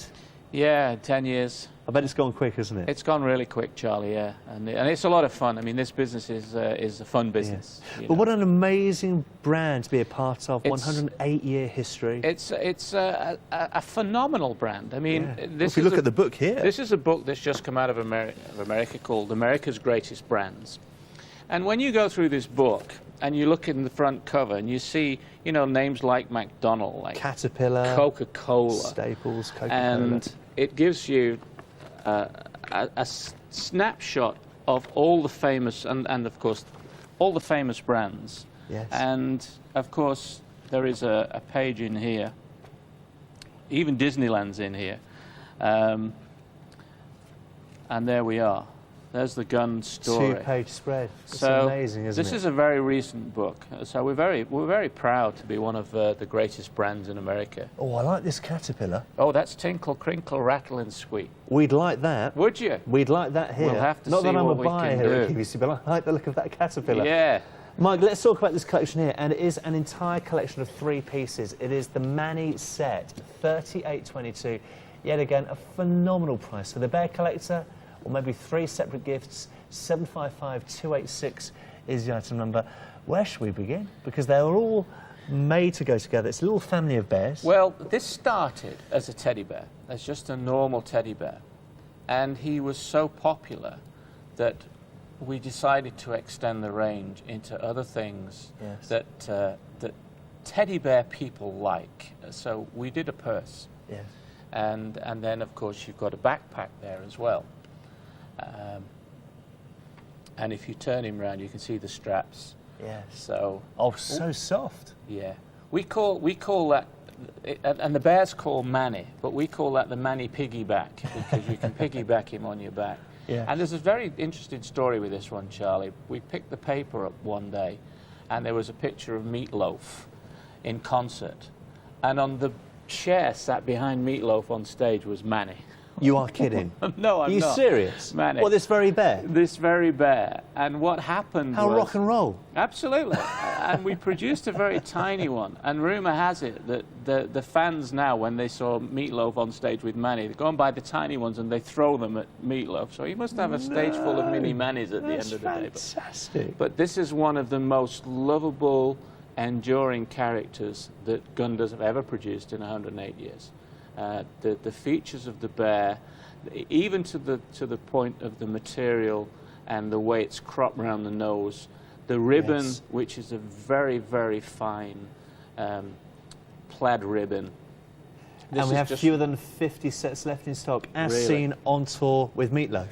Yeah, 10 years. I bet it's gone quick, isn't it? It's gone really quick, Charlie, yeah. And it's a lot of fun. I mean, this business is a fun business. Yes. But what an amazing brand to be a part of, 108-year history. It's a phenomenal brand. I mean, Yeah. this If you look at the book here. This is a book that's just come out of America called America's Greatest Brands. And when you go through this book and you look in the front cover and you see, you know, names like McDonald's, like Caterpillar, Coca-Cola, Staples, Coca-Cola. and it gives you a snapshot of all the famous and of course all the famous brands. Yes. And of course there is a page in here. Even Disneyland's in here. And there we are. There's the Gund story. Two-page spread. It's so amazing, isn't it? this is a very recent book. So we're very proud to be one of the greatest brands in America. Oh, I like this Caterpillar. Oh, that's Tinkle, Crinkle, Rattle and Squeak. We'd like that. Would you? We'd like that here. We'll have to Not see that I'm what a we buyer can here at do. QVC, but I like the look of that Caterpillar. Yeah. Mike, let's talk about this collection here, and it is an entire collection of 3 pieces. It is the Manny set, $38.22. Yet again, a phenomenal price for the bear collector, or maybe 3 separate gifts. 755-286 is the item number. Where should we begin? Because they are all made to go together. It's a little family of bears. Well, this started as a teddy bear, as just a normal teddy bear. And he was so popular that we decided to extend the range into other things Yes. that teddy bear people like. So we did a purse. Yes. And then, of course, you've got a backpack there as well. And if you turn him around, you can see the straps. Yes. So. Oh, so soft. Yeah. We call that, and the bears call Manny, but we call that the Manny piggyback because you can piggyback him on your back. Yeah. And there's a very interesting story with this one, Charlie. We picked the paper up one day, and there was a picture of Meatloaf in concert, and on the chair sat behind Meatloaf on stage was Manny. You are kidding. No, I'm Are you not. serious? Manny. What, this very bear? This very bear. And what happened How was... rock and roll. Absolutely. And we produced a very tiny one. And rumour has it that the fans now, when they saw Meatloaf on stage with Manny, they go and buy the tiny ones and they throw them at Meatloaf. So he must have a stage full of mini Mannies at the end of the day. Fantastic. But this is one of the most lovable, enduring characters that Gund have ever produced in 108 years. The features of the bear, even to the point of the material and the way it's cropped around the nose, the ribbon, Yes. which is a very, very fine plaid ribbon. This And we is have just- fewer than 50 sets left in stock, as Really? seen on tour with Meatloaf.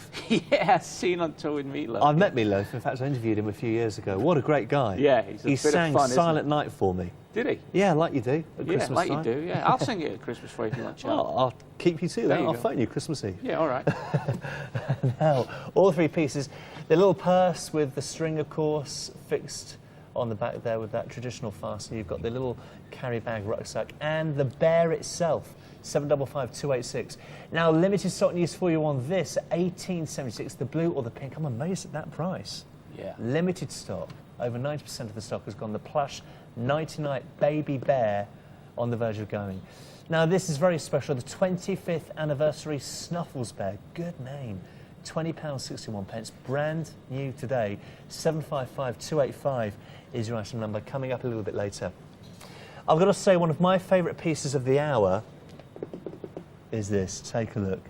Yeah, seen on tour with Meatloaf. I've met Meatloaf. In fact, I interviewed him a few years ago. What a great guy. Yeah, he's a He bit of sang fun, isn't Silent he? Night for me. Did he? Yeah, like you do at Yeah, Christmas like time. you do, yeah. I'll sing it at Christmas for you if you want, Charlie. Oh, I'll keep you to There that. you I'll go. phone you Christmas Eve. Yeah, all right. Now, all 3 pieces. The little purse with the string, of course, fixed on the back there with that traditional fastener. You've got the little carry bag rucksack and the bear itself, 755-286. Now, limited stock news for you on this, $18.76, the blue or the pink. I'm amazed at that price. Yeah. Limited stock. Over 90% of the stock has gone. The plush 90-night baby bear on the verge of going. Now, this is very special. The 25th anniversary Snuffles bear. Good name. £20.61. Brand new today. 755-285 is your item number. Coming up a little bit later. I've got to say, one of my favourite pieces of the hour is this. Take a look.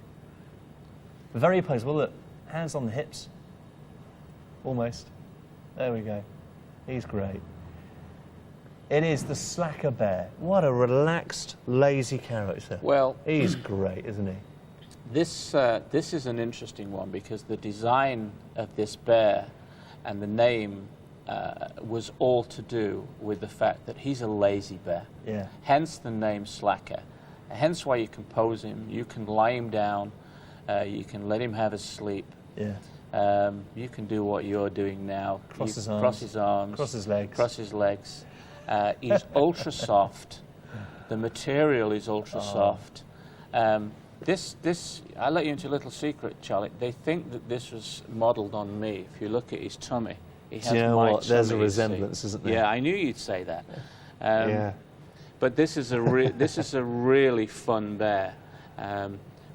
Very posable. Look, hands on the hips. Almost. There we go. He's great. It is the Slacker Bear. What a relaxed, lazy character. Well, he's great, isn't he? This is an interesting one because the design of this bear and the name was all to do with the fact that he's a lazy bear. Yeah. Hence the name Slacker. Hence why you can pose him, you can lie him down, you can let him have a sleep. Yeah. You can do what you're doing now. Cross his arms. Cross his legs. Cross his legs. He's ultra soft. The material is ultra soft. This, I'll let you into a little secret, Charlie. They think that this was modelled on me. If you look at his tummy, he has my tummy. There's a resemblance, isn't there? Yeah, I knew you'd say that. Yeah. But this is a really fun bear.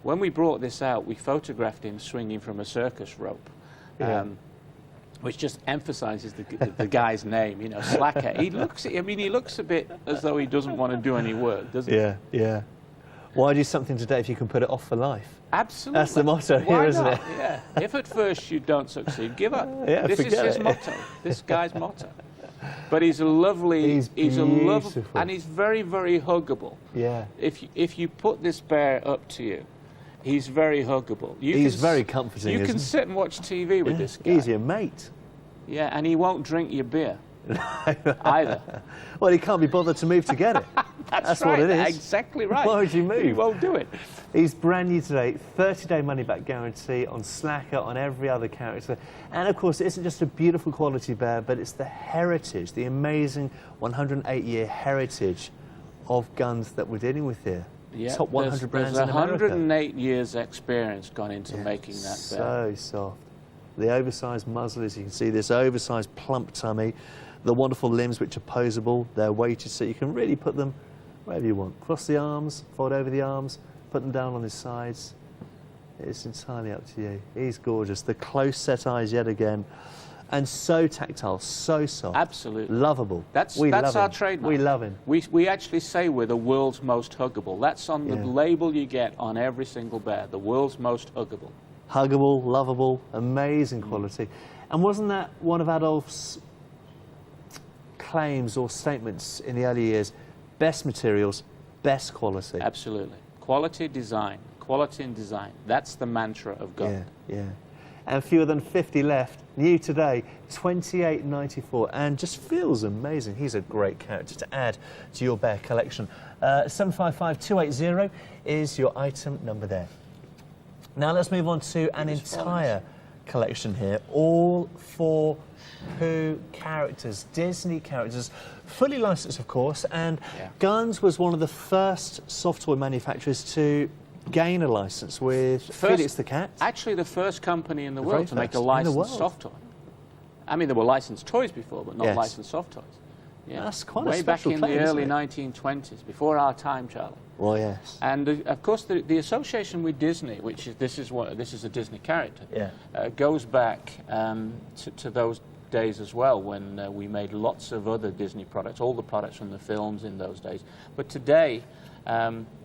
When we brought this out, we photographed him swinging from a circus rope, which just emphasises the guy's name, you know, Slacker. He looks a bit as though he doesn't want to do any work, doesn't he? Yeah, yeah. Why do something today if you can put it off for life? Absolutely. That's the motto here, isn't it? Yeah. If at first you don't succeed, give up. Yeah, this is his motto. This guy's motto. But he's a lovely. He's a lovely, and he's very, very huggable. Yeah. If you put this bear up to you, he's very huggable. He's very comforting. You can sit and watch TV with this guy. He's your mate. Yeah, and he won't drink your beer either. Well, he can't be bothered to move to get it. That's right, what it is. Exactly right. Why would you move? He won't do it. He's brand new today, 30-day money-back guarantee on Slacker, on every other character. And, of course, it isn't just a beautiful quality bear, but it's the heritage, the amazing 108-year heritage of guns that we're dealing with here. Yeah, Top 100 brands there's in America. 108 years experience gone into making that bear. So soft. The oversized muzzle, as you can see, this oversized plump tummy, the wonderful limbs which are poseable, they're weighted so you can really put them wherever you want. Cross the arms, fold over the arms, put them down on his sides. It's entirely up to you. He's gorgeous. The close set eyes yet again. And so tactile, so soft. Absolutely. Lovable. That's love our him. trademark. We love him. We actually say we're the world's most huggable. That's on the label you get on every single bear, the world's most huggable. Huggable, lovable, amazing quality. And wasn't that one of Adolf's claims or statements in the early years? Best materials, best quality. Absolutely. Quality, design. Quality and design. That's the mantra of Gund. Yeah, yeah. And fewer than 50 left. New today, $28.94, and just feels amazing. He's a great character to add to your bear collection. 755280 is your item number there. Now let's move on to an entire collection here, all 4 Pooh characters, Disney characters, fully licensed of course, and Guns was one of the first soft toy manufacturers to gain a license with Felix the Cat. Actually the first company in the world to make a licensed soft toy. I mean, there were licensed toys before, but not licensed soft toys. Yeah. That's quite a way back special in claim, the early isn't 1920s, before our time, Charlie. Well, yes. And of course, the association with Disney, which is this is a Disney character, goes back to those days as well, when we made lots of other Disney products, all the products from the films in those days. But today,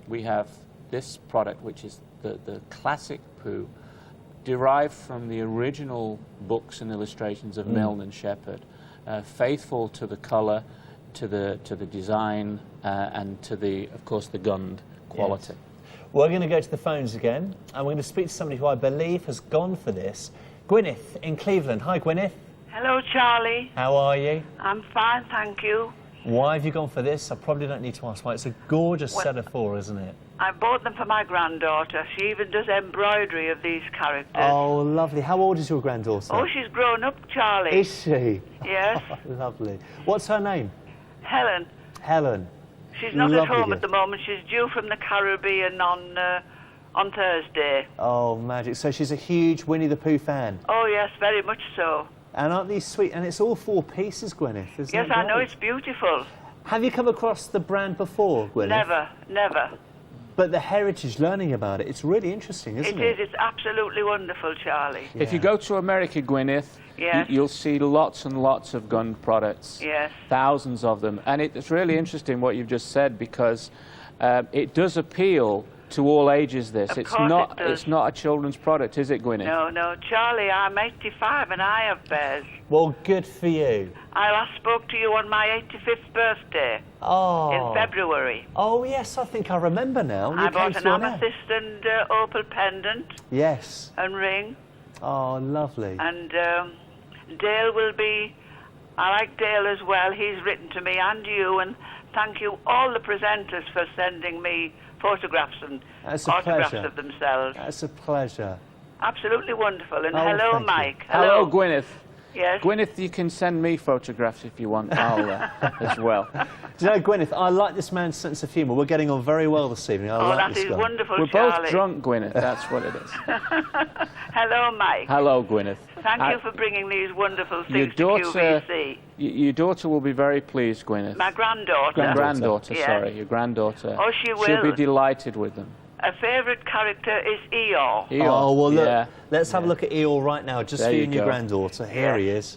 we have this product, which is the classic Pooh, derived from the original books and illustrations of Milne and Shepard, faithful to the colour, to the design, and to of course, the Gund quality. Yes. We're going to go to the phones again, and we're going to speak to somebody who I believe has gone for this. Gwyneth in Cleveland. Hi, Gwyneth. Hello, Charlie. How are you? I'm fine, thank you. Why have you gone for this? I probably don't need to ask why. It's a gorgeous set of 4, isn't it? I bought them for my granddaughter. She even does embroidery of these characters. Oh, lovely. How old is your granddaughter? Oh, she's grown up, Charlie. Is she? Yes. Oh, lovely. What's her name? Helen. Helen. She's not lovely at home gift. at the moment. She's due from the Caribbean on Thursday. Oh, magic. So she's a huge Winnie the Pooh fan. Oh, yes, very much so. And aren't these sweet? And it's all 4 pieces, Gwyneth, isn't it? Yes, I know, it's beautiful. Have you come across the brand before, Gwyneth? Never, never. But the heritage, learning about it, it's really interesting, isn't it? It is. It's absolutely wonderful, Charlie. Yeah. If you go to America, Gwyneth, you'll see lots and lots of Gund products. Yes. Thousands of them. And it's really interesting what you've just said, because it does appeal to all ages, this. It's not a children's product, is it, Gwyneth? No, no. Charlie, I'm 85 and I have bears. Well, good for you. I last spoke to you on my 85th birthday. Oh. In February. Oh, yes, I think I remember now. I bought an amethyst and opal pendant. Yes. And ring. Oh, lovely. And Dale will be... I like Dale as well. He's written to me and you, and thank you all the presenters for sending me photographs and That's a autographs pleasure. of themselves. That's a pleasure. Absolutely wonderful. And Oh, hello, thank you. Mike. Hello, Gwyneth. Yes. Gwyneth, you can send me photographs if you want, as well. Do you know, Gwyneth, I like this man's sense of humour. We're getting on very well this evening. I Oh, like that this is guy. wonderful, We're Charlie. both drunk, Gwyneth, that's what it is. Hello, Mike. Hello, Gwyneth. Thank you for bringing these wonderful Your things daughter, to QVC. your daughter will be very pleased, Gwyneth. My granddaughter. Granddaughter, Yes. sorry, your granddaughter. Oh, she She'll will. be delighted with them. A favourite character is Eeyore. Oh, well, look, yeah. let's have a look at Eeyore right now, just There for you you and your go. granddaughter. Here he is.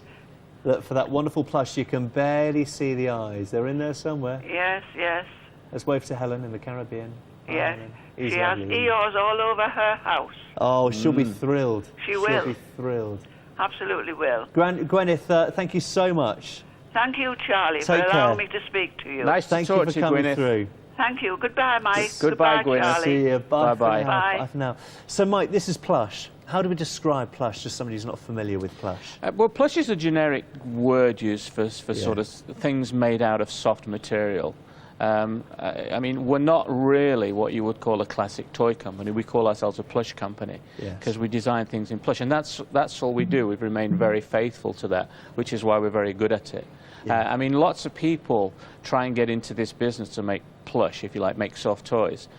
Look, for that wonderful plush, you can barely see the eyes. They're in there somewhere. Yes, yes, Let's wave to Helen in the Caribbean. yes. He's She has lovely. Eeyores all over her house. Oh, she'll be thrilled. She She'll will. be thrilled. Absolutely will. Gwyneth, thank you so much. Thank you, Charlie, for Take allowing care. me to speak to you. Thank you for coming through. Thank you. Goodbye, Mike. Goodbye, Gwyneth. Charlie. See you. Bye. Bye-bye. For now. Bye. Bye for now. So, Mike, this is plush. How do we describe plush to somebody who's not familiar with plush? Well, plush is a generic word used for sort of things made out of soft material. I mean, we're not really what you would call a classic toy company. We call ourselves a plush company because we design things in plush, and that's all we do. We've remained very faithful to that, which is why we're very good at it. I mean, lots of people try and get into this business to make plush, if you like, make soft toys,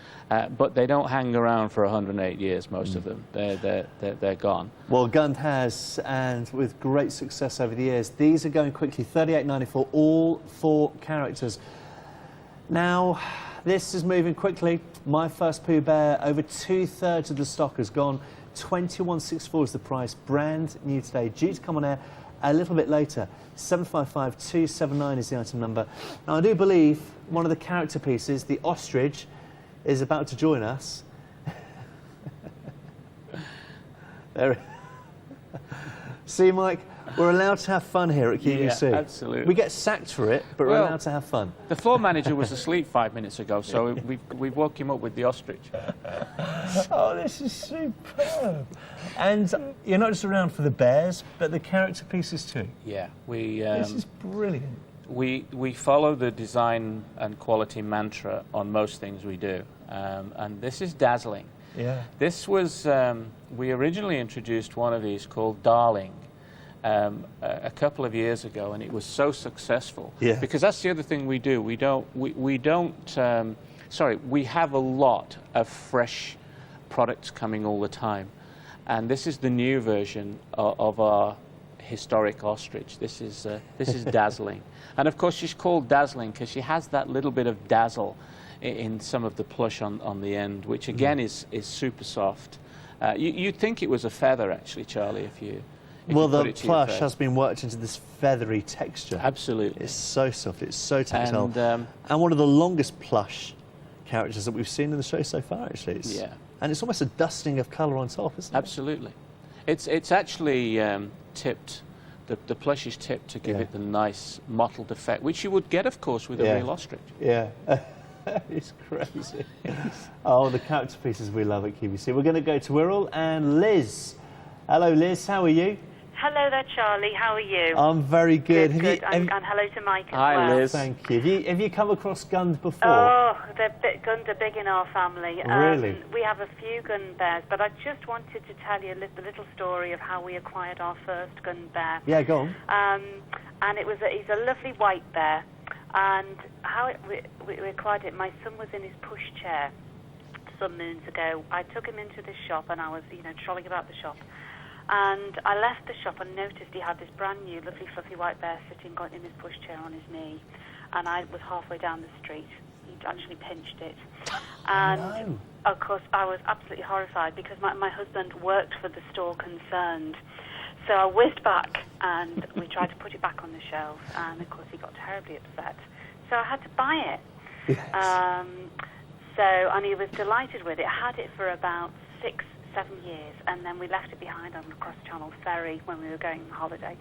but they don't hang around for 108 years. Most of them, they're gone. Well, Gund has, and with great success over the years. These are going quickly, $38.94, all 4 characters. Now, this is moving quickly. My First Pooh Bear, over 2/3 of the stock has gone. $21.64 is the price, brand new today, due to come on air a little bit later. 755-279 is the item number. Now, I do believe one of the character pieces, the ostrich, is about to join us. There. See, Mike, we're allowed to have fun here at QVC. Yeah, absolutely. We get sacked for it, but we're allowed to have fun. The floor manager was asleep 5 minutes ago, so we've woke him up with the ostrich. Oh, this is superb. And you're not just around for the bears, but the character pieces too. Yeah, this is brilliant. We follow the design and quality mantra on most things we do, and this is dazzling. Yeah. This was, we originally introduced one of these called Darling a couple of years ago, and it was so successful. Yeah. Because that's the other thing we do. We have a lot of fresh products coming all the time. And this is the new version of our historic ostrich. This is dazzling. And of course she's called dazzling because she has that little bit of dazzle in some of the plush on the end, which again is super soft. You'd think it was a feather actually, Charlie, if you Well, put the it to your plush face. has been worked into this feathery texture. Absolutely. It's so soft, it's so tactile. And, and one of the longest plush characters that we've seen in the show so far, actually. Yeah. And it's almost a dusting of colour on top, isn't it? Absolutely. It's actually tipped, the plush is tipped to give it the nice mottled effect, which you would get, of course, with a real ostrich. Yeah. It's crazy. Oh, the character pieces we love at QVC. We're going to go to Wirral and Liz. Hello, Liz. How are you? Hello there, Charlie. How are you? I'm very good. Good. And hello to Mike as Hi, well. Liz. Thank you. Have you come across Gund before? Oh, guns are big in our family. Really? We have a few gun bears, but I just wanted to tell you a little story of how we acquired our first gun bear. Yeah, go on. And he's a lovely white bear. And how we acquired it, my son was in his pushchair some moons ago. I took him into the shop, and I was, trolling about the shop. And I left the shop and noticed he had this brand new, lovely, fluffy white bear sitting in his pushchair on his knee. And I was halfway down the street. He'd actually pinched it. And, of course, I was absolutely horrified because my husband worked for the store concerned. So I whizzed back and we tried to put it back on the shelf. And, of course, he got terribly upset. So I had to buy it. Yes. And he was delighted with it. I had it for about 6-7 years, and then we left it behind on the cross-channel ferry when we were going on holiday.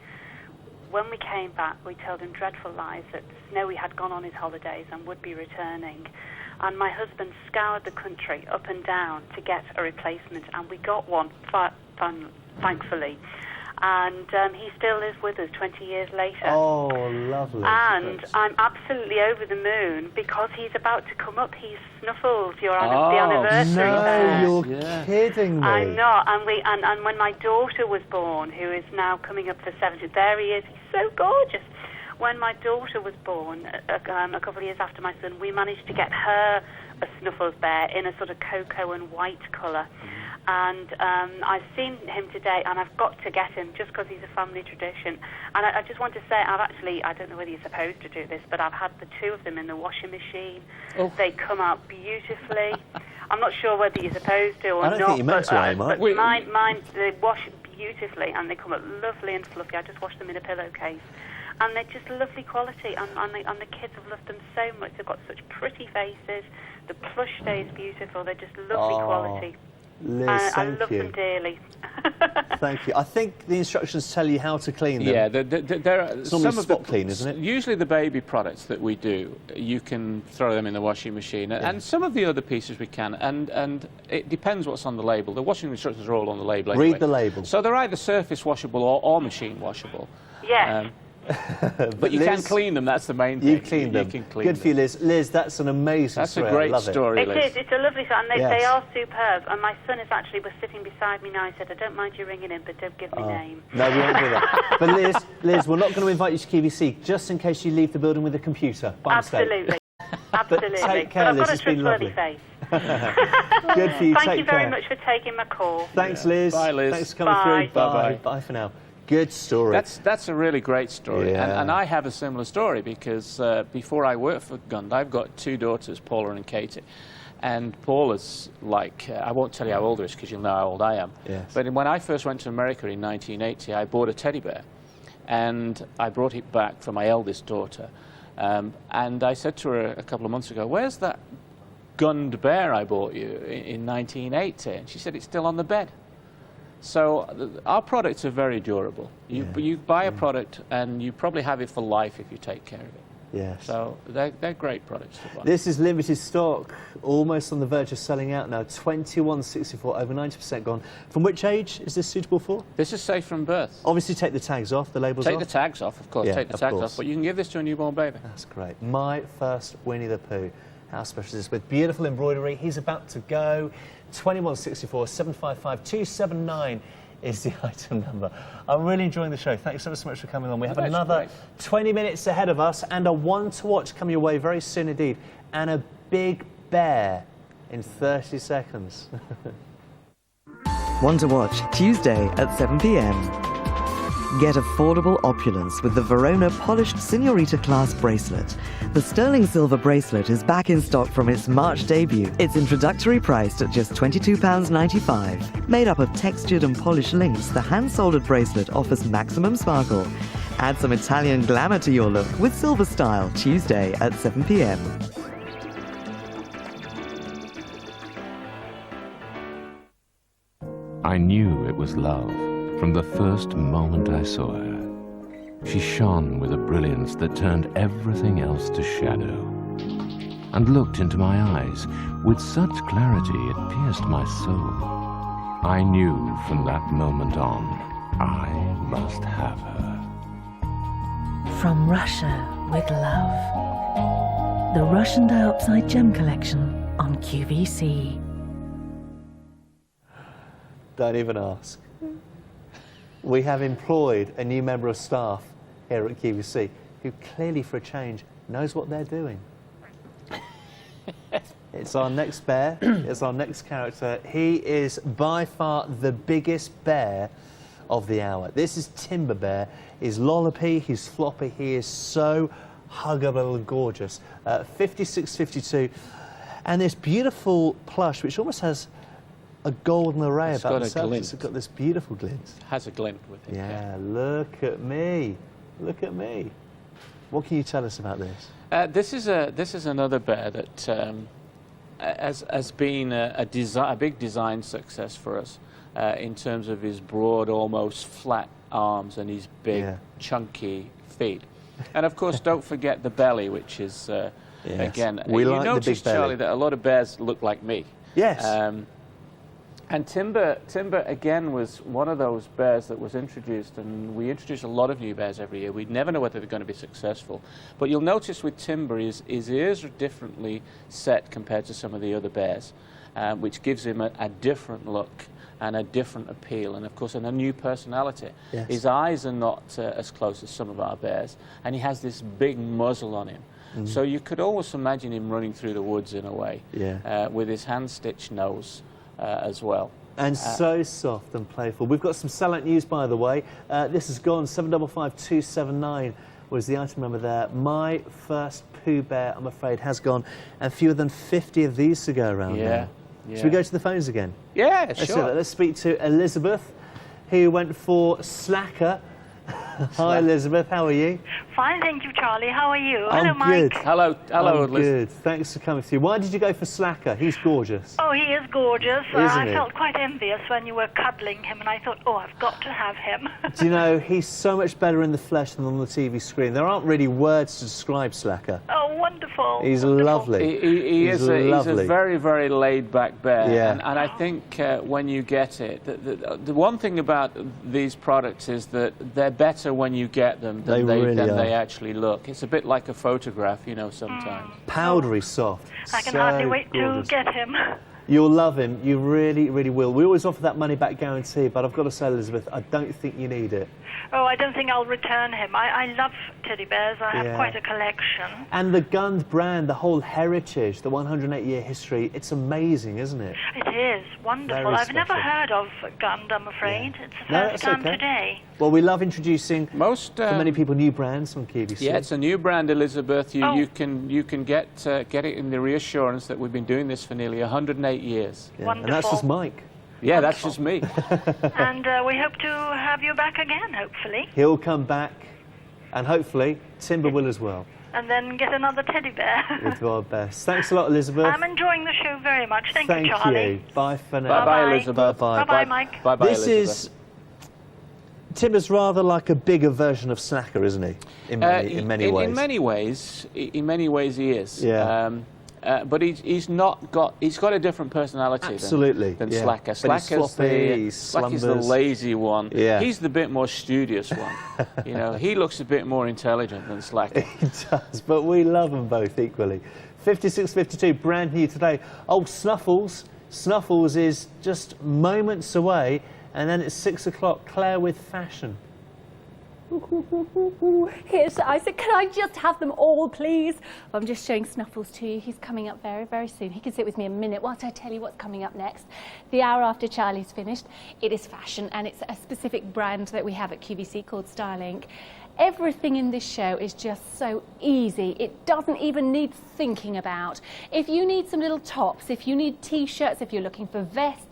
When we came back, we told him dreadful lies that Snowy had gone on his holidays and would be returning. And my husband scoured the country up and down to get a replacement, and we got one, thankfully. And he still lives with us 20 years later. Oh, lovely. And I'm absolutely over the moon because he's about to come up. He's Snuffles, the anniversary bear. No, you're kidding me. I'm not. And when my daughter was born, who is now coming up for 70, there he is. He's so gorgeous. When my daughter was born, a couple of years after my son, we managed to get her a Snuffles bear in a sort of cocoa and white colour. And I've seen him today, and I've got to get him just because he's a family tradition. And I just want to say, I don't know whether you're supposed to do this, but I've had the two of them in the washing machine. Oh. They come out beautifully. I'm not sure whether you're supposed to or not. I don't think you're meant to, but mine, they wash beautifully, and they come out lovely and fluffy. I just wash them in a pillowcase. And they're just lovely quality, and the kids have loved them so much. They've got such pretty faces. The plush stays beautiful. They're just lovely quality. Liz, I love them dearly. Thank you. I think the instructions tell you how to clean them. Yeah, there are it's some normally of spot clean, isn't it? Usually the baby products that we do, you can throw them in the washing machine, and some of the other pieces we can, and it depends what's on the label. The washing instructions are all on the label anyway. Read the label. So they're either surface washable or machine washable. Yes. But you Liz, can clean them, that's the main thing. You clean them. Can clean Good for you, Liz. Liz, that's an amazing story. That's a great story, Liz. It is. It's a lovely story, and Yes. they are superb. And my son was sitting beside me now. He said, I don't mind you ringing in, but don't give me name. No, we won't do that. But Liz, we're not going to invite you to QVC just in case you leave the building with a computer. By mistake. Absolutely. Absolutely. Take care, but I've Liz. got a It's been trustworthy lovely. face. Good for you. Thank Take you very care. much for taking my call. Thanks, Liz. Bye, Liz. Thanks for coming Bye. through. Bye-bye. Bye for now. Good story. That's a really great story, Yeah. and I have a similar story because before I worked for Gund, I've got two daughters, Paula and Katie, and Paula's like, I won't tell you how old she is because you'll know how old I am, Yes. but when I first went to America in 1980, I bought a teddy bear, and I brought it back for my eldest daughter, and I said to her a couple of months ago, where's that Gund bear I bought you in 1980? And she said, it's still on the bed. So our products are very durable. You buy a product and you probably have it for life if you take care of it. Yes. So they're great products to buy. This is limited stock, almost on the verge of selling out now. 2164, over 90% gone. From which age is this suitable for? This is safe from birth. Obviously take the tags off, the labels Take off. the tags off, of course. Yeah, Take the of tags course. off. But you can give this to a newborn baby. That's great. My first Winnie the Pooh. How special is this? With beautiful embroidery. He's about to go. 2164 755 279 is the item number. I'm really enjoying the show. Thanks ever so much for coming on. We have another 20 minutes ahead of us and a one to watch coming your way very soon indeed. And a big bear in 30 seconds. One to watch, Tuesday at 7 p.m. Get affordable opulence with the Verona Polished Signorita Class Bracelet. The sterling silver bracelet is back in stock from its March debut. It's introductory priced at just £22.95. Made up of textured and polished links, the hand-soldered bracelet offers maximum sparkle. Add some Italian glamour to your look with Silver Style, Tuesday at 7 p.m. I knew it was love from the first moment I saw her. She shone with a brilliance that turned everything else to shadow, and looked into my eyes with such clarity it pierced my soul. I knew from that moment on, I must have her. From Russia with love. The Russian Diopside Gem Collection on QVC. Don't even ask. We have employed a new member of staff here at QVC who clearly, for a change, knows what they're doing. It's our next bear. It's our next character. He is by far the biggest bear of the hour. This is Timber Bear. He's lollopy, he's floppy, he is so huggable and gorgeous. 56.52. And this beautiful plush, which almost has a golden array It's about got a itself. glint. It's got this beautiful glint. Has a glint with it. Yeah, look at me. Look at me. What can you tell us about this? This is another bear that has been a big design success for us in terms of his broad, almost flat arms and his big, chunky feet. And of course, don't forget the belly, which is again. We you like the notice, big belly. Charlie, that a lot of bears look like me. Yes. And Timber again was one of those bears that was introduced, and we introduce a lot of new bears every year. We never know whether they're going to be successful. But you'll notice with Timber, his ears are differently set compared to some of the other bears, which gives him a different look and a different appeal, and of course, and a new personality. Yes. His eyes are not as close as some of our bears, and he has this big muzzle on him. So you could almost imagine him running through the woods in a way, with his hand-stitched nose. As well. And so soft and playful. We've got some sellout news, by the way. This has gone, 755279 was the item number there. My first Pooh Bear, I'm afraid, has gone, and fewer than 50 of these to go around now. Should we go to the phones again? Yeah, Let's sure. do that. Let's speak to Elizabeth, who went for Slacker. Hi, Elizabeth. How are you? Fine, thank you, Charlie. How are you? I'm Hello, Mike. good. Hello, I'm Liz. good. Thanks for coming through. Why did you go for Slacker? He's gorgeous. Oh, he is gorgeous. Isn't I he? felt quite envious when you were cuddling him, and I thought, oh, I've got to have him. Do you know, he's so much better in the flesh than on the TV screen. There aren't really words to describe Slacker. Oh, wonderful. He's lovely. He's a very, very laid-back bear. Yeah. And I think when you get it, the one thing about these products is that they're better when you get them than they actually look. It's a bit like a photograph, you know, sometimes. Powdery soft. I can so hardly wait gorgeous. to get him. You'll love him. You really, really will. We always offer that money-back guarantee, but I've got to say, Elizabeth, I don't think you need it. Oh, I don't think I'll return him. I love teddy bears. I have quite a collection. And the Gund brand, the whole heritage, the 108-year history, it's amazing, isn't it? It is wonderful. Very I've never special. heard of Gund, I'm afraid. It's the No, first that's time okay. today. Well, we love introducing, for many people, new brands on QVC. Yeah, it's a new brand, Elizabeth. Oh. You can get it in the reassurance that we've been doing this for nearly 108 years. Yeah. And that's just Mike. Yeah, that's just me. And we hope to have you back again, hopefully. He'll come back, and hopefully Timber will as well. And then get another teddy bear. We'll do our best. Thanks a lot, Elizabeth. I'm enjoying the show very much. Thank you, Charlie. you. Bye for now. Bye-bye, Elizabeth. Bye-bye. Bye-bye, Mike. Bye-bye, This Elizabeth. is... Timber's rather like a bigger version of Slacker, isn't he? In many ways. In many ways, he is. Yeah. But he's got a different personality Absolutely, than yeah. Slacker. But he's sloppy, he Slacker's the slumbers. lazy one. Yeah. He's the bit more studious one. You know, he looks a bit more intelligent than Slacker. He does, but we love them both equally. 56.52, brand new today. Old Snuffles. Snuffles is just moments away, and then it's 6 o'clock. Claire with fashion. Here's Isaac. Can I just have them all, please? I'm just showing Snuffles to you. He's coming up very, very soon. He can sit with me a minute whilst I tell you what's coming up next. The hour after Charlie's finished, it is fashion, and it's a specific brand that we have at QVC called Style Inc. Everything in this show is just so easy. It doesn't even need thinking about. If you need some little tops, if you need T-shirts, if you're looking for vests,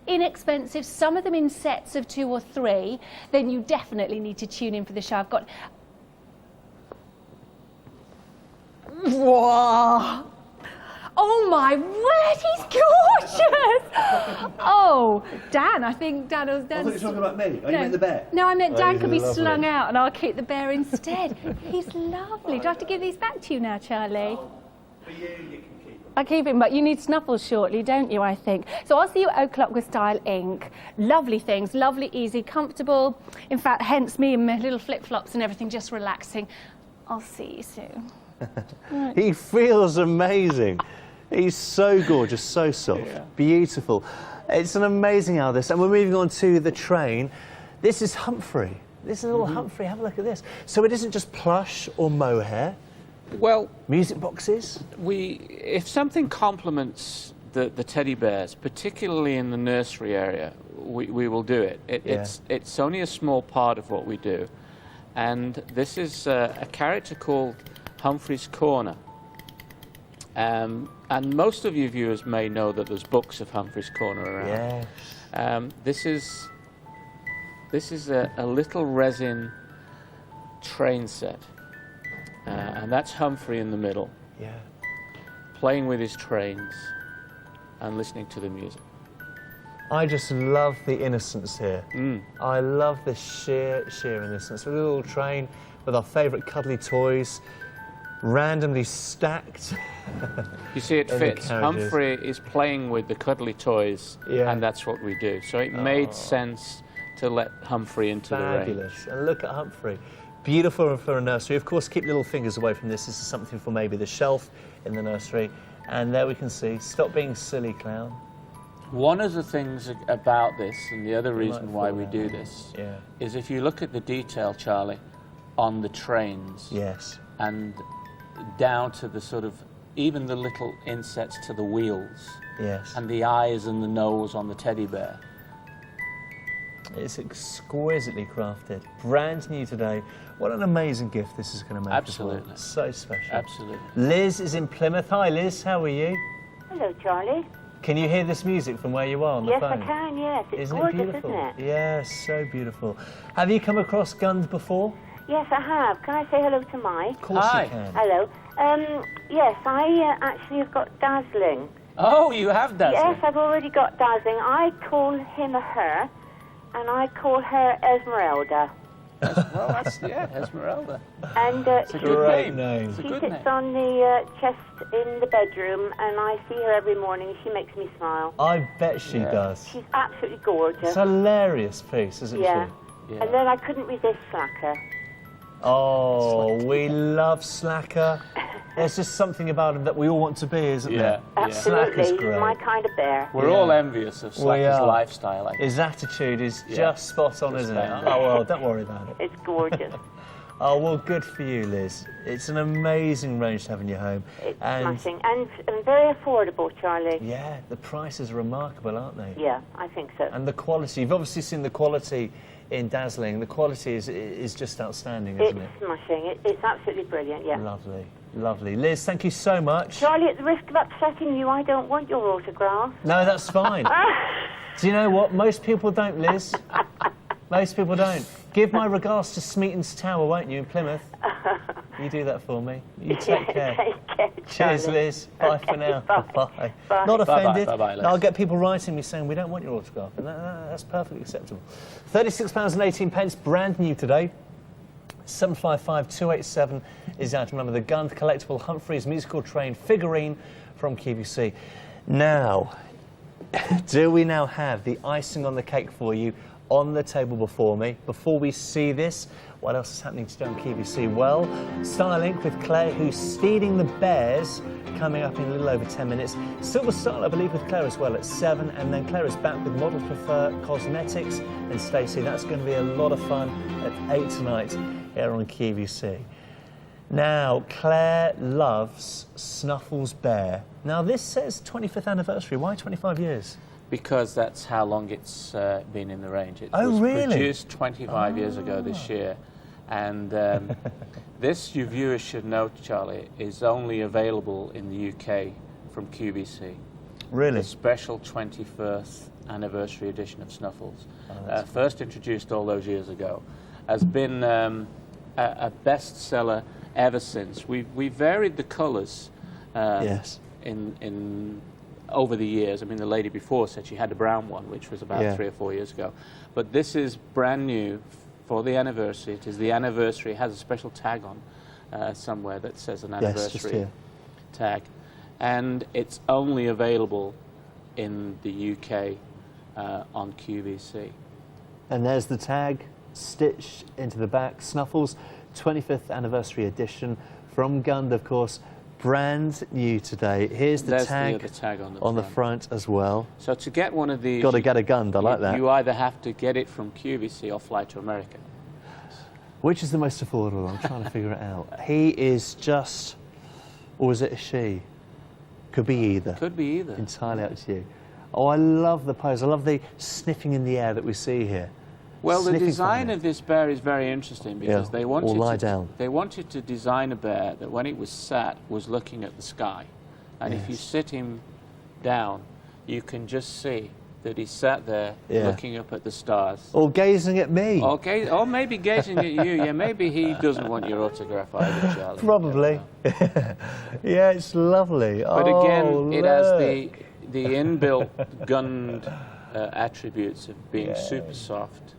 inexpensive, some of them in sets of 2 or 3, then you definitely need to tune in for the show. I've got... Whoa! Oh my word, he's gorgeous! Oh, Dan, I think Dan was... I thought you were talking about me. Oh, you meant the bear? No, I meant Oh, Dan he's could be lovely. slung out and I'll keep the bear instead. He's lovely. Do I have to give these back to you now, Charlie? For you can keep them. I keep him, but you need Snuffles shortly, don't you, I think? So I'll see you at o'clock with Style Inc. Lovely things, lovely, easy, comfortable. In fact, hence me and my little flip-flops and everything, just relaxing. I'll see you soon. He feels amazing. He's so gorgeous, so soft, beautiful. It's an amazing hour, this. And we're moving on to the train. This is Humphrey. This is little Humphrey. Have a look at this. So it isn't just plush or mohair. Well, music boxes. If something complements the teddy bears, particularly in the nursery area, we will do it. It's only a small part of what we do, and this is a character called Humphrey's Corner. And most of your viewers may know that there's books of Humphrey's Corner around. Yes. This is a little resin train set. And that's Humphrey in the middle, playing with his trains and listening to the music. I just love the innocence here. I love the sheer innocence. A little train with our favourite cuddly toys. randomly stacked. You see, it in the fits. carriages. Humphrey is playing with the cuddly toys, and that's what we do. So it made sense to let Humphrey into the range. Fabulous. And look at Humphrey. Beautiful for a nursery. Of course, keep little fingers away from this. This is something for maybe the shelf in the nursery. And there we can see, stop being silly, clown. One of the things about this, and the other reason why we do this, is if you look at the detail, Charlie, on the trains. Yes. And down to the sort of, even the little insets to the wheels. Yes. And the eyes and the nose on the teddy bear. It's exquisitely crafted, brand new today. What an amazing gift this is going to make. Absolutely. As well. So special. Absolutely. Liz is in Plymouth. Hi, Liz. How are you? Hello, Charlie. Can you hear this music from where you are on the Yes, phone? I can, yes. It's Isn't gorgeous, it beautiful? isn't it? Yes, so beautiful. Have you come across Gund before? Yes, I have. Can I say hello to Mike? Of course you can. Hello. Yes, I actually have got Dazzling. Oh, you have Dazzling? Yes, I've already got Dazzling. I call him a her, and I call her Esmeralda. Well, that's, Esmeralda. And It's a great name. It's a She good sits name. on the chest in the bedroom, and I see her every morning. She makes me smile. I bet she does. She's absolutely gorgeous. It's a hilarious piece, isn't Yeah. she? And then I couldn't resist Slacker. Oh, we love Slacker. There's just something about him that we all want to be, isn't there? Absolutely. Slacker's He's great. my kind of bear. We're all envious of We Slacker's are. lifestyle, I think. His attitude is Yeah. just spot on, isn't it? Oh, well, don't worry about it. It's gorgeous. Oh, well, good for you, Liz. It's an amazing range to have in your home. It's and smashing. And very affordable, Charlie. yeah, the prices are remarkable, aren't they? Yeah, I think so. And the quality, you've obviously seen the quality in Dazzling. The quality is just outstanding, isn't It's it? smashing. It's absolutely brilliant, yeah. Lovely, lovely. Liz, thank you so much. Charlie, at the risk of upsetting you, I don't want your autograph. No, that's fine. Do you know what? Most people don't, Liz. Most people don't. Give my regards to Smeaton's Tower, won't you, in Plymouth? You do that for me. You take care. Take care, Cheers, Charlie. Liz. Bye for now. Bye. Bye. Not Bye-bye. offended. Bye-bye, Liz. I'll get people writing me saying we don't want your autograph, and that's perfectly acceptable. £36.18, brand new today. 755-287 is the item number. The Gund collectible Humphreys musical train figurine from QVC. Now, do we now have the icing on the cake for you on the table before me? Before we see this, what else is happening today on QVC? Well, Starlink with Claire, who's stealing the Bears, coming up in a little over 10 minutes. Silver Style, I believe, with Claire as well at 7, and then Claire is back with Models Prefer Cosmetics and Stacey. That's going to be a lot of fun at 8 tonight here on QVC. Now, Claire loves Snuffles Bear. Now, this says 25th anniversary. Why 25 years? Because that's how long it's been in the range. It Oh, was really? produced 25 years ago this year. And this, your viewers should know, Charlie, is only available in the UK from QVC. Really? The special 21st anniversary edition of Snuffles. Oh, First introduced all those years ago. Has been a bestseller ever since. We varied the colours Yes. in over the years. I mean, the lady before said she had a brown one, which was about 3 or 4 years ago. But this is brand new for the anniversary. It is the anniversary. It has a special tag on somewhere that says an Yes, just anniversary here. tag. And it's only available in the UK on QVC. And there's the tag stitched into the back. Snuffles 25th anniversary edition from Gund, of course. Brand new today. Here's the There's tag, the other tag on the the front as well. So to get one of these... Got to get a Gund, I like that. You either have to get it from QVC or fly to America. Which is the most affordable? I'm trying to figure it out. He is just... Or is it a she? Could be either. Could be either. Entirely up to you. Oh, I love the pose. I love the sniffing in the air that we see here. Well, the Sniffing design from of this bear is very interesting because Yeah, they or wanted lie to, down. They wanted to design a bear that when it was sat was looking at the sky. And if you Yes. sit him down, you can just see that he sat there Yeah. looking up at the stars. Or gazing at me. Or maybe gazing at you. Yeah, maybe he doesn't want your autograph either, Charlie. Probably. Yeah, it's lovely. But Oh, again, it has look. the inbuilt Gund attributes of being Yeah. super soft.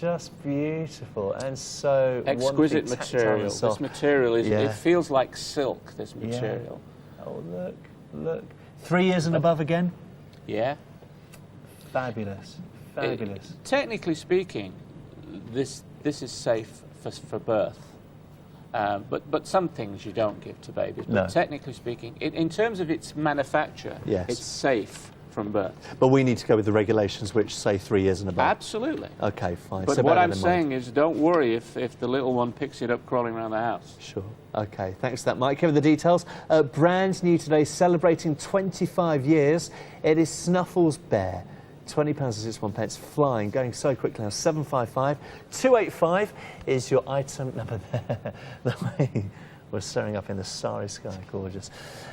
just beautiful and so exquisite wonderfully tactile and material. This soft. material is, Yeah. it feels like silk, this material. Yeah. Oh, look. 3 years and above again? Yeah. Fabulous. Fabulous. Technically speaking, this is safe for birth. But some things you don't give to babies. But No. technically speaking, in terms of its manufacture, Yes. it's safe from birth. But we need to go with the regulations which say 3 years and above. Absolutely. Okay, fine. But So what bear I'm that in mind. saying is, don't worry if the little one picks it up crawling around the house. Sure. Okay, thanks for that, Mike. Here are the details. Brand new today, celebrating 25 years. It is Snuffles Bear. £20.61, flying, going so quickly now. 755 285 is your item number there. The way we're staring up in the starry sky, gorgeous.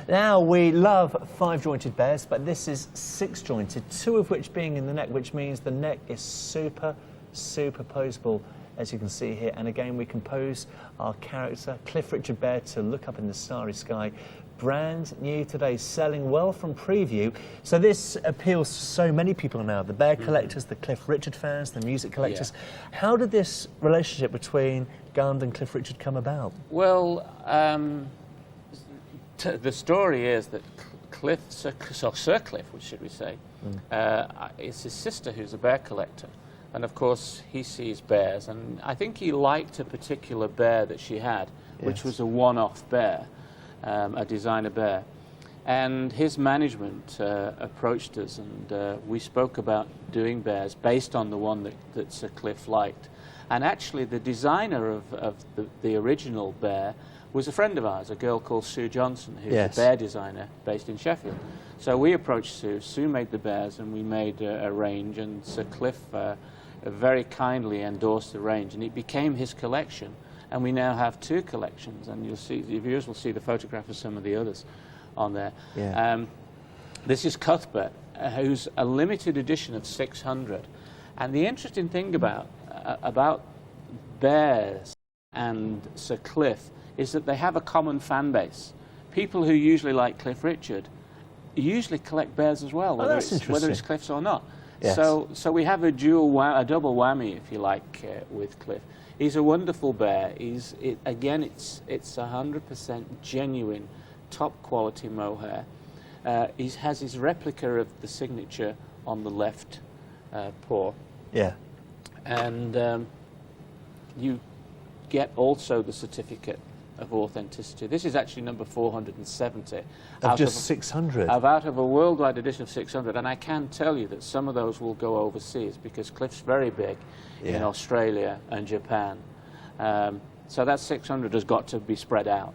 Now, we love 5-jointed bears, but this is 6-jointed, 2 of which being in the neck, which means the neck is super posable, as you can see here. And again, we can pose our character, Cliff Richard Bear, to look up in the starry sky. Brand new today, selling well from preview. So this appeals to so many people now, the bear collectors, the Cliff Richard fans, the music collectors. Yeah. How did this relationship between Gund and Cliff Richard come about? Well, the story is that Sir Cliff, which should we say, is his sister who's a bear collector. And of course, he sees bears, and I think he liked a particular bear that she had, which was a one-off bear. A designer bear, and his management approached us, and we spoke about doing bears based on the one that Sir Cliff liked. And actually the designer of the original bear was a friend of ours, a girl called Sue Johnson, who's a bear designer based in Sheffield. So we approached Sue. Sue made the bears, and we made a range, and Sir Cliff very kindly endorsed the range, and it became his collection. And we now have 2 collections, and you'll see, the viewers will see the photograph of some of the others on there. Yeah. This is Cuthbert, who's a limited edition of 600. And the interesting thing about bears and Sir Cliff is that they have a common fan base. People who usually like Cliff Richard usually collect bears as well, whether it's Cliff's or not. Yes. So we have a double whammy, if you like, with Cliff. He's a wonderful bear. Again, it's 100% genuine, top quality mohair. He has his replica of the signature on the left paw. Yeah. And you get also the certificate of authenticity. This is actually number 470. Of just 600? Out of a worldwide edition of 600. And I can tell you that some of those will go overseas, because Cliff's very big in Australia and Japan. So that 600 has got to be spread out.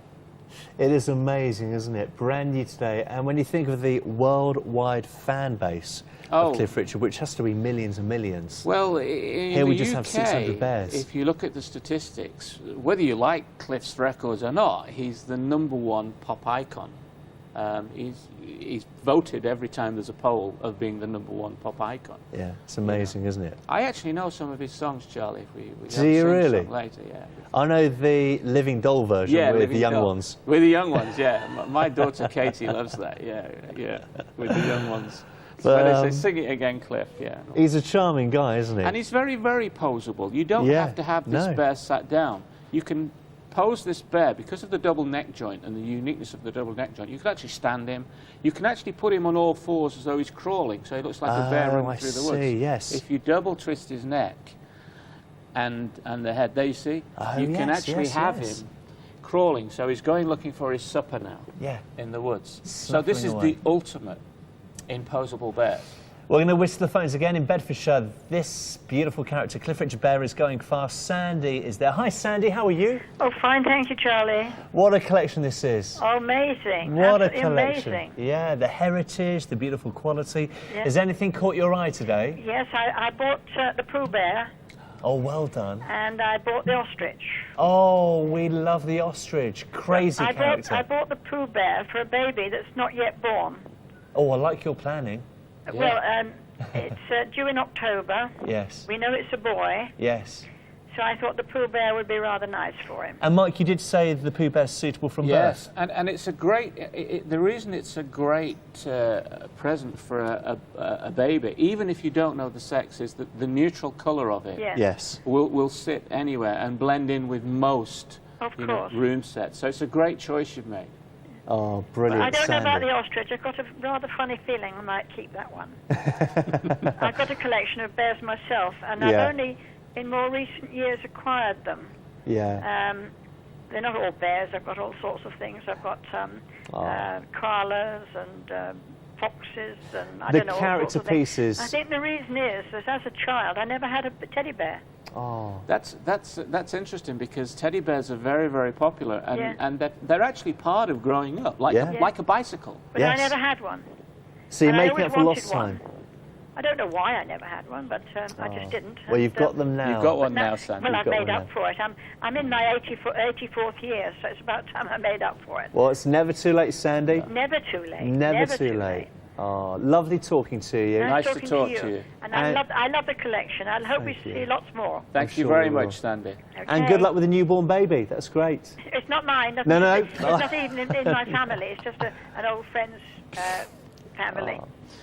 It is amazing, isn't it? Brand new today. And when you think of the worldwide fan base of Cliff Richard, which has to be millions and millions. Well, here we just have 600 bears. If you look at the statistics, whether you like Cliff's records or not, he's the #1 pop icon. He's voted every time there's a poll of being the #1 pop icon. Yeah, it's amazing, isn't it? I actually know some of his songs, Charlie. If we Do you really? Later, yeah. I know the Living Doll version with the young ones. With the young ones, yeah. My daughter Katie loves that. Yeah, with the young ones. So they say, sing it again, Cliff. Yeah. He's a charming guy, isn't he? And he's very, very poseable. You don't have to have this bear sat down. You can pose this bear, because of the double neck joint and the uniqueness of the double neck joint. You can actually stand him. You can actually put him on all fours as though he's crawling, so he looks like a bear running through the woods. Yes. If you double twist his neck and the head, there you see, you can actually have him crawling, so he's going looking for his supper now in the woods. So this is the ultimate in poseable bears. We're going to whisk the phones again in Bedfordshire. This beautiful character, Cliff Richard Bear, is going fast. Sandy is there. Hi, Sandy. How are you? Oh, fine, thank you, Charlie. What a collection this is. Oh, amazing. What Absolutely a collection. Amazing. Yeah, the heritage, the beautiful quality. Yes. Has anything caught your eye today? Yes, I bought the Pooh Bear. Oh, well done. And I bought the ostrich. Oh, we love the ostrich. Crazy character. I bought the Pooh Bear for a baby that's not yet born. Oh, I like your planning. Well, it's due in October. Yes. We know it's a boy. Yes. So I thought the Pooh Bear would be rather nice for him. And Mike, you did say the Pooh Bear's suitable from Yes, birth. and it's a great, the reason it's a great present for a baby, even if you don't know the sex, is that the neutral colour of it Yes. will sit anywhere and blend in with most room sets. So it's a great choice you've made. Oh, brilliant, I don't know about Sandy. the ostrich. I've got a rather funny feeling I might keep that one. I've got a collection of bears myself, and Yeah. I've only, in more recent years, acquired them. Yeah. They're not all bears. I've got all sorts of things. I've got koalas and foxes and I The don't know. all character sorts of things. pieces. I think the reason is that as a child, I never had a teddy bear. Oh. That's interesting because teddy bears are very, very popular, and Yeah. and they're actually part of growing up, like like a bicycle. But I never had one. So you're And I making always up for lost wanted one. time. I don't know why I never had one, but I just didn't. Well, you've got them now. You've got one But now, Sandy. Well, You've I've got made one up for it. I'm in my 84th year, so it's about time I made up for it. Well, it's never too late, Sandy. Never too late. Never too late. Oh, lovely talking to you. Nice to talk to you. And I love the collection. I hope we see lots more. Thank you sure very we will. much, Sandy. And good luck with the newborn baby. That's great. It's not mine. No, no. It's not even in my family. It's just an old friend's family.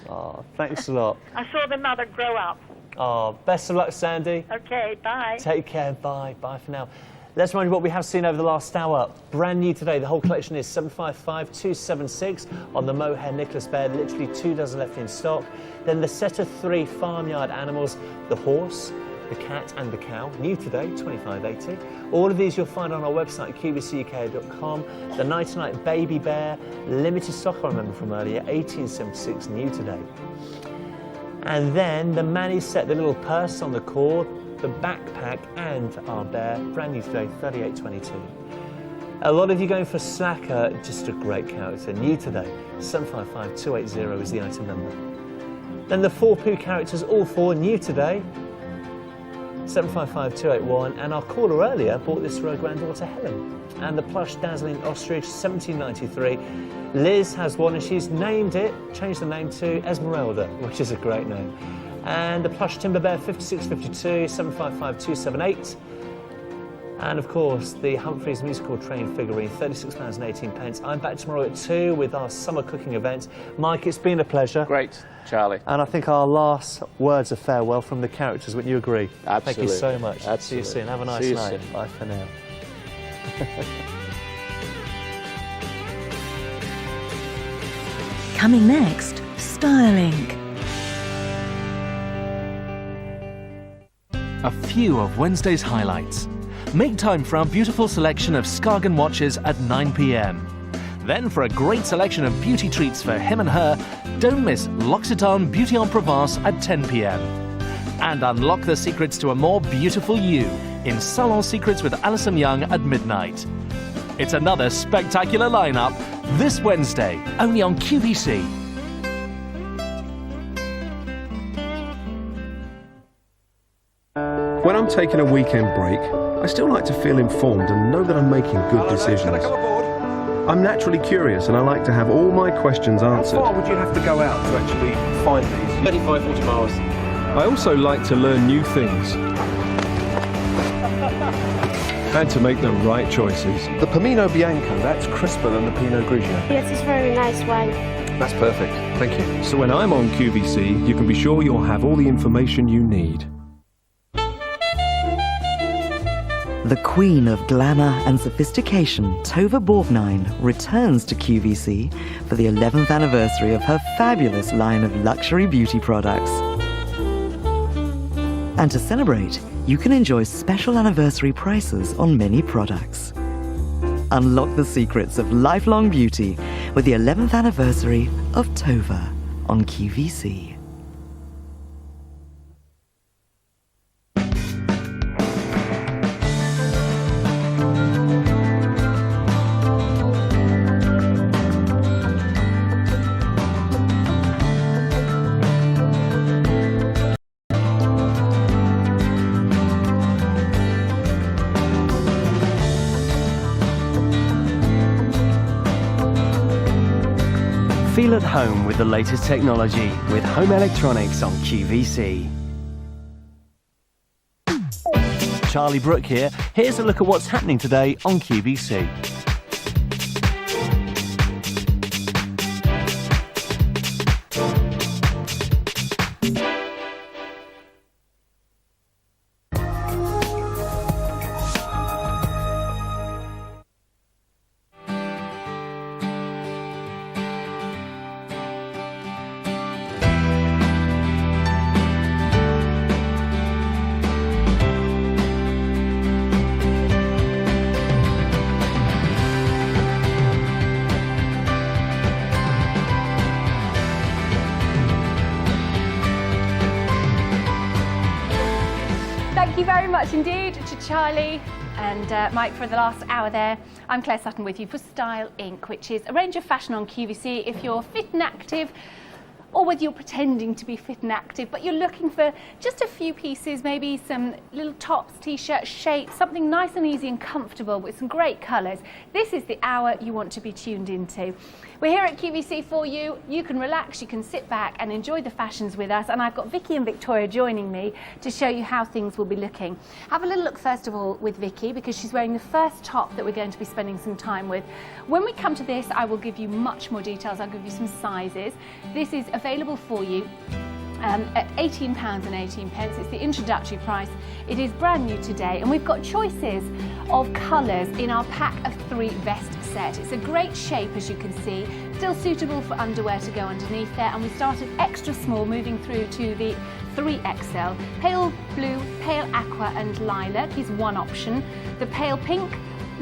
Oh, thanks a lot. I saw the mother grow up. Oh, best of luck, Sandy. Okay, bye. Take care. Bye. Bye for now. Let's remind you what we have seen over the last hour. Brand new today. The whole collection is 755-276 on the mohair Nicholas Bear. Literally 2 dozen left in stock. Then the set of 3 farmyard animals, the horse, the cat and the cow, new today, $25.80. All of these you'll find on our website, qvcuk.com. The Night-Night Baby Bear, limited stock I remember from earlier, $18.76, new today. And then the Manny set, the little purse on the cord, the backpack and our bear, brand new today, $38.22. A lot of you going for Slacker, just a great character, new today, 755-280 is the item number. Then the 4 Pooh characters, all 4 new today, 755-281, and our caller earlier bought this for her granddaughter Helen. And the plush dazzling ostrich, $17.93. Liz has one and she's named it, changed the name to Esmeralda, which is a great name. And the plush timber bear, $56.52, 755-278. And of course, the Humphreys musical train figurine, £36.18. I'm back tomorrow at 2 with our summer cooking event. Mike, it's been a pleasure. Great, Charlie. And I think our last words of farewell from the characters, wouldn't you agree? Absolutely. Thank you so much. Absolutely. See you soon. Have a nice See you night. soon. Bye for now. Coming next, Styling. A few of Wednesday's highlights. Make time for our beautiful selection of Skagen watches at 9 p.m. Then for a great selection of beauty treats for him and her, don't miss L'Occitane Beauty en Provence at 10 p.m. And unlock the secrets to a more beautiful you in Salon Secrets with Alison Young at midnight. It's another spectacular lineup this Wednesday, only on QVC. When I'm taking a weekend break, I still like to feel informed and know that I'm making good decisions. I'm naturally curious and I like to have all my questions answered. How far would you have to go out to actually find these? 35, 40 miles. I also like to learn new things and to make the right choices. The Pomino Bianco, that's crisper than the Pinot Grigio. Yes, it's very nice wine. That's perfect. Thank you. So when I'm on QVC, you can be sure you'll have all the information you need. The queen of glamour and sophistication, Tova Borgnine, returns to QVC for the 11th anniversary of her fabulous line of luxury beauty products. And to celebrate, you can enjoy special anniversary prices on many products. Unlock the secrets of lifelong beauty with the 11th anniversary of Tova on QVC. Feel at home with the latest technology with home electronics on QVC. Charlie Brooke here. Here's a look at what's happening today on QVC. Thank you very much indeed to Charlie and Mike for the last hour there. I'm Claire Sutton with you for Style Inc., which is a range of fashion on QVC if you're fit and active, or whether you're pretending to be fit and active, but you're looking for just a few pieces, maybe some little tops, t-shirts, shapes, something nice and easy and comfortable with some great colours. This is the hour you want to be tuned into. We're here at QVC for you. You can relax, you can sit back and enjoy the fashions with us. And I've got Vicky and Victoria joining me to show you how things will be looking. Have a little look first of all with Vicky, because she's wearing the first top that we're going to be spending some time with. When we come to this, I will give you much more details. I'll give you some sizes. This is available for you at £18.18. It's the introductory price. It is brand new today, and we've got choices of colours in our pack of 3 vest set. It's a great shape, as you can see, still suitable for underwear to go underneath there, and we started extra small, moving through to the 3XL. Pale blue, pale aqua and lilac is one option. The pale pink,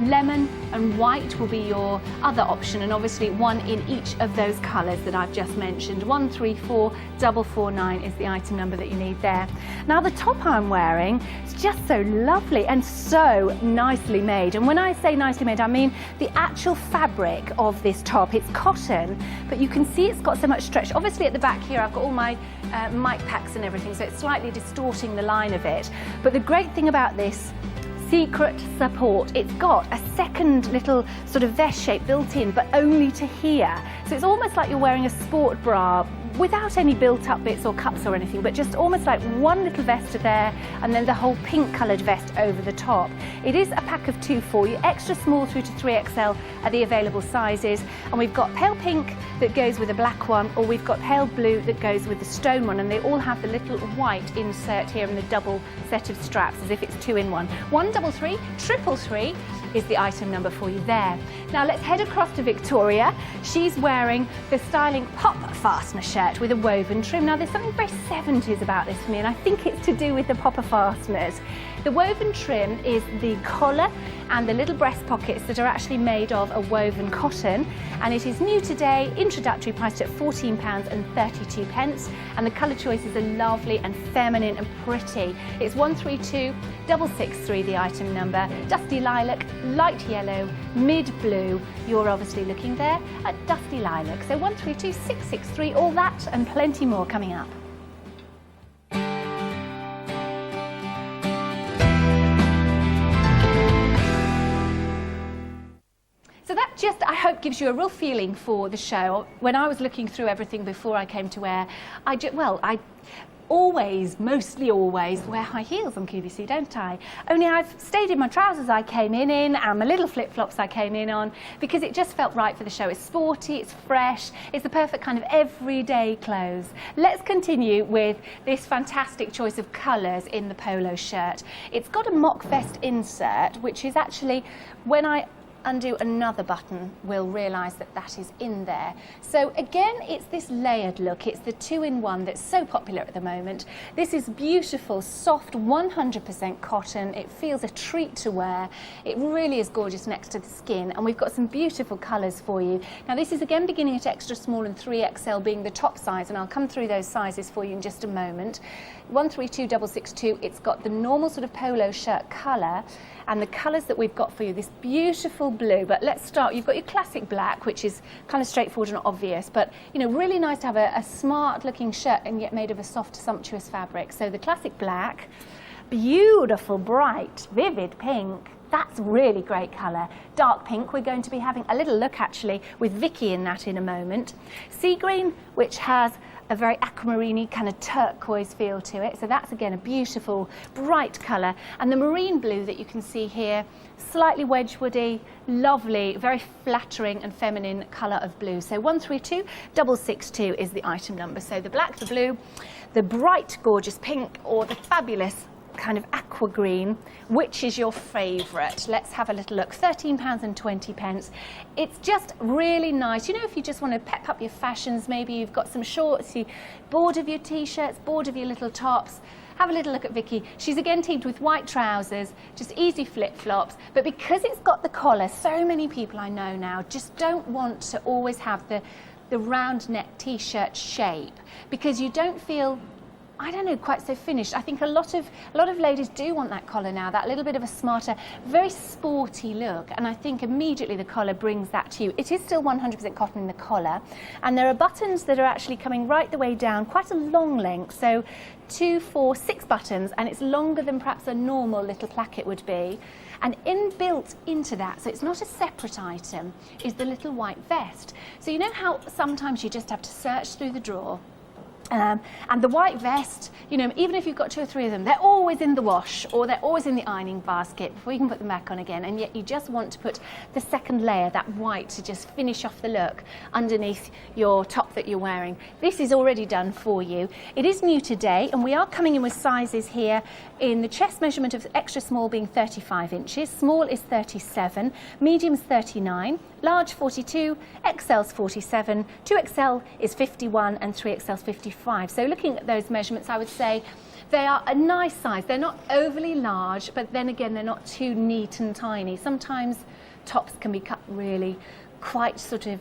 lemon and white will be your other option, and obviously one in each of those colours that I've just mentioned. 134449 is the item number that you need there. Now the top I'm wearing is just so lovely and so nicely made, and when I say nicely made I mean the actual fabric of this top. It's cotton, but you can see it's got so much stretch. Obviously at the back here I've got all my mic packs and everything, so it's slightly distorting the line of it, but the great thing about this secret support, it's got a second little sort of vest shape built in, but only to here. So it's almost like you're wearing a sport bra without any built up bits or cups or anything, but just almost like one little vest there and then the whole pink coloured vest over the top. It is a pack of 2 for you. Extra small through to 3XL are the available sizes, and we've got pale pink that goes with a black one, or we've got pale blue that goes with the stone one, and they all have the little white insert here in the double set of straps, as if it's 2 in 1. 133 333 is the item number for you there. Now let's head across to Victoria. She's wearing the Styling Pop Fastener shirt with a woven trim. Now there's something very 70s about this for me, and I think it's to do with the popper fasteners. The woven trim is the collar and the little breast pockets that are actually made of a woven cotton, and it is new today, introductory priced at £14.32, and the colour choices are lovely and feminine and pretty. It's 132663 the item number. Dusty lilac, light yellow, mid blue. You're obviously looking there at dusty lilac. So 132663, all that and plenty more coming up. So that just, I hope, gives you a real feeling for the show. When I was looking through everything before I came to wear, I always, mostly always, wear high heels on QVC, don't I? Only I've stayed in my trousers I came in and my little flip-flops I came in on, because it just felt right for the show. It's sporty, it's fresh, it's the perfect kind of everyday clothes. Let's continue with this fantastic choice of colours in the polo shirt. It's got a mock vest insert, which is actually, when I undo another button, we'll realise that that is in there. So again, it's this layered look. It's the 2-in-1 that's so popular at the moment. This is beautiful, soft, 100% cotton. It feels a treat to wear. It really is gorgeous next to the skin, and we've got some beautiful colours for you. Now this is again beginning at extra small and 3XL being the top size, and I'll come through those sizes for you in just a moment. 132662, it's got the normal sort of polo shirt colour, and the colours that we've got for you, this beautiful blue, but let's start, you've got your classic black, which is kind of straightforward and obvious, but you know, really nice to have a smart looking shirt and yet made of a soft, sumptuous fabric. So the classic black, beautiful, bright, vivid pink, that's really great colour. Dark pink, we're going to be having a little look actually with Vicky in that in a moment. Sea green, which has a very aquamarine kind of turquoise feel to it. So that's again a beautiful bright colour. And the marine blue that you can see here, slightly Wedgwoody, lovely, very flattering and feminine colour of blue. So 132662 is the item number. So the black, the blue, the bright gorgeous pink, or the fabulous kind of aqua green. Which is your favourite? Let's have a little look. £13.20. It's just really nice. You know, if you just want to pep up your fashions, maybe you've got some shorts, you're bored of your t-shirts, bored of your little tops, have a little look at Vicky. She's again teamed with white trousers, just easy flip-flops, but because it's got the collar, so many people I know now just don't want to always have the round neck t-shirt shape, because you don't feel, I don't know, quite so finished. I think a lot of ladies do want that collar now, that little bit of a smarter, very sporty look, and I think immediately the collar brings that to you. It is still 100% cotton in the collar, and there are buttons that are actually coming right the way down, quite a long length, so 2, 4, 6 buttons, and it's longer than perhaps a normal little placket would be. And inbuilt into that, so it's not a separate item, is the little white vest. So you know how sometimes you just have to search through the drawer? And the white vest, you know, even if you've got 2 or 3 of them, they're always in the wash or they're always in the ironing basket before you can put them back on again, and yet you just want to put the second layer, that white, to just finish off the look underneath your top that you're wearing. This is already done for you. It is new today, and we are coming in with sizes here in the chest measurement of extra small being 35 inches, small is 37, medium's 39, large 42, XL's 47, 2XL is 51, and 3XL's 55. So looking at those measurements, I would say they are a nice size. They're not overly large, but then again, they're not too neat and tiny. Sometimes tops can be cut really quite sort of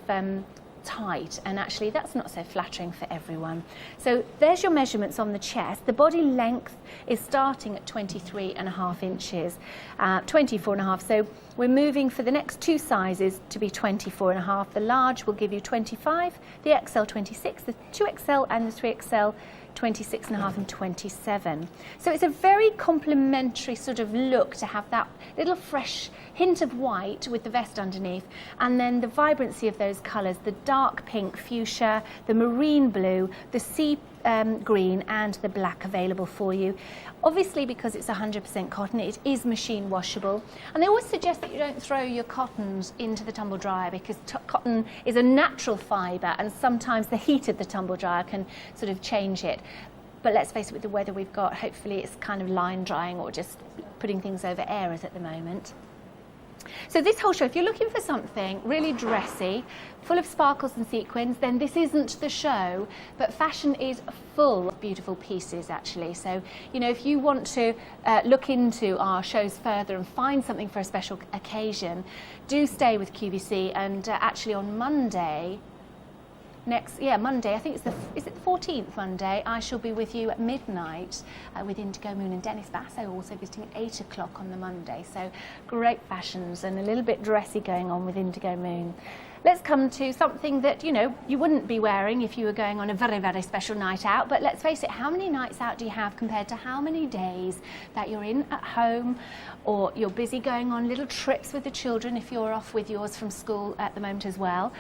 tight, and actually that's not so flattering for everyone. So there's your measurements on the chest. The body length is starting at 23.5 inches, 24.5. So we're moving for the next 2 sizes to be 24.5. The large will give you 25, the XL 26, the 2XL and the 3XL 26.5 and 27. So it's a very complementary sort of look to have that little fresh hint of white with the vest underneath, and then the vibrancy of those colours, the dark pink fuchsia, the marine blue, the sea green, and the black available for you. Obviously, because it's 100% cotton, it is machine washable, and they always suggest that you don't throw your cottons into the tumble dryer, because cotton is a natural fibre, and sometimes the heat of the tumble dryer can sort of change it. But let's face it, with the weather we've got, hopefully it's kind of line drying or just putting things over airers at the moment. So this whole show, if you're looking for something really dressy, full of sparkles and sequins, then this isn't the show, but fashion is full of beautiful pieces actually. So, you know, if you want to look into our shows further and find something for a special occasion, do stay with QVC, and actually on Monday, Monday, I think is it the 14th Monday, I shall be with you at midnight with Indigo Moon and Dennis Basso, also visiting at 8 o'clock on the Monday. So great fashions and a little bit dressy going on with Indigo Moon. Let's come to something that, you know, you wouldn't be wearing if you were going on a very, very special night out. But let's face it, how many nights out do you have compared to how many days that you're in at home, or you're busy going on little trips with the children if you're off with yours from school at the moment as well.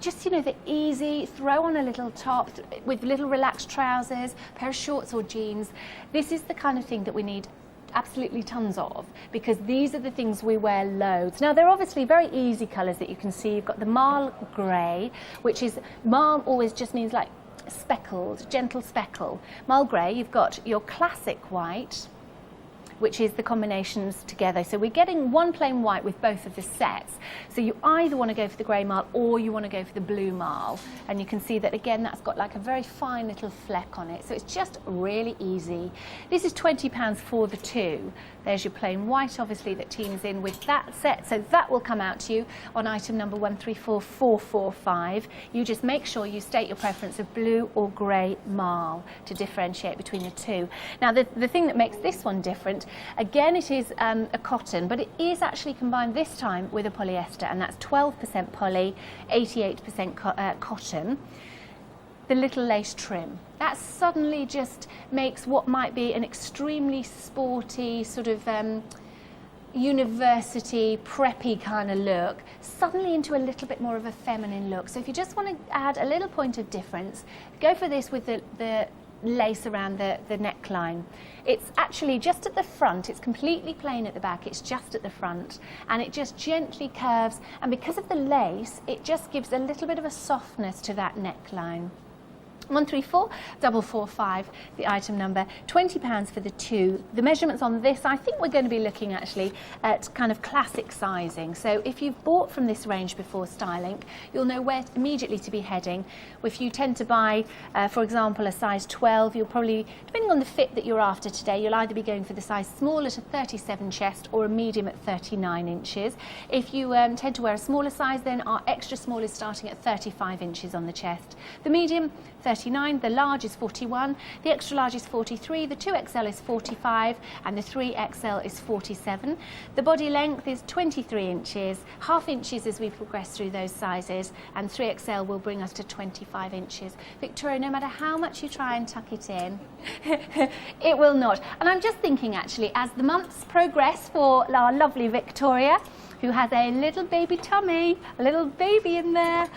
Just, you know, the easy, throw on a little top with little relaxed trousers, a pair of shorts or jeans. This is the kind of thing that we need absolutely tons of, because these are the things we wear loads. Now, they're obviously very easy colours that you can see. You've got the marl grey, which is, marl always just means like speckled, gentle speckle. Marl grey, you've got your classic white, which is the combinations together. So we're getting one plain white with both of the sets. So you either want to go for the grey marl or you want to go for the blue marl. And you can see that again, that's got like a very fine little fleck on it. So it's just really easy. This is £20 for the 2. There's your plain white, obviously, that teams in with that set. So that will come out to you on item number 134445. You just make sure you state your preference of blue or grey marl to differentiate between the two. Now, the thing that makes this one different, again, it is a cotton, but it is actually combined this time with a polyester, and that's 12% poly, 88% cotton. The little lace trim, that suddenly just makes what might be an extremely sporty sort of university, preppy kind of look, suddenly into a little bit more of a feminine look. So if you just want to add a little point of difference, go for this with the lace around the neckline. It's actually just at the front, it's completely plain at the back, it's just at the front, and it just gently curves, and because of the lace, it just gives a little bit of a softness to that neckline. 134445, the item number, £20 for the two. The measurements on this, I think we're going to be looking actually at kind of classic sizing. So if you've bought from this range before, Stylink, you'll know where immediately to be heading. If you tend to buy, for example, a size 12, you'll probably, depending on the fit that you're after today, you'll either be going for the size small at a 37 chest or a medium at 39 inches. If you tend to wear a smaller size, then our extra small is starting at 35 inches on the chest. The medium, 39, the large is 41, the extra large is 43, the 2XL is 45, and the 3XL is 47. The body length is 23 inches, half inches as we progress through those sizes, and 3XL will bring us to 25 inches. Victoria, no matter how much you try and tuck it in, it will not. And I'm just thinking actually, as the months progress for our lovely Victoria, who has a little baby tummy, a little baby in there.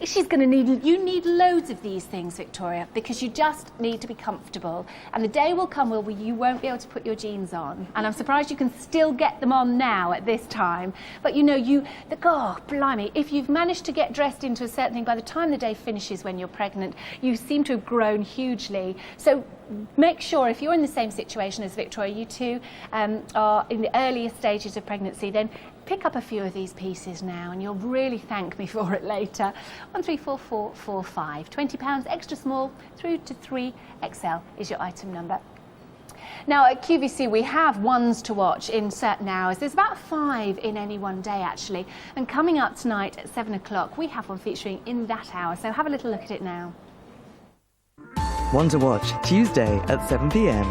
She's going to you need loads of these things, Victoria, because you just need to be comfortable. And the day will come where you won't be able to put your jeans on. And I'm surprised you can still get them on now at this time. But you know, oh, blimey, if you've managed to get dressed into a certain thing, by the time the day finishes when you're pregnant, you seem to have grown hugely. So make sure, if you're in the same situation as Victoria, you two are in the earlier stages of pregnancy, then pick up a few of these pieces now and you'll really thank me for it later. 134445, £20 extra small through to 3XL is your item number. Now at QVC we have ones to watch in certain hours. There's about 5 in any one day actually, and coming up tonight at 7 o'clock we have one featuring in that hour, so have a little look at it now. One to watch Tuesday at 7 p.m.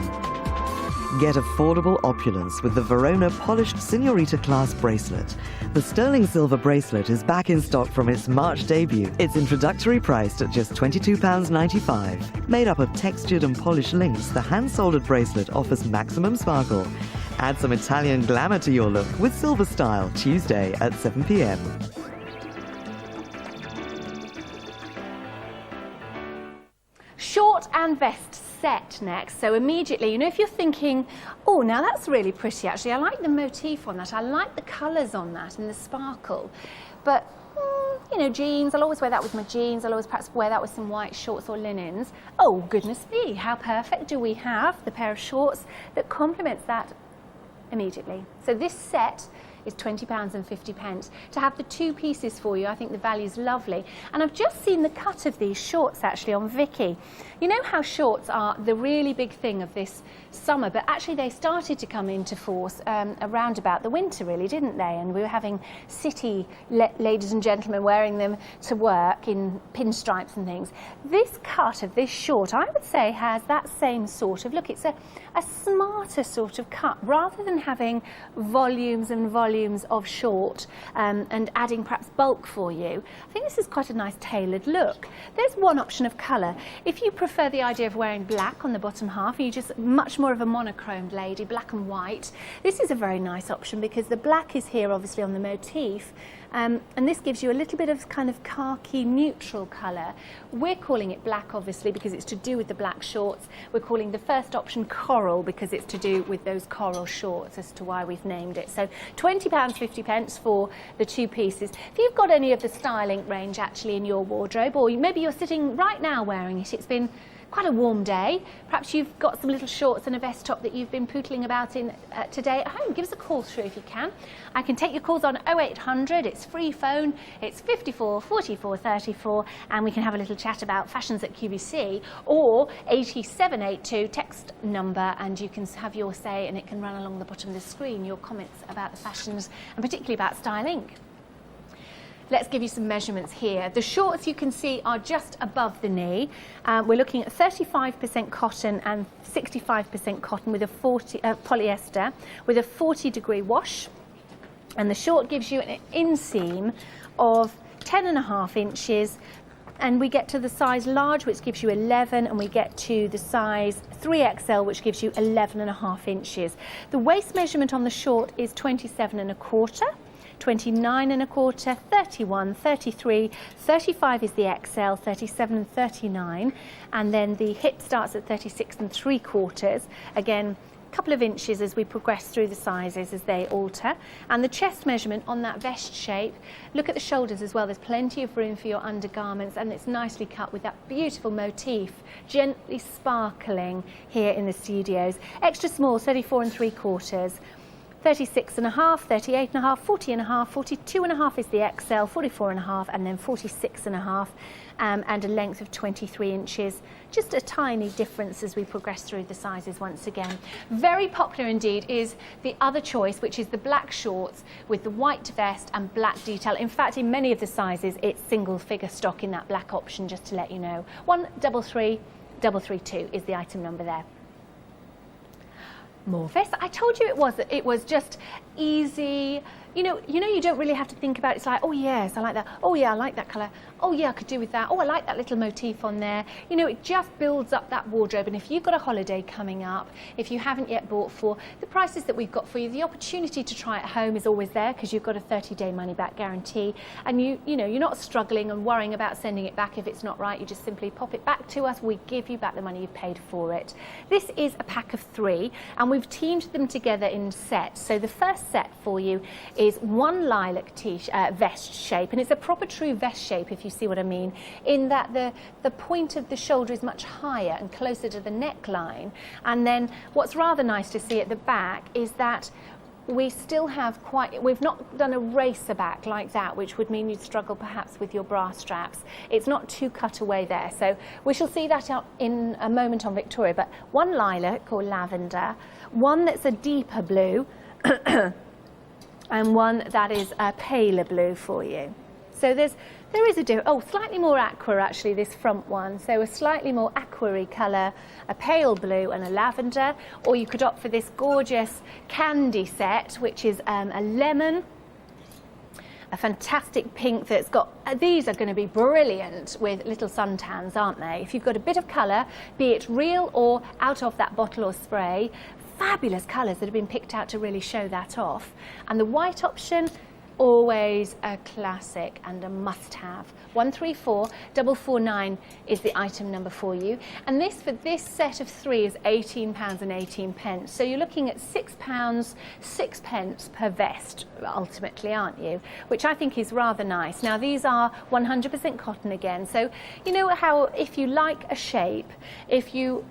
Get affordable opulence with the Verona Polished Signorita Class Bracelet. The sterling silver bracelet is back in stock from its March debut. It's introductory priced at just £22.95. Made up of textured and polished links, the hand-soldered bracelet offers maximum sparkle. Add some Italian glamour to your look with Silver Style, Tuesday at 7 p.m. Short and vest set next. So immediately, you know, if you're thinking, oh, now that's really pretty actually, I like the motif on that, I like the colours on that and the sparkle, but you know, jeans, I'll always wear that with my jeans, I'll always perhaps wear that with some white shorts or linens. Oh goodness me, how perfect. Do we have the pair of shorts that complements that immediately? So this set is £20.50. To have the two pieces for you, I think the value's lovely. And I've just seen the cut of these shorts actually on Vicky. You know how shorts are the really big thing of this summer, but actually they started to come into force around about the winter really, didn't they? And we were having city ladies and gentlemen wearing them to work in pinstripes and things. This cut of this short, I would say, has that same sort of look. It's a smarter sort of cut, rather than having volumes and volumes of short and adding perhaps bulk for you. I think this is quite a nice tailored look. There's one option of colour. If you prefer the idea of wearing black on the bottom half, you're just much more of a monochromed lady, black and white, this is a very nice option because the black is here obviously on the motif. And this gives you a little bit of kind of khaki neutral colour. We're calling it black obviously because it's to do with the black shorts. We're calling the first option coral because it's to do with those coral shorts, as to why we've named it. So £20.50 for the two pieces. If you've got any of the Stylink range actually in your wardrobe, or maybe you're sitting right now wearing it, it's been quite a warm day. Perhaps you've got some little shorts and a vest top that you've been pootling about in today at home. Give us a call through if you can. I can take your calls on 0800, it's free phone, it's 54 44 34, and we can have a little chat about fashions at QVC, or 8782 text number, and you can have your say and it can run along the bottom of the screen, your comments about the fashions and particularly about Stylink. Let's give you some measurements here. The shorts you can see are just above the knee. We're looking at 35% cotton and 65% cotton with a polyester with a 40-degree wash. And the short gives you an inseam of 10.5 inches and we get to the size large, which gives you 11, and we get to the size 3XL, which gives you 11.5 inches. The waist measurement on the short is 27.25, 29.25, 31, 33, 35 is the XL, 37 and 39, and then the hip starts at 36.75. Again, couple of inches as we progress through the sizes as they alter. And the chest measurement on that vest shape, look at the shoulders as well, there's plenty of room for your undergarments, and it's nicely cut with that beautiful motif gently sparkling here in the studios. Extra small, 34.75, 36.5, 38.5, 40.5, 42.5 is the XL, 44.5, and then 46.5, and a length of 23 inches. Just a tiny difference as we progress through the sizes once again. Very popular indeed is the other choice, which is the black shorts with the white vest and black detail. In fact, in many of the sizes, it's single figure stock in that black option, just to let you know. 133332 is the item number there. More vests. I told you it was just easy. You know, you don't really have to think about it. It's like, oh yes, I like that. Oh yeah, I like that colour. Oh yeah, I could do with that. Oh, I like that little motif on there. You know, it just builds up that wardrobe. And if you've got a holiday coming up, if you haven't yet bought for, the prices that we've got for you, the opportunity to try at home is always there, because you've got a 30-day money-back guarantee. And you know, you're not struggling and worrying about sending it back if it's not right. You just simply pop it back to us. We give you back the money you've paid for it. This is a pack of 3, and we've teamed them together in sets. So the first set for you is one lilac vest shape, and it's a proper true vest shape, if you see what I mean, in that the point of the shoulder is much higher and closer to the neckline. And then what's rather nice to see at the back is that we still have we've not done a racer back like that, which would mean you'd struggle perhaps with your bra straps. It's not too cut away there. So we shall see that out in a moment on Victoria. But one lilac or lavender, one that's a deeper blue, and one that is a paler blue for you. So there is a difference. Oh, slightly more aqua actually, this front one. So a slightly more aqua-y colour, a pale blue and a lavender. Or you could opt for this gorgeous candy set, which is a lemon, a fantastic pink that's got, these are going to be brilliant with little suntans, aren't they? If you've got a bit of colour, be it real or out of that bottle or spray, fabulous colours that have been picked out to really show that off. And the white option, always a classic and a must-have. 134449 is the item number for you, and this for this set of 3 is £18.18. So you're looking at £6 6 per vest ultimately, aren't you? Which I think is rather nice. Now these are 100% cotton again, so you know how if you like a shape, if you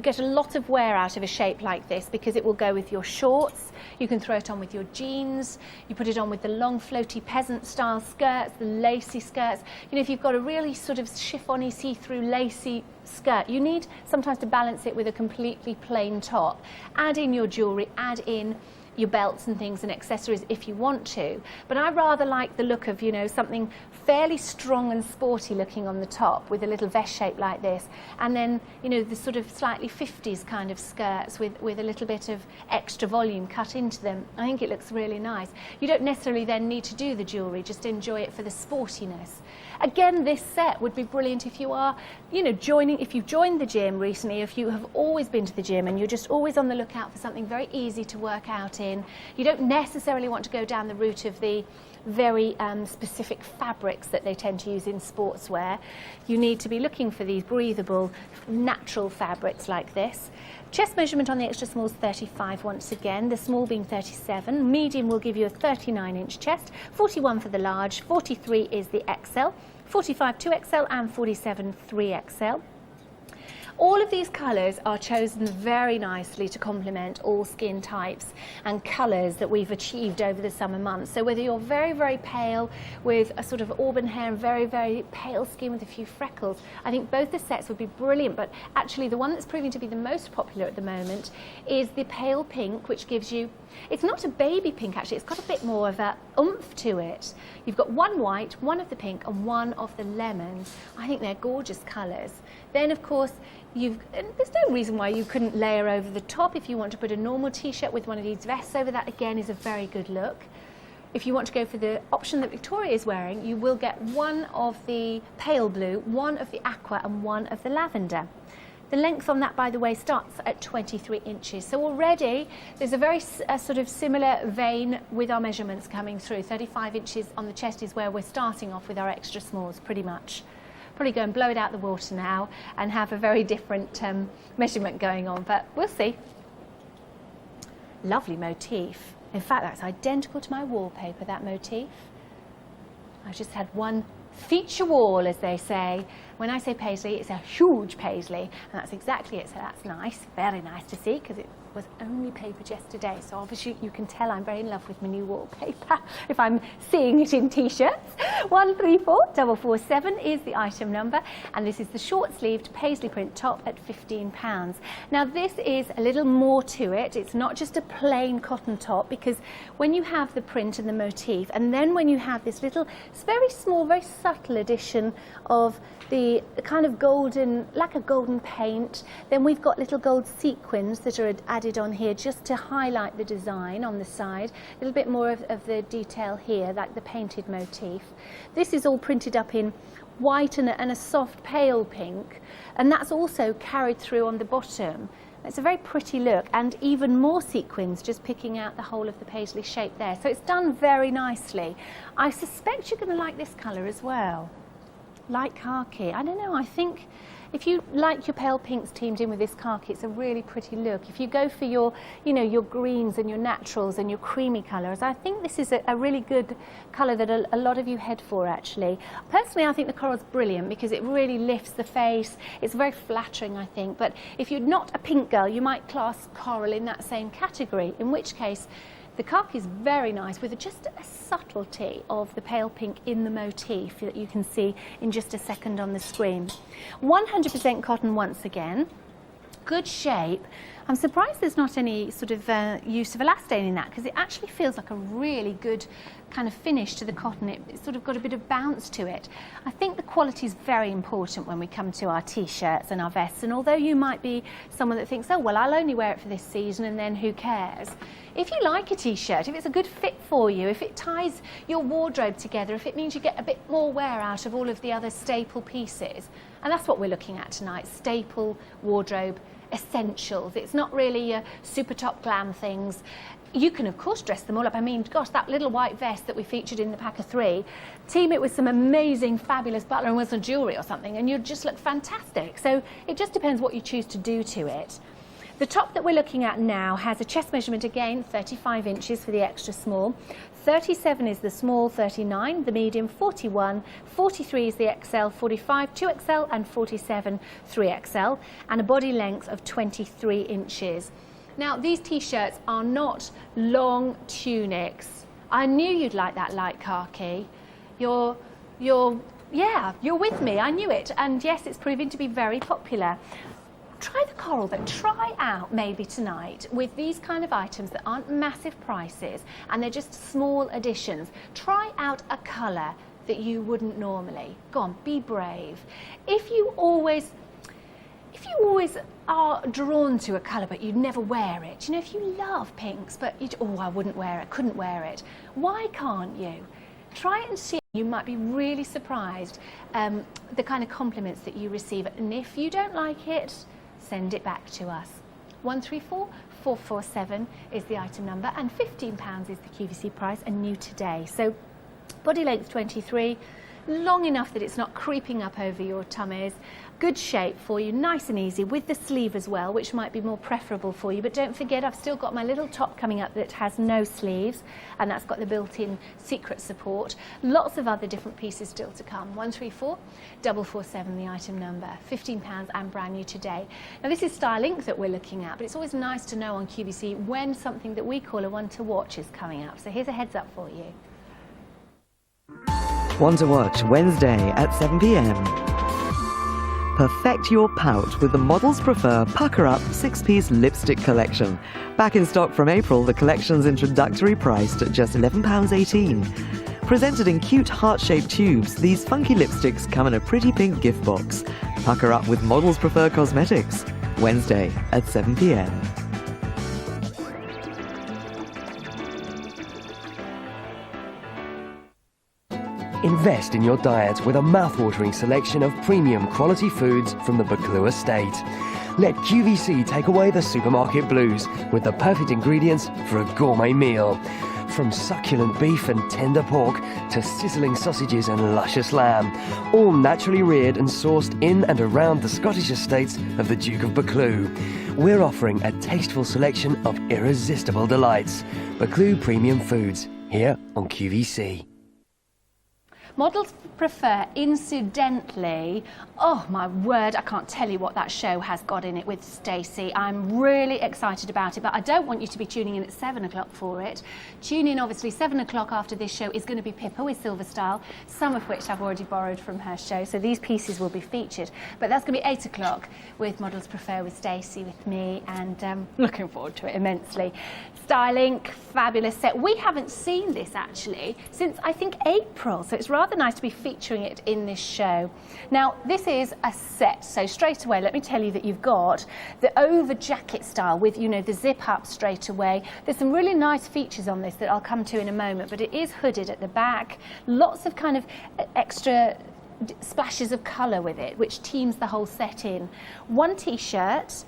get a lot of wear out of a shape like this, because it will go with your shorts, you can throw it on with your jeans, you put it on with the long floaty peasant style skirts, the lacy skirts. You know, if you've got a really sort of chiffony see-through lacy skirt, you need sometimes to balance it with a completely plain top. Add in your jewellery, add in your belts and things and accessories if you want to, but I rather like the look of, you know, something fairly strong and sporty looking on the top with a little vest shape like this, and then, you know, the sort of slightly 50s kind of skirts with a little bit of extra volume cut into them. I think it looks really nice. You don't necessarily then need to do the jewellery, just enjoy it for the sportiness. Again, this set would be brilliant if you are, you know, if you've joined the gym recently, if you have always been to the gym and you're just always on the lookout for something very easy to work out in. You don't necessarily want to go down the route of the very specific fabrics that they tend to use in sportswear. You need to be looking for these breathable, natural fabrics like this. Chest measurement on the extra small is 35 once again, the small being 37. Medium will give you a 39-inch chest, 41 for the large, 43 is the XL, 45 2XL and 47 3XL. All of these colours are chosen very nicely to complement all skin types and colours that we've achieved over the summer months. So whether you're very, very pale with a sort of auburn hair and very, very pale skin with a few freckles, I think both the sets would be brilliant. But actually the one that's proving to be the most popular at the moment is the pale pink, which gives you, it's not a baby pink actually, it's got a bit more of a oomph to it. You've got one white, one of the pink and one of the lemon. I think they're gorgeous colours. Then of course, there's no reason why you couldn't layer over the top if you want to put a normal t-shirt with one of these vests over. That again is a very good look. if you want to go for the option that Victoria is wearing, you will get one of the pale blue, one of the aqua and one of the lavender. The length on that, by the way, starts at 23 inches. So already there's a very sort of similar vein with our measurements coming through. 35 inches on the chest is where we're starting off with our extra smalls, pretty much. Probably go and blow it out the water now and have a very different measurement going on, but we'll see. Lovely motif. In fact, that's identical to my wallpaper, that motif. I just had one feature wall, as they say. When I say paisley, it's a huge paisley, and that's exactly it, so that's nice, very nice to see, because it was only papered yesterday, so obviously you can tell I'm very in love with my new wallpaper if I'm seeing it in t-shirts. 134447 is the item number, and this is the short-sleeved paisley print top at £15. Now this is a little more to it. It's not just a plain cotton top, because when you have the print and the motif, and then when you have this little, it's very small, very subtle addition of the kind of golden, like a golden paint, then we've got little gold sequins that are added on here just to highlight the design on the side, a little bit more of the detail here, like the painted motif. This is all printed up in white and a soft pale pink, and that's also carried through on the bottom. It's a very pretty look, and even more sequins just picking out the whole of the paisley shape there. So it's done very nicely. I suspect you're going to like this colour as well. Light khaki. I don't know, I think if you like your pale pinks teamed in with this khaki, it's a really pretty look. If you go for your, you know, your greens and your naturals and your creamy colours, I think this is a really good colour that a lot of you head for, actually. Personally, I think the coral's brilliant because it really lifts the face. It's very flattering, I think. But if you're not a pink girl, you might class coral in that same category, in which case the khaki is very nice with just a subtlety of the pale pink in the motif that you can see in just a second on the screen. 100% cotton once again. Good shape. I'm surprised there's not any sort of use of elastane in that, because it actually feels like a really good kind of finish to the cotton. It's sort of got a bit of bounce to it. I think the quality is very important when we come to our t-shirts and our vests, and although you might be someone that thinks, oh well, I'll only wear it for this season and then who cares, if you like a t-shirt, if it's a good fit for you, if it ties your wardrobe together, if it means you get a bit more wear out of all of the other staple pieces, and that's what we're looking at tonight, staple wardrobe essentials. It's not really your super top glam things. You can of course dress them all up. I mean, gosh, that little white vest that we featured in the pack of 3, team it with some amazing fabulous Butler & Wilson jewellery or something and you'd just look fantastic. So it just depends what you choose to do to it. The top that we're looking at now has a chest measurement again, 35 inches for the extra small, 37 is the small, 39 the medium, 41, 43 is the XL, 45 2XL and 47 3XL, and a body length of 23 inches. Now these t-shirts are not long tunics. I knew you'd like that light khaki. You're with me, I knew it, and yes, it's proving to be very popular. Try the coral, but try out maybe tonight with these kind of items that aren't massive prices and they're just small additions. Try out a colour that you wouldn't normally. Go on, be brave. If you always are drawn to a colour but you'd never wear it, you know, if you love pinks but I wouldn't wear it, couldn't wear it, why can't you? Try it and see. You might be really surprised the kind of compliments that you receive, and if you don't like it, send it back to us. 134447 is the item number, and £15 is the QVC price, and new today. So body length 23, long enough that it's not creeping up over your tummies. Good shape for you, nice and easy, with the sleeve as well, which might be more preferable for you. But don't forget, I've still got my little top coming up that has no sleeves, and that's got the built-in secret support. Lots of other different pieces still to come. 134447, the item number, £15 and brand new today. Now this is Style Inc that we're looking at, but it's always nice to know on QVC when something that we call a one to watch is coming up. So here's a heads up for you. One to watch Wednesday at 7 p.m. Perfect your pout with the Models Prefer Pucker Up 6-piece lipstick collection. Back in stock from April, the collection's introductory priced at just £11.18. Presented in cute heart-shaped tubes, these funky lipsticks come in a pretty pink gift box. Pucker up with Models Prefer Cosmetics. Wednesday at 7 p.m. Invest in your diet with a mouth-watering selection of premium quality foods from the Buccleuch estate. Let QVC take away the supermarket blues with the perfect ingredients for a gourmet meal. From succulent beef and tender pork to sizzling sausages and luscious lamb, all naturally reared and sourced in and around the Scottish estates of the Duke of Buccleuch. We're offering a tasteful selection of irresistible delights. Buccleuch Premium Foods, here on QVC. Models prefer, incidentally, oh my word, I can't tell you what that show has got in it with Stacey. I'm really excited about it, but I don't want you to be tuning in at 7 o'clock for it. Tune in, obviously, 7 o'clock after this show is going to be Pippa with Silver Style, some of which I've already borrowed from her show, so these pieces will be featured. But that's going to be 8 o'clock with Models Prefer with Stacey, with me, and looking forward to it immensely. Stylink, fabulous set. We haven't seen this, actually, since, I think, April, so it's rather nice to be featuring it in this show. Now, this is a set, so straight away, let me tell you that you've got the over jacket style with, you know, the zip up straight away. There's some really nice features on this that I'll come to in a moment, but it is hooded at the back. Lots of kind of extra splashes of colour with it, which teams the whole set in. One t-shirt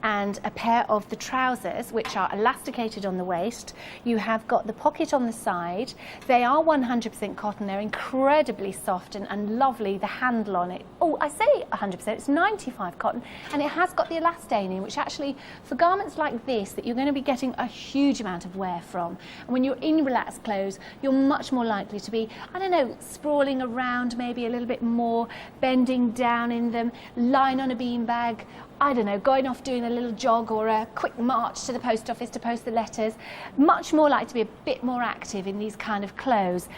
and a pair of the trousers, which are elasticated on the waist. You have got the pocket on the side. They are 100% cotton. They're incredibly soft and lovely, the handle on it. Oh, I say 100%, it's 95 cotton, and it has got the elastane in, which actually, for garments like this, that you're going to be getting a huge amount of wear from. And when you're in relaxed clothes, you're much more likely to be, I don't know, sprawling around maybe a little bit more, bending down in them, lying on a beanbag, I don't know, going off doing a little jog or a quick march to the post office to post the letters. Much more likely to be a bit more active in these kind of clothes.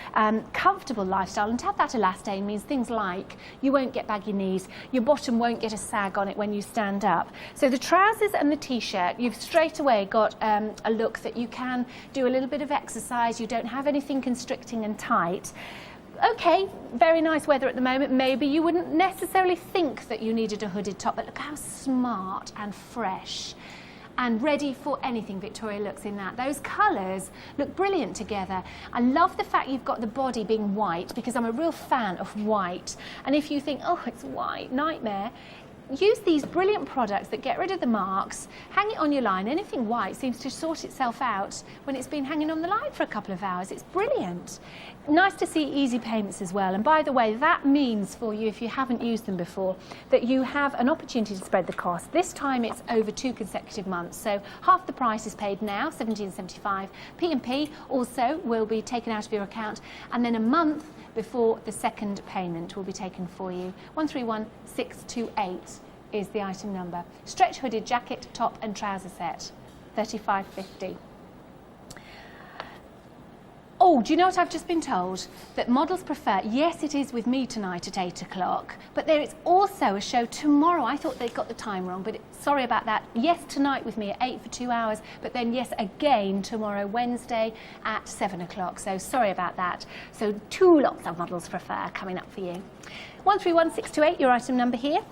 Comfortable lifestyle, and to have that elastane means things like you won't get baggy knees, your bottom won't get a sag on it when you stand up. So the trousers and the t-shirt, you've straight away got a look that you can do a little bit of exercise, you don't have anything constricting and tight. Okay, very nice weather at the moment. Maybe you wouldn't necessarily think that you needed a hooded top, but look how smart and fresh and ready for anything Victoria looks in that. Those colours look brilliant together. I love the fact you've got the body being white, because I'm a real fan of white. And if you think, oh, it's white, nightmare, use these brilliant products that get rid of the marks, hang it on your line. Anything white seems to sort itself out when it's been hanging on the line for a couple of hours. It's brilliant. Nice to see easy payments as well. And by the way, that means for you, if you haven't used them before, that you have an opportunity to spread the cost. This time it's over 2 consecutive months. So half the price is paid now, $17.75. P&P also will be taken out of your account, and then a month before the second payment will be taken for you. 131628 is the item number. Stretch hooded jacket, top and trouser set, $35.50. Oh, do you know what I've just been told? That Models Prefer, yes, it is with me tonight at 8 o'clock, but there is also a show tomorrow. I thought they'd got the time wrong, but sorry about that. Yes, tonight with me at 8 for 2 hours, but then yes, again tomorrow, Wednesday at 7 o'clock. So sorry about that. So 2 lots of Models Prefer coming up for you. 131628, your item number here.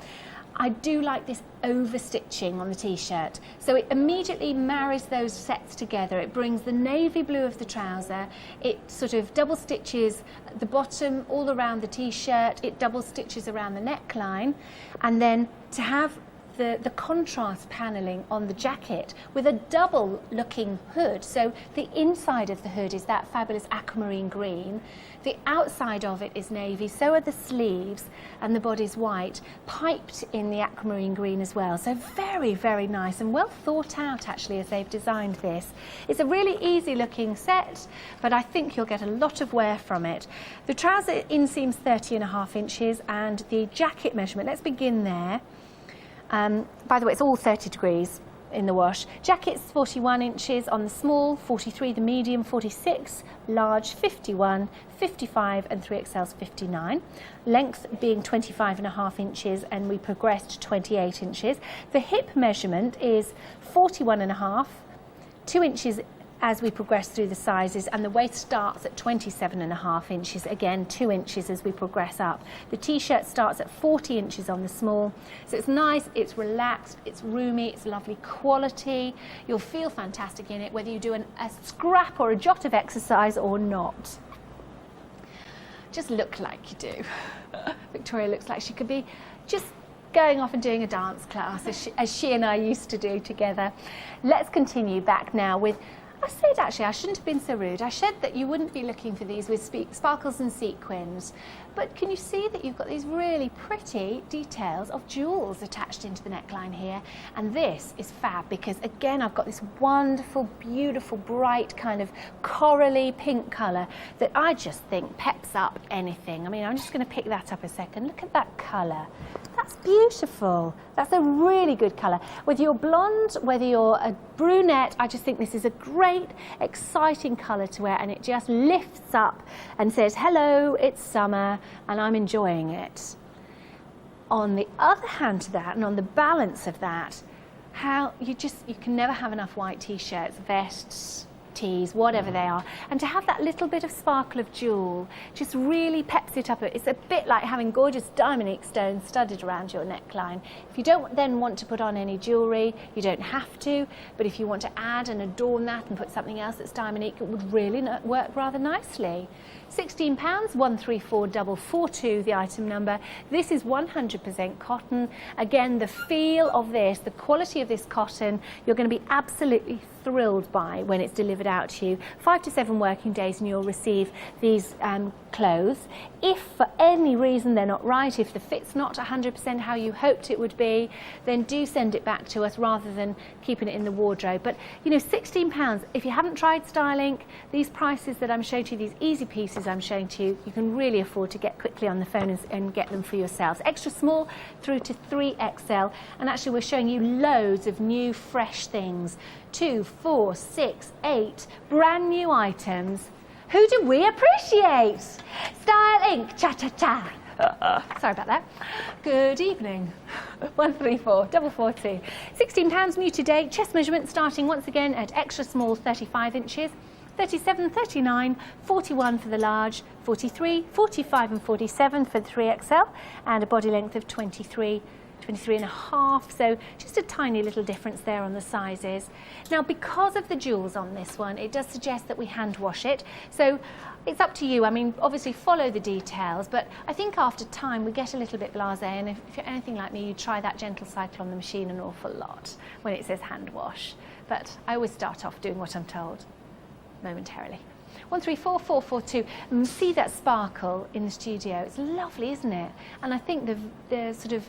I do like this over-stitching on the t-shirt. So it immediately marries those sets together. It brings the navy blue of the trouser, it sort of double stitches the bottom all around the t-shirt, it double stitches around the neckline, and then to have the contrast panelling on the jacket with a double looking hood. So the inside of the hood is that fabulous aquamarine green. The outside of it is navy, so are the sleeves, and the body's white, piped in the aquamarine green as well. So very, very nice and well thought out actually as they've designed this. It's a really easy looking set, but I think you'll get a lot of wear from it. The trouser inseam's 30.5 inches, and the jacket measurement, let's begin there. By the way, it's all 30 degrees in the wash. Jacket's 41 inches on the small, 43 the medium, 46, large 51, 55 and 3XL's 59. Length being 25.5 inches, and we progressed to 28 inches. The hip measurement is 41.5, 2 inches as we progress through the sizes, and the waist starts at 27.5 inches, again 2 inches as we progress up. The t-shirt starts at 40 inches on the small, so it's nice, it's relaxed, it's roomy, it's lovely quality. You'll feel fantastic in it whether you do a scrap or a jot of exercise or not. just look like you do. Victoria looks like she could be just going off and doing a dance class as she and I used to do together. Let's continue back now with, I said actually I shouldn't have been so rude. I said that you wouldn't be looking for these with sparkles and sequins, but can you see that you've got these really pretty details of jewels attached into the neckline here? And this is fab because again I've got this wonderful, beautiful, bright kind of corally pink colour that I just think peps up anything. I mean, I'm just going to pick that up a second. Look at that colour. That's beautiful. That's a really good colour. Whether you're blonde, whether you're a brunette, I just think this is a great, exciting colour to wear, and it just lifts up and says, hello, it's summer, and I'm enjoying it. On the other hand to that, and on the balance of that, how you can never have enough white t-shirts, vests, tees, whatever they are, and to have that little bit of sparkle of jewel just really peps it up. It's a bit like having gorgeous diamond stones studded around your neckline. If you don't then want to put on any jewellery, you don't have to, but if you want to add and adorn that and put something else that's diamondique, it would really work rather nicely. £16, 134442, the item number. This is 100% cotton. Again, the feel of this, the quality of this cotton, you're going to be absolutely thrilled by when it's delivered out to you. 5 to 7 working days and you'll receive these clothes. If for any reason they're not right, if the fit's not 100% how you hoped it would be, then do send it back to us rather than keeping it in the wardrobe. But you know, £16, if you haven't tried Stylink, these prices that I'm showing to you, these easy pieces I'm showing to you, you can really afford to get quickly on the phone and get them for yourselves. Extra small through to 3XL, and actually we're showing you loads of new fresh things. 2, 4, 6, 8 brand new items. Who do we appreciate? Stylink, cha-cha-cha. Sorry about that. Good evening. 134442. £16 new today. Chest measurement starting once again at extra small 35 inches. 37, 39, 41 for the large, 43, 45 and 47 for the 3XL, and a body length of 23 and a half, so just a tiny little difference there on the sizes. Now, because of the jewels on this one, it does suggest that we hand wash it, so it's up to you. I mean, obviously follow the details, but I think after time we get a little bit blasé, and if you're anything like me, you try that gentle cycle on the machine an awful lot when it says hand wash. But I always start off doing what I'm told momentarily. 134442. See that sparkle in the studio? It's lovely, isn't it? And I think the sort of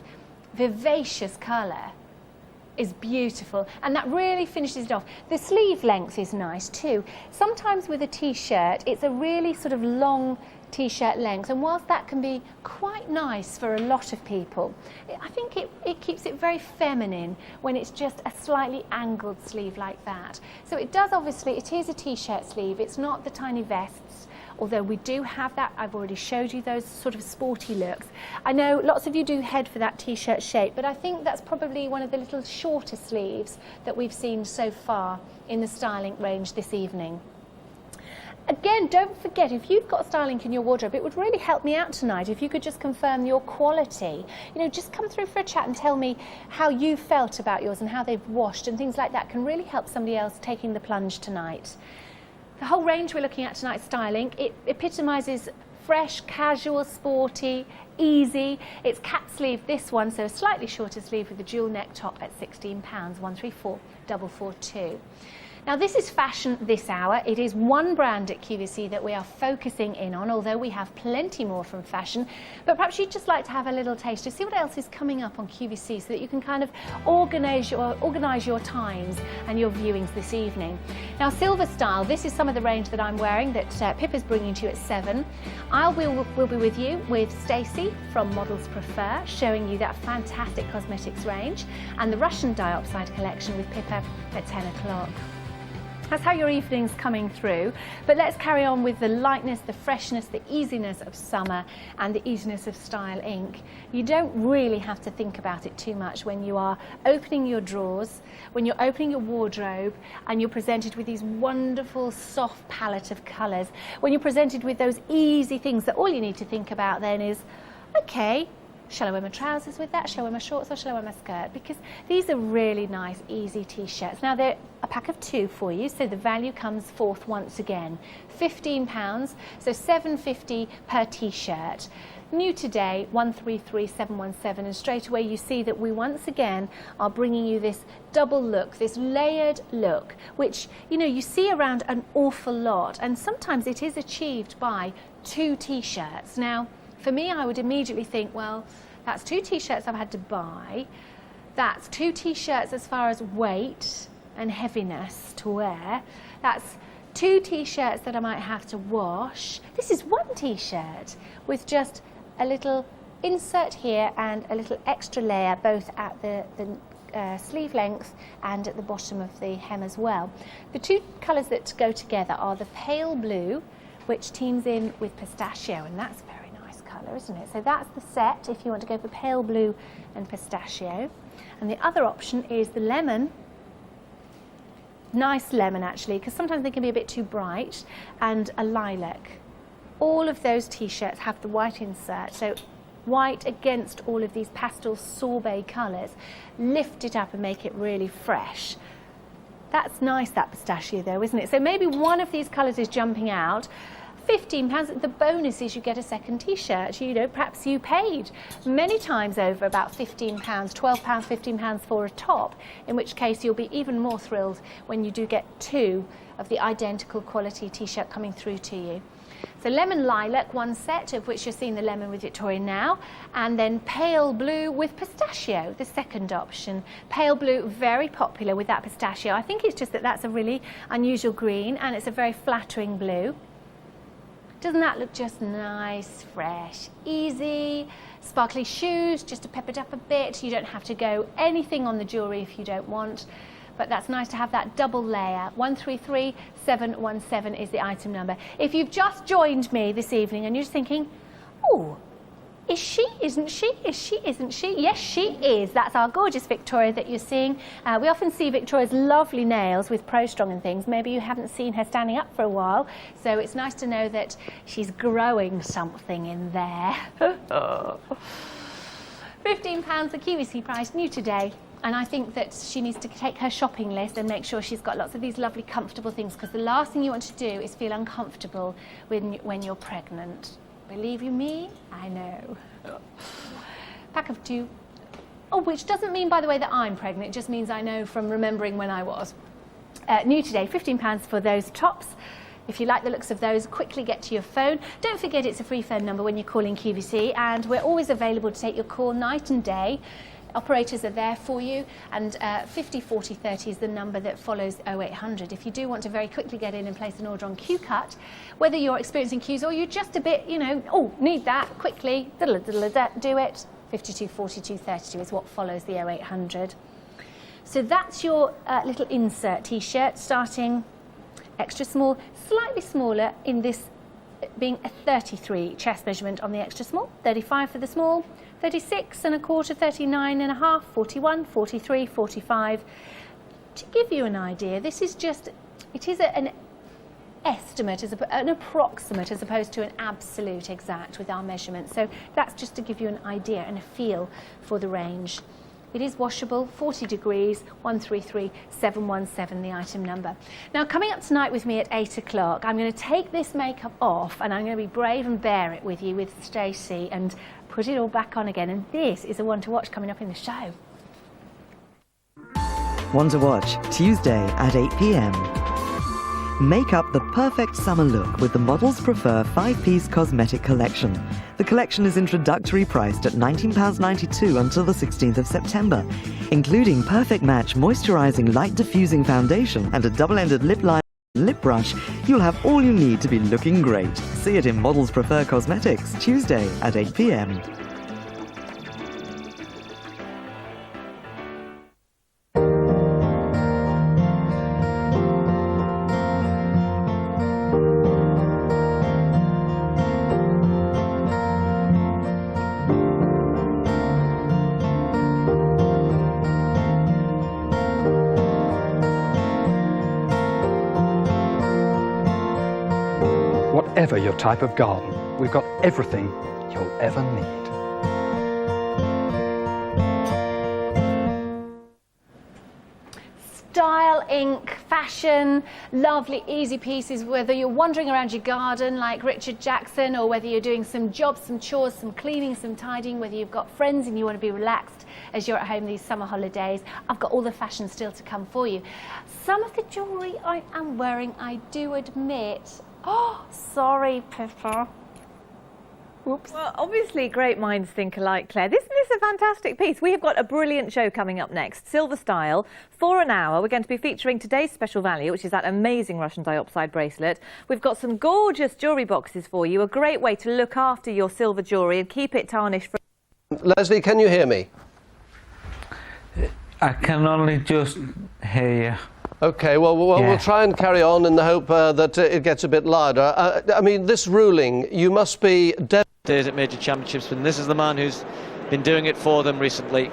vivacious colour is beautiful, and that really finishes it off. The sleeve length is nice too. Sometimes with a t-shirt it's a really sort of long t-shirt length, and whilst that can be quite nice for a lot of people, I think it keeps it very feminine when it's just a slightly angled sleeve like that. So it does, obviously it is a t-shirt sleeve, it's not the tiny vests, although we do have that. I've already showed you those sort of sporty looks. I know lots of you do head for that t-shirt shape, but I think that's probably one of the little shorter sleeves that we've seen so far in the Stylink range this evening. Again, don't forget, if you've got Stylink in your wardrobe, it would really help me out tonight if you could just confirm your quality. You know, just come through for a chat and tell me how you felt about yours and how they've washed, and things like that can really help somebody else taking the plunge tonight. The whole range we're looking at tonight, Stylink, it epitomises fresh, casual, sporty, easy. It's cap sleeve, this one, so a slightly shorter sleeve with a dual neck top at £16, 134442. Now, this is fashion this hour. It is one brand at QVC that we are focusing in on, although we have plenty more from fashion. But perhaps you'd just like to have a little taste to see what else is coming up on QVC so that you can kind of organise your times and your viewings this evening. Now, Silver Style, this is some of the range that I'm wearing that Pippa's bringing to you at 7. We'll be with you with Stacey from Models Prefer, showing you that fantastic cosmetics range, and the Russian Diopside collection with Pippa at 10 o'clock. That's how your evening's coming through, but let's carry on with the lightness, the freshness, the easiness of summer and the easiness of Stylink. You don't really have to think about it too much when you are opening your drawers, when you're opening your wardrobe and you're presented with these wonderful soft palette of colours, when you're presented with those easy things that all you need to think about then is, okay, Shall I wear my trousers with that? Shall I wear my shorts or shall I wear my skirt? Because these are really nice, easy t-shirts. Now they're a pack of 2 for you, so the value comes forth once again. £15, so £7.50 per t-shirt. New today, 133717, and straight away you see that we once again are bringing you this double look, this layered look, which, you know, you see around an awful lot, and sometimes it is achieved by 2 t-shirts. Now, for me, I would immediately think, well, that's 2 t-shirts I've had to buy, that's 2 t-shirts as far as weight and heaviness to wear, that's 2 t-shirts that I might have to wash. This is 1 t-shirt with just a little insert here and a little extra layer both at the sleeve length and at the bottom of the hem as well. The 2 colours that go together are the pale blue, which teams in with pistachio, and that's a very nice colour, isn't it? So that's the set if you want to go for pale blue and pistachio. And the other option is the lemon. Nice lemon actually, because sometimes they can be a bit too bright, and a lilac. All of those t-shirts have the white insert, so white against all of these pastel sorbet colours. Lift it up and make it really fresh. That's nice, that pistachio though, isn't it? So maybe one of these colours is jumping out. £15, the bonus is you get a second t-shirt. You know, perhaps you paid many times over about £15, £12, £15 for a top, in which case you'll be even more thrilled when you do get 2 of the identical quality t-shirt coming through to you. So lemon lilac, 1 set, of which you're seeing the lemon with Victoria now, and then pale blue with pistachio, the second option. Pale blue, very popular with that pistachio. I think it's just that that's a really unusual green, and it's a very flattering blue. Doesn't that look just nice, fresh, easy? Sparkly shoes, just to pep it up a bit. You don't have to go anything on the jewellery if you don't want. But that's nice to have that double layer. 133717 is the item number. If you've just joined me this evening and you're just thinking, oh, is she, isn't she? Is she, isn't she? Yes, she is. That's our gorgeous Victoria that you're seeing. We often see Victoria's lovely nails with Pro Strong and things. Maybe you haven't seen her standing up for a while, so it's nice to know that she's growing something in there. £15, the QVC price, new today. And I think that she needs to take her shopping list and make sure she's got lots of these lovely comfortable things, because the last thing you want to do is feel uncomfortable when you're pregnant. Believe you me, I know. Pack of 2. Oh, which doesn't mean, by the way, that I'm pregnant. It just means I know from remembering when I was. New today, £15 for those tops. If you like the looks of those, quickly get to your phone. Don't forget it's a free phone number when you're calling QVC, and we're always available to take your call night and day. Operators are there for you, and 50 40 30 is the number that follows 0800. If you do want to very quickly get in and place an order on Q-Cut, whether you're experiencing queues or you're just a bit, you know, oh, need that quickly, do it. 52 42 32 is what follows the 0800. So that's your little insert t-shirt, starting extra small, slightly smaller in this being a 33 chest measurement on the extra small, 35 for the small, 36 and a quarter, 39 and a half, 41, 43, 45. To give you an idea, this is just, it is an estimate, an approximate as opposed to an absolute exact with our measurements. So that's just to give you an idea and a feel for the range. It is washable, 40 degrees, 133717, the item number. Now, coming up tonight with me at 8 o'clock, I'm going to take this makeup off and I'm going to be brave and bear it with you with Stacey and put it all back on again. And this is a one to watch coming up in the show. One to watch, Tuesday at 8 p.m. Make up the perfect summer look with the Models Prefer 5-piece cosmetic collection. The collection is introductory priced at £19.92 until the 16th of September, including Perfect Match moisturising light diffusing foundation and a double-ended lip liner and lip brush. You'll have all you need to be looking great. See it in Models Prefer Cosmetics, Tuesday at 8 p.m. Whatever your type of garden, we've got everything you'll ever need. style, ink, fashion, lovely, easy pieces, whether you're wandering around your garden like Richard Jackson, or whether you're doing some jobs, some chores, some cleaning, some tidying, whether you've got friends and you want to be relaxed as you're at home these summer holidays. I've got all the fashion still to come for you. Some of the jewellery I am wearing, I do admit. Oh, sorry, Pippa. Oops. Well, obviously great minds think alike, Claire. This is a fantastic piece. We have got a brilliant show coming up next, Silver Style. For an hour, we're going to be featuring today's special value, which is that amazing Russian diopside bracelet. We've got some gorgeous jewellery boxes for you, a great way to look after your silver jewellery and keep it tarnished. Leslie, can you hear me? I can only just hear you. OK, well, we'll try and carry on in the hope that it gets a bit louder. I mean, this ruling, you must be... At major championships, and this is the man who's been doing it for them recently.